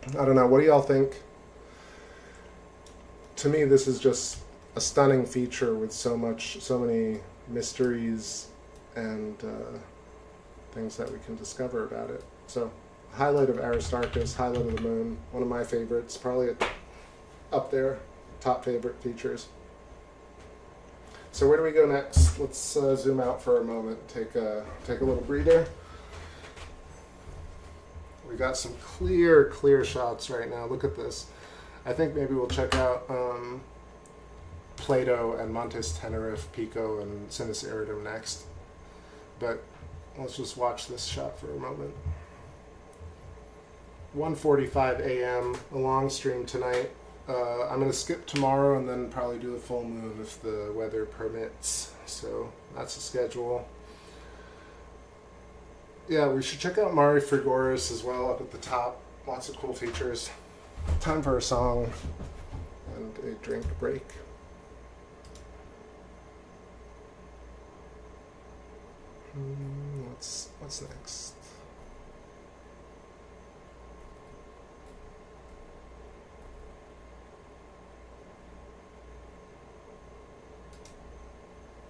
I don't know, what do y'all think? To me, this is just a stunning feature with so many mysteries and things that we can discover about it. So, highlight of Aristarchus, highlight of the moon, one of my favorites, probably up there, top favorite features. So where do we go next? Let's zoom out for a moment, take a little breather. We got some clear shots right now. Look at this. I think maybe we'll check out Plato and Montes Tenerife, Pico, and Sinus Iridum next. But let's just watch this shot for a moment. 1:45 a.m. a long stream tonight. I'm gonna skip tomorrow and then probably do the full moon if the weather permits. So that's the schedule. Yeah, we should check out Mari Frigoris as well up at the top. Lots of cool features. Time for a song and a drink break. What's next?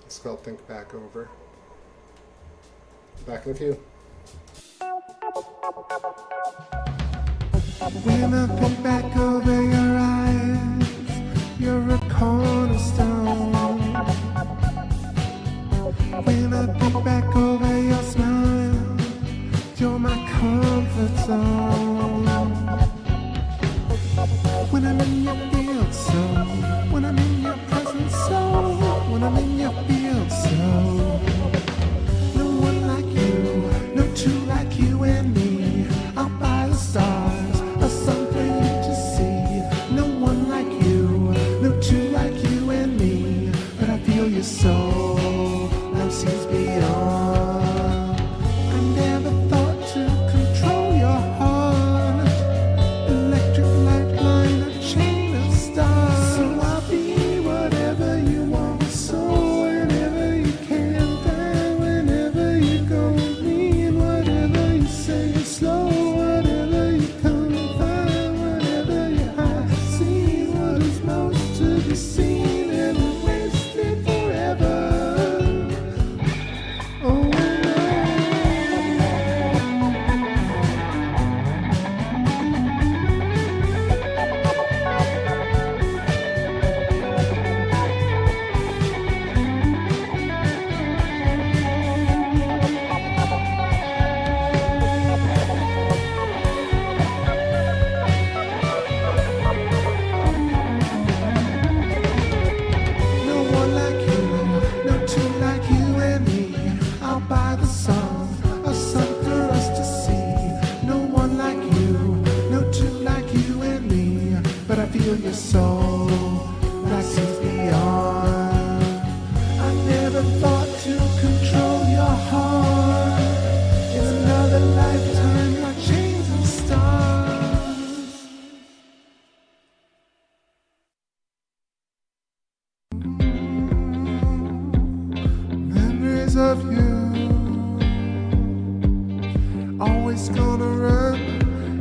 It's called Think Back Over. Back in a few. When I think back over your eyes, you're a cornerstone. When I think back over your smile, you're my comfort zone. When I'm in your field, so when I'm in your presence, so when I'm in your field, so no one like you, no two like you and me. Out by the stars, a sun for you to see. No one like you, no two like you and me. But I feel your soul, love sees beyond. I never thought to control your heart. Electric lifeline, a chain of stars. So I'll be whatever you want. So whenever you can, die whenever you go with me. And whatever you say is slow, whatever you come find, whatever you hide. See what is most to be seen and wasted forever. Oh, no one like you, no two like you and me. Out by the sun, a sun for us to see. No one like you, no two like you and me. But I feel your soul, that sees beyond. I never thought to control your heart. It's another lifetime, like chains and stars. Memories of you, always gonna run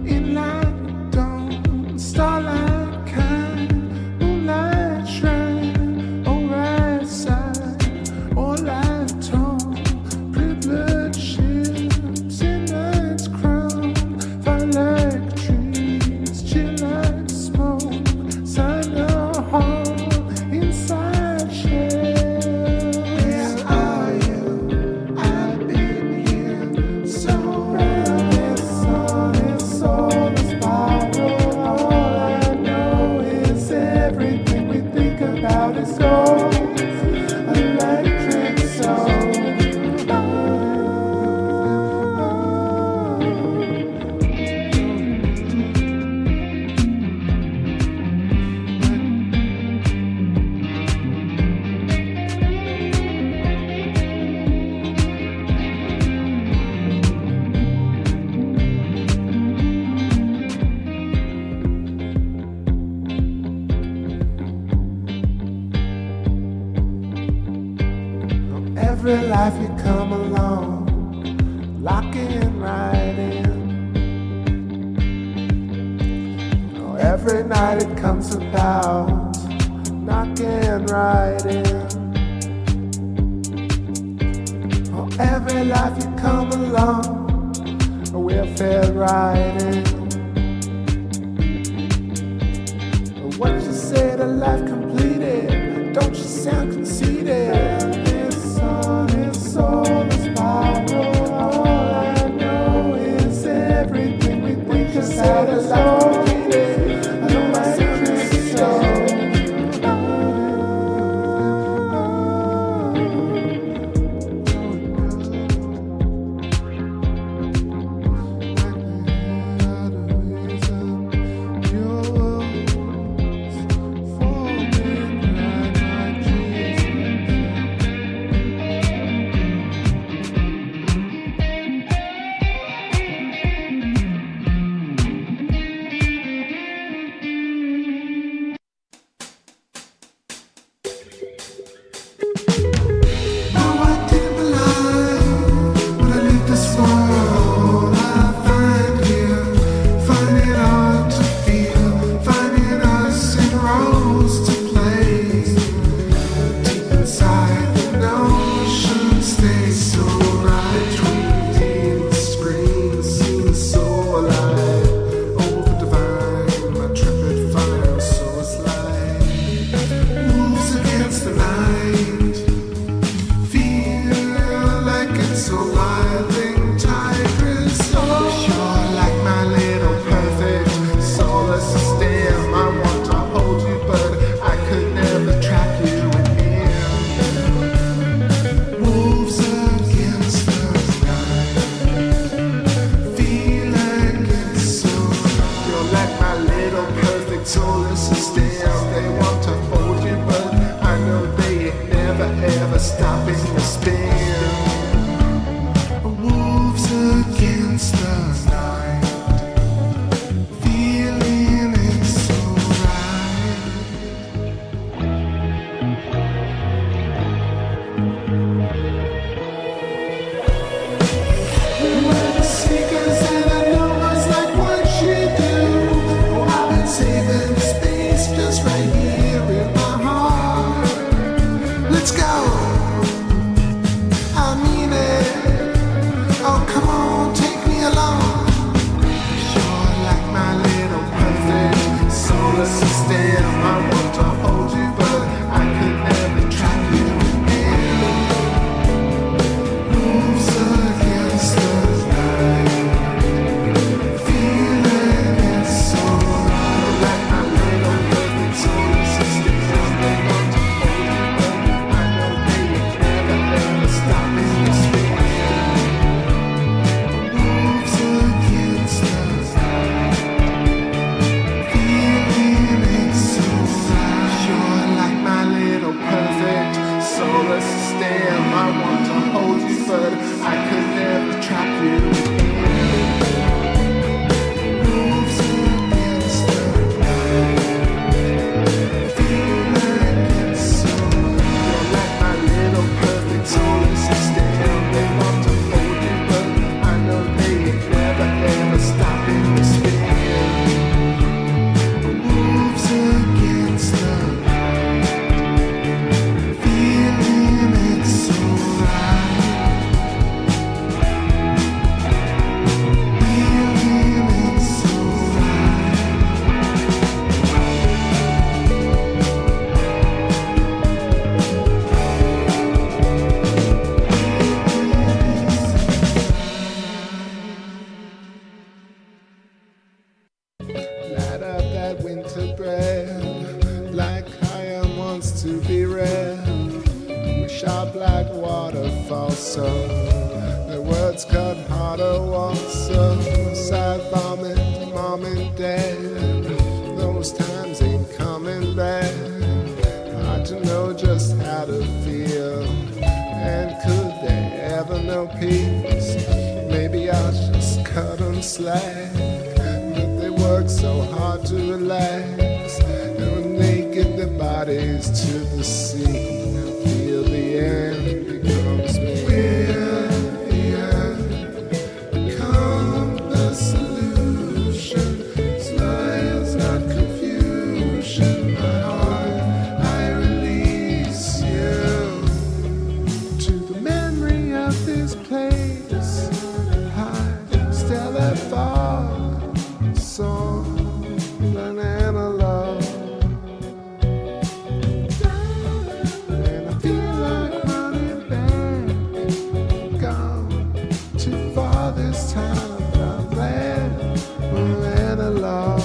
in light, dawn, starlight, kind, moonlight, shrine, or right side, or light tone, privilege ships in night's crown, fire like trees, chill like smoke, sign a hall, inside shell. Where are you? I've been here, so this all is borrowed. All I know is everything we think about is gold, electric soul. Every life you come along, locking right in. Oh, every night it comes about, knocking right in. Oh, every life you come along, we'll fit right in. What you say to life completed, don't you sound conceited. This soul is borrowed. All I know is everything we think about is life completed. I know I sound conceited. stopping the spin. Wolves against the night, feeling it's so right. We were the seekers and the numbers like what you do. Oh, I've been saving space just right here in my heart. Let's go. I mean it. Oh, come on, take me along. You're like my little perfect solar system. I want to hold you, but I could never trap you in. Moves against the night, feeling it's so right. Like my little perfect solar system. They want to hold you, but I know they would never ever stop me to spin. Moves against the night, feeling it's so right. You're like my little perfect solar system. I want to hold you, but I could never trap you in. Moves against the night, feeling it's so right. You're like my little perfect solar system. They want to hold you, but I know they ain't never ever stopping the spin. Moves against the night, feeling it's so right. Feeling it's so right. Light up that winter bread, black iron wants to be red. Wish our black waterfall so the words cut harder once. Side vomit, mom and dad, those times ain't coming back. Hard to know just how to feel, and could they ever know peace? Maybe I'll just cut them slack, but they work so hard to relax. And when they get their bodies to the sea, I feel the end becomes me. Will the end become the solution? Smiles, not confusion. My heart, I release you to the memory of this place. High, stellar far, song, an analog. And I feel like running back, gone too far this time. I'm glad we're analog.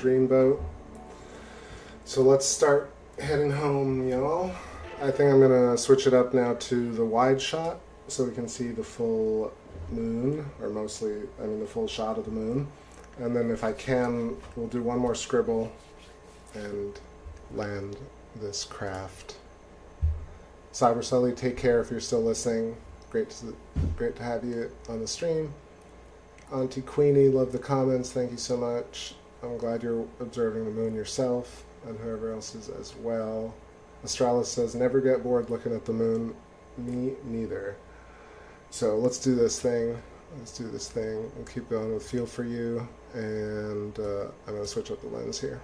dreamboat. So let's start heading home, y'all. I think I'm gonna switch it up now to the wide shot so we can see the full moon, or mostly, I mean the full shot of the moon. And then if I can, we'll do one more scribble and land this craft. Cyber Sully, take care if you're still listening. Great to have you on the stream. Auntie Queenie, love the comments. Thank you so much. I'm glad you're observing the moon yourself, and whoever else is as well. Astralis says, never get bored looking at the moon. Me neither. So let's do this thing. We'll keep going with Feel For You, and I'm going to switch up the lens here.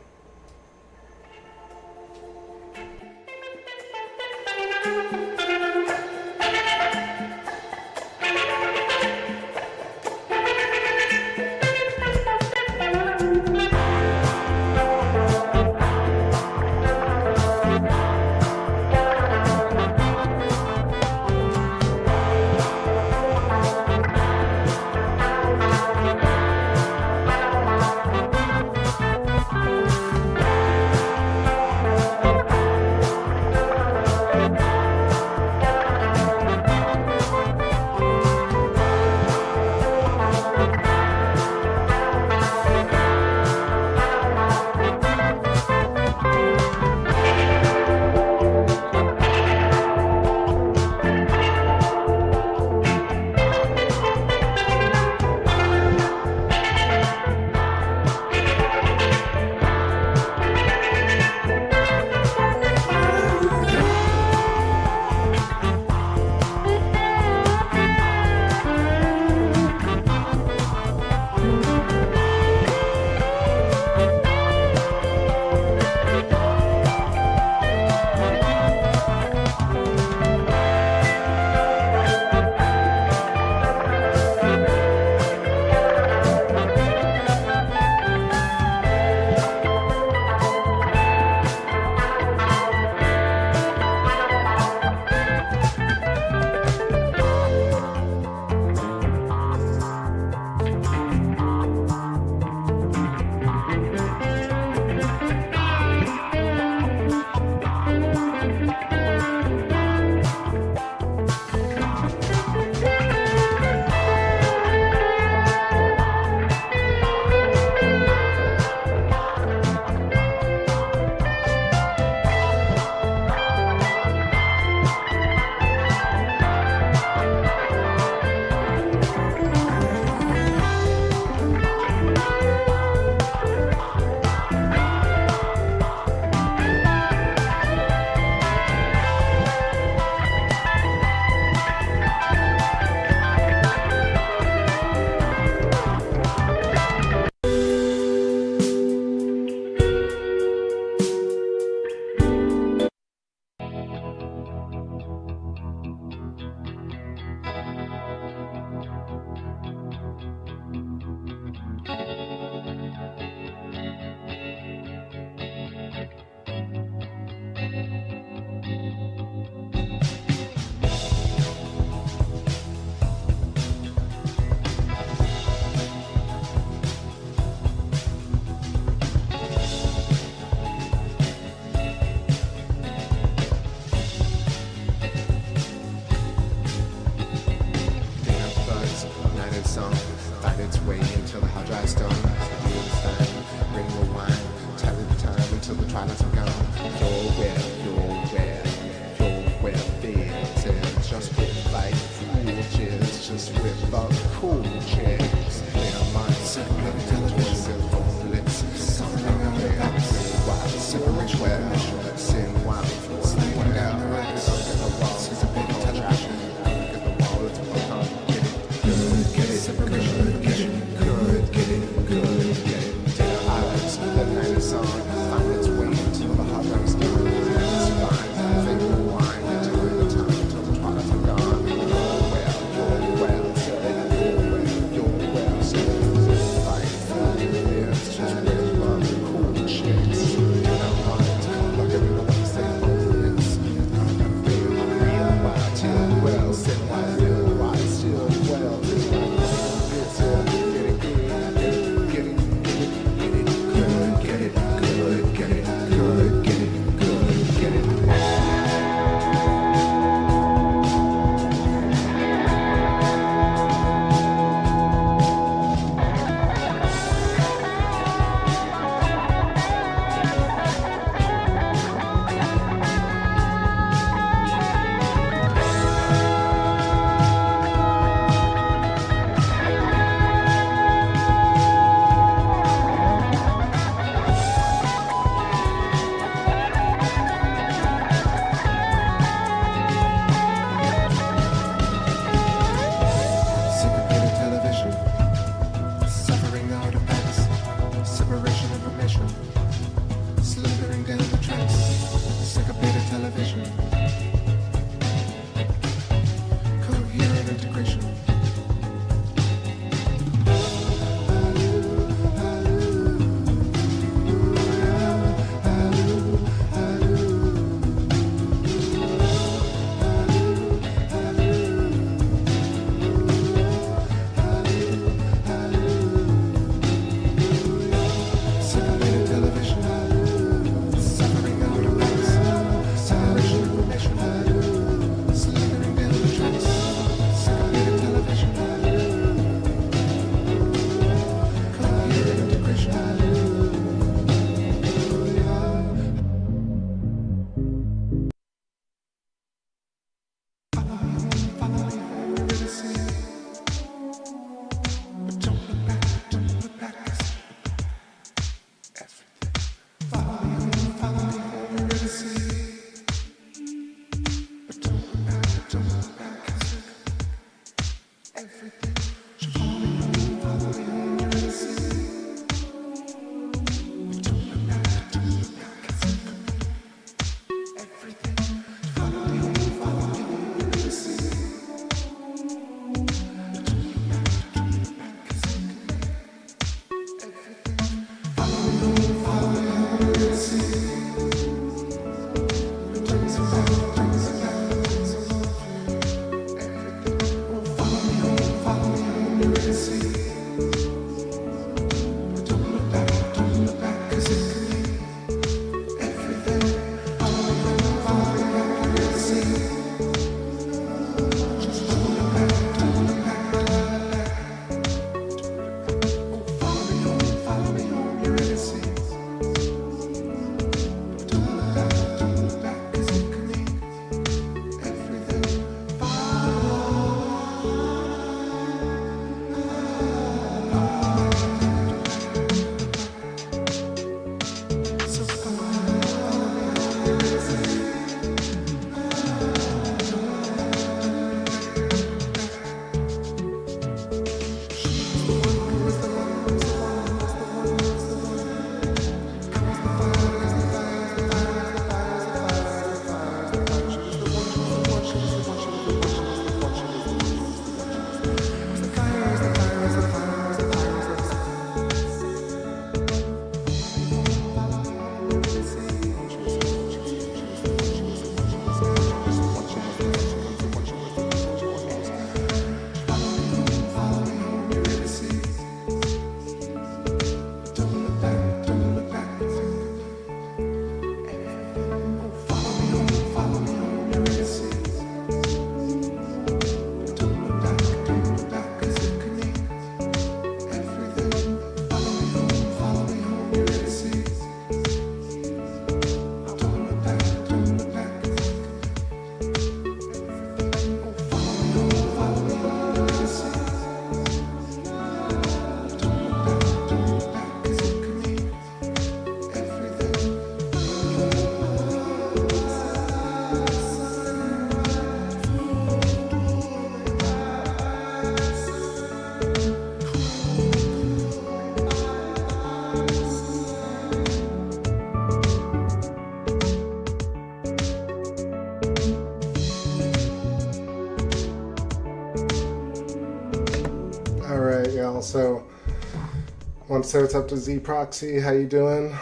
Also, I want to say what's up to Z Proxy. How you doing?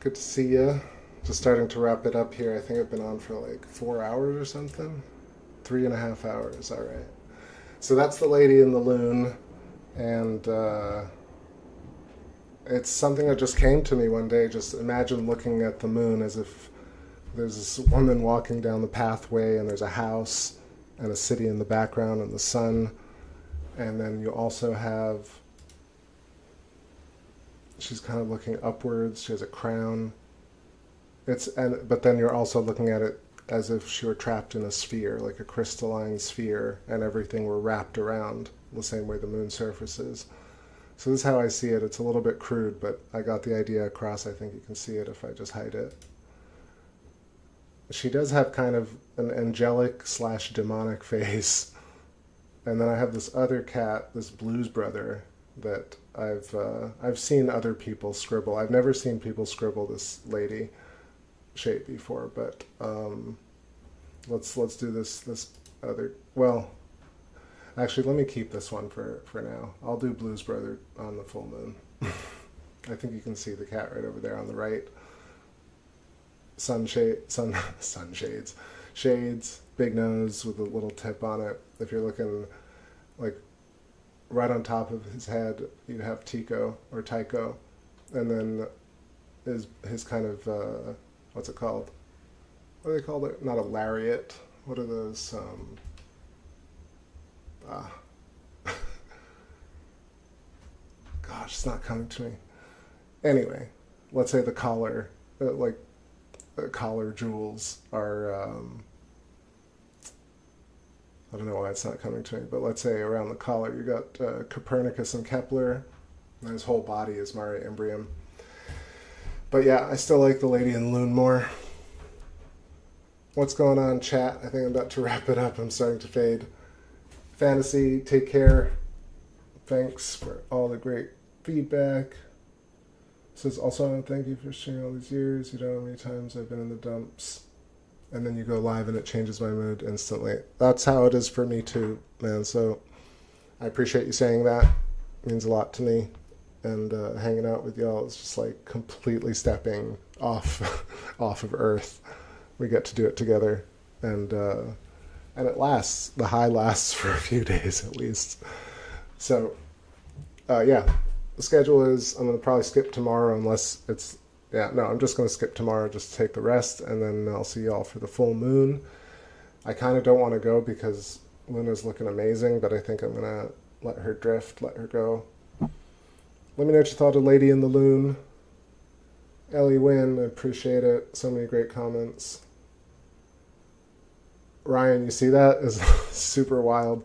Good to see you. Just starting to wrap it up here. I think I've been on for like 4 hours or something. 3.5 hours. All right. So that's the lady in the loon, and it's something that just came to me one day. Just imagine looking at the moon as if there's this woman walking down the pathway, and there's a house and a city in the background, and the sun, and then you also have. She's kind of looking upwards. She has a crown. But then you're also looking at it as if she were trapped in a sphere, like a crystalline sphere, and everything were wrapped around the same way the moon's surface is. So this is how I see it. It's a little bit crude, but I got the idea across. I think you can see it if I just hide it. She does have kind of an angelic / demonic face. And then I have this other cat, this Blues Brother, that I've seen other people scribble. I've never seen people scribble this lady shape before, but let's do this other. Well, actually, let me keep this one for now. I'll do Blues Brother on the full moon. I think you can see the cat right over there on the right. Sunshades, shades, big nose with a little tip on it. If you're looking like right on top of his head, you'd have Tycho, and then his kind of what's it called? What do they call it? Not a lariat. What are those? Gosh, it's not coming to me. Anyway, let's say the collar, collar jewels are. I don't know why it's not coming to me, but let's say around the collar you got Copernicus and Kepler, and his whole body is Mare Imbrium. But yeah, I still like the lady in the loon more. What's going on, chat? I think I'm about to wrap it up. I'm starting to fade. Fantasy, take care. Thanks for all the great feedback. Says also, thank you for sharing all these years. You don't know how many times I've been in the dumps. And then you go live and it changes my mood instantly. That's how it is for me too, man. So I appreciate you saying that. It means a lot to me. And hanging out with y'all is just like completely stepping off of Earth. We get to do it together. And it lasts. The high lasts for a few days at least. So yeah, the schedule is I'm going to probably skip tomorrow unless it's I'm just going to skip tomorrow just to take the rest, and then I'll see y'all for the full moon. I kind of don't want to go because Luna's looking amazing, but I think I'm going to let her drift, let her go. Let me know what you thought of Lady in the Loon. Ellie Wynn, I appreciate it. So many great comments. Ryan, you see that? It's super wild.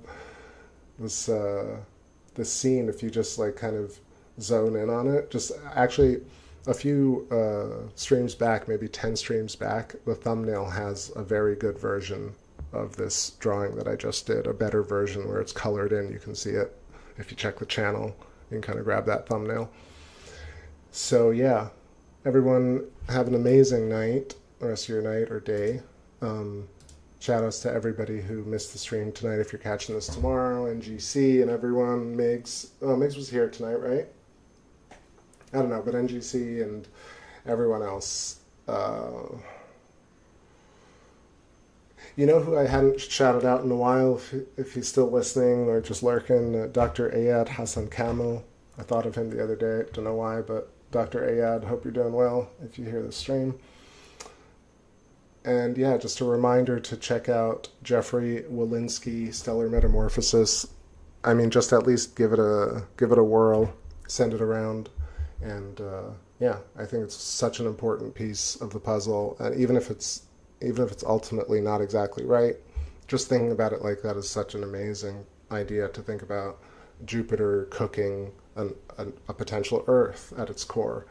This scene, if you just like kind of zone in on it, just actually a few streams back, maybe 10 streams back, the thumbnail has a very good version of this drawing that I just did, a better version where it's colored in. You can see it. If you check the channel, you can kind of grab that thumbnail. So yeah, everyone have an amazing night, the rest of your night or day. Shout outs to everybody who missed the stream tonight. If you're catching this tomorrow, NGC and everyone, Migs. Oh, Migs was here tonight, right? I don't know, but NGC and everyone else. You know who I hadn't shouted out in a while, if he's still listening or just lurking? Dr. Ayad Hassan Kamel. I thought of him the other day. Don't know why, but Dr. Ayad, hope you're doing well if you hear the stream. And yeah, just a reminder to check out Jeffrey Walensky, Stellar Metamorphosis. I mean, just at least give it a whirl, send it around. And yeah, I think it's such an important piece of the puzzle. And even if it's ultimately not exactly right, just thinking about it like that is such an amazing idea to think about Jupiter cooking a potential Earth at its core.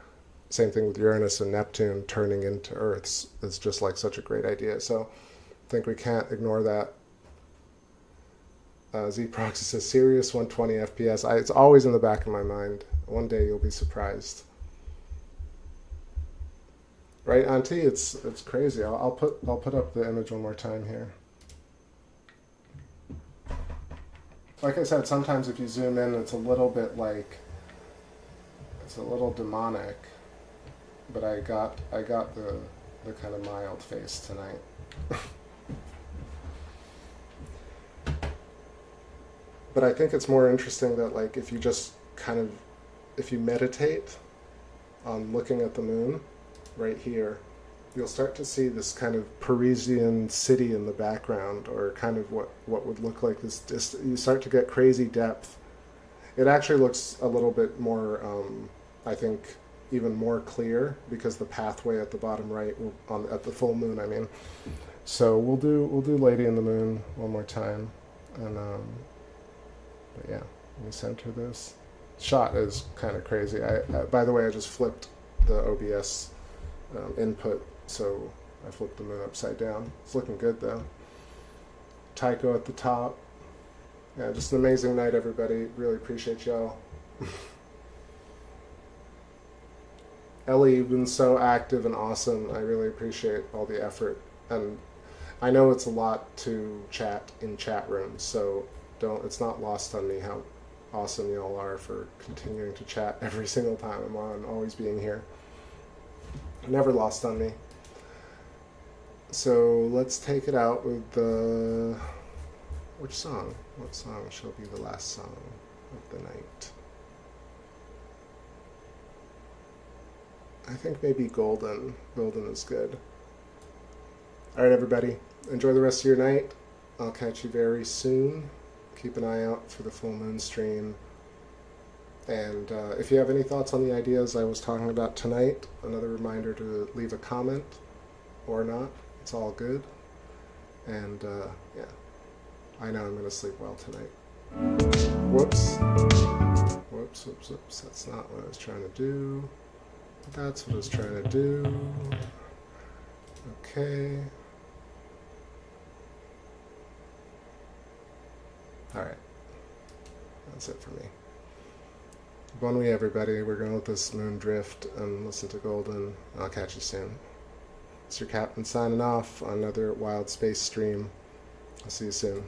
Same thing with Uranus and Neptune turning into Earths. It's just like such a great idea. So I think we can't ignore that. Z-Proxy says, serious 120 FPS. It's always in the back of my mind. One day you'll be surprised. Right, Auntie? It's crazy. I'll put up the image one more time here. Like I said, sometimes if you zoom in, it's a little bit like, it's a little demonic, but I got the kind of mild face tonight. But I think it's more interesting that, like, if you just kind of, if you meditate on looking at the moon right here, you'll start to see this kind of Parisian city in the background, or kind of what would look like this. You start to get crazy depth. It actually looks a little bit more, I think, even more clear, because the pathway at the bottom right, at the full moon, I mean. So we'll do Lady in the Moon one more time, and but yeah, let me center this. Shot is kind of crazy. By the way, I just flipped the OBS input, so I flipped the moon upside down. It's looking good though. Tycho at the top. Yeah, just an amazing night, everybody. Really appreciate y'all. Ellie, you've been so active and awesome. I really appreciate all the effort. And I know it's a lot to chat in chat rooms, so it's not lost on me how awesome y'all are for continuing to chat every single time I'm on, always being here. Never lost on me. So let's take it out with the... Which song? What song shall be the last song of the night? I think maybe Golden. Golden is good. Alright, everybody. Enjoy the rest of your night. I'll catch you very soon. Keep an eye out for the full moon stream. And if you have any thoughts on the ideas I was talking about tonight, another reminder to leave a comment or not. It's all good. And yeah, I know I'm going to sleep well tonight. Whoops. Whoops, whoops, whoops. That's not what I was trying to do. That's what I was trying to do. Okay. Alright. That's it for me. Bon nuit, everybody. We're going to let this moon drift and listen to Golden. I'll catch you soon. It's your captain signing off on another Wild Space stream. I'll see you soon.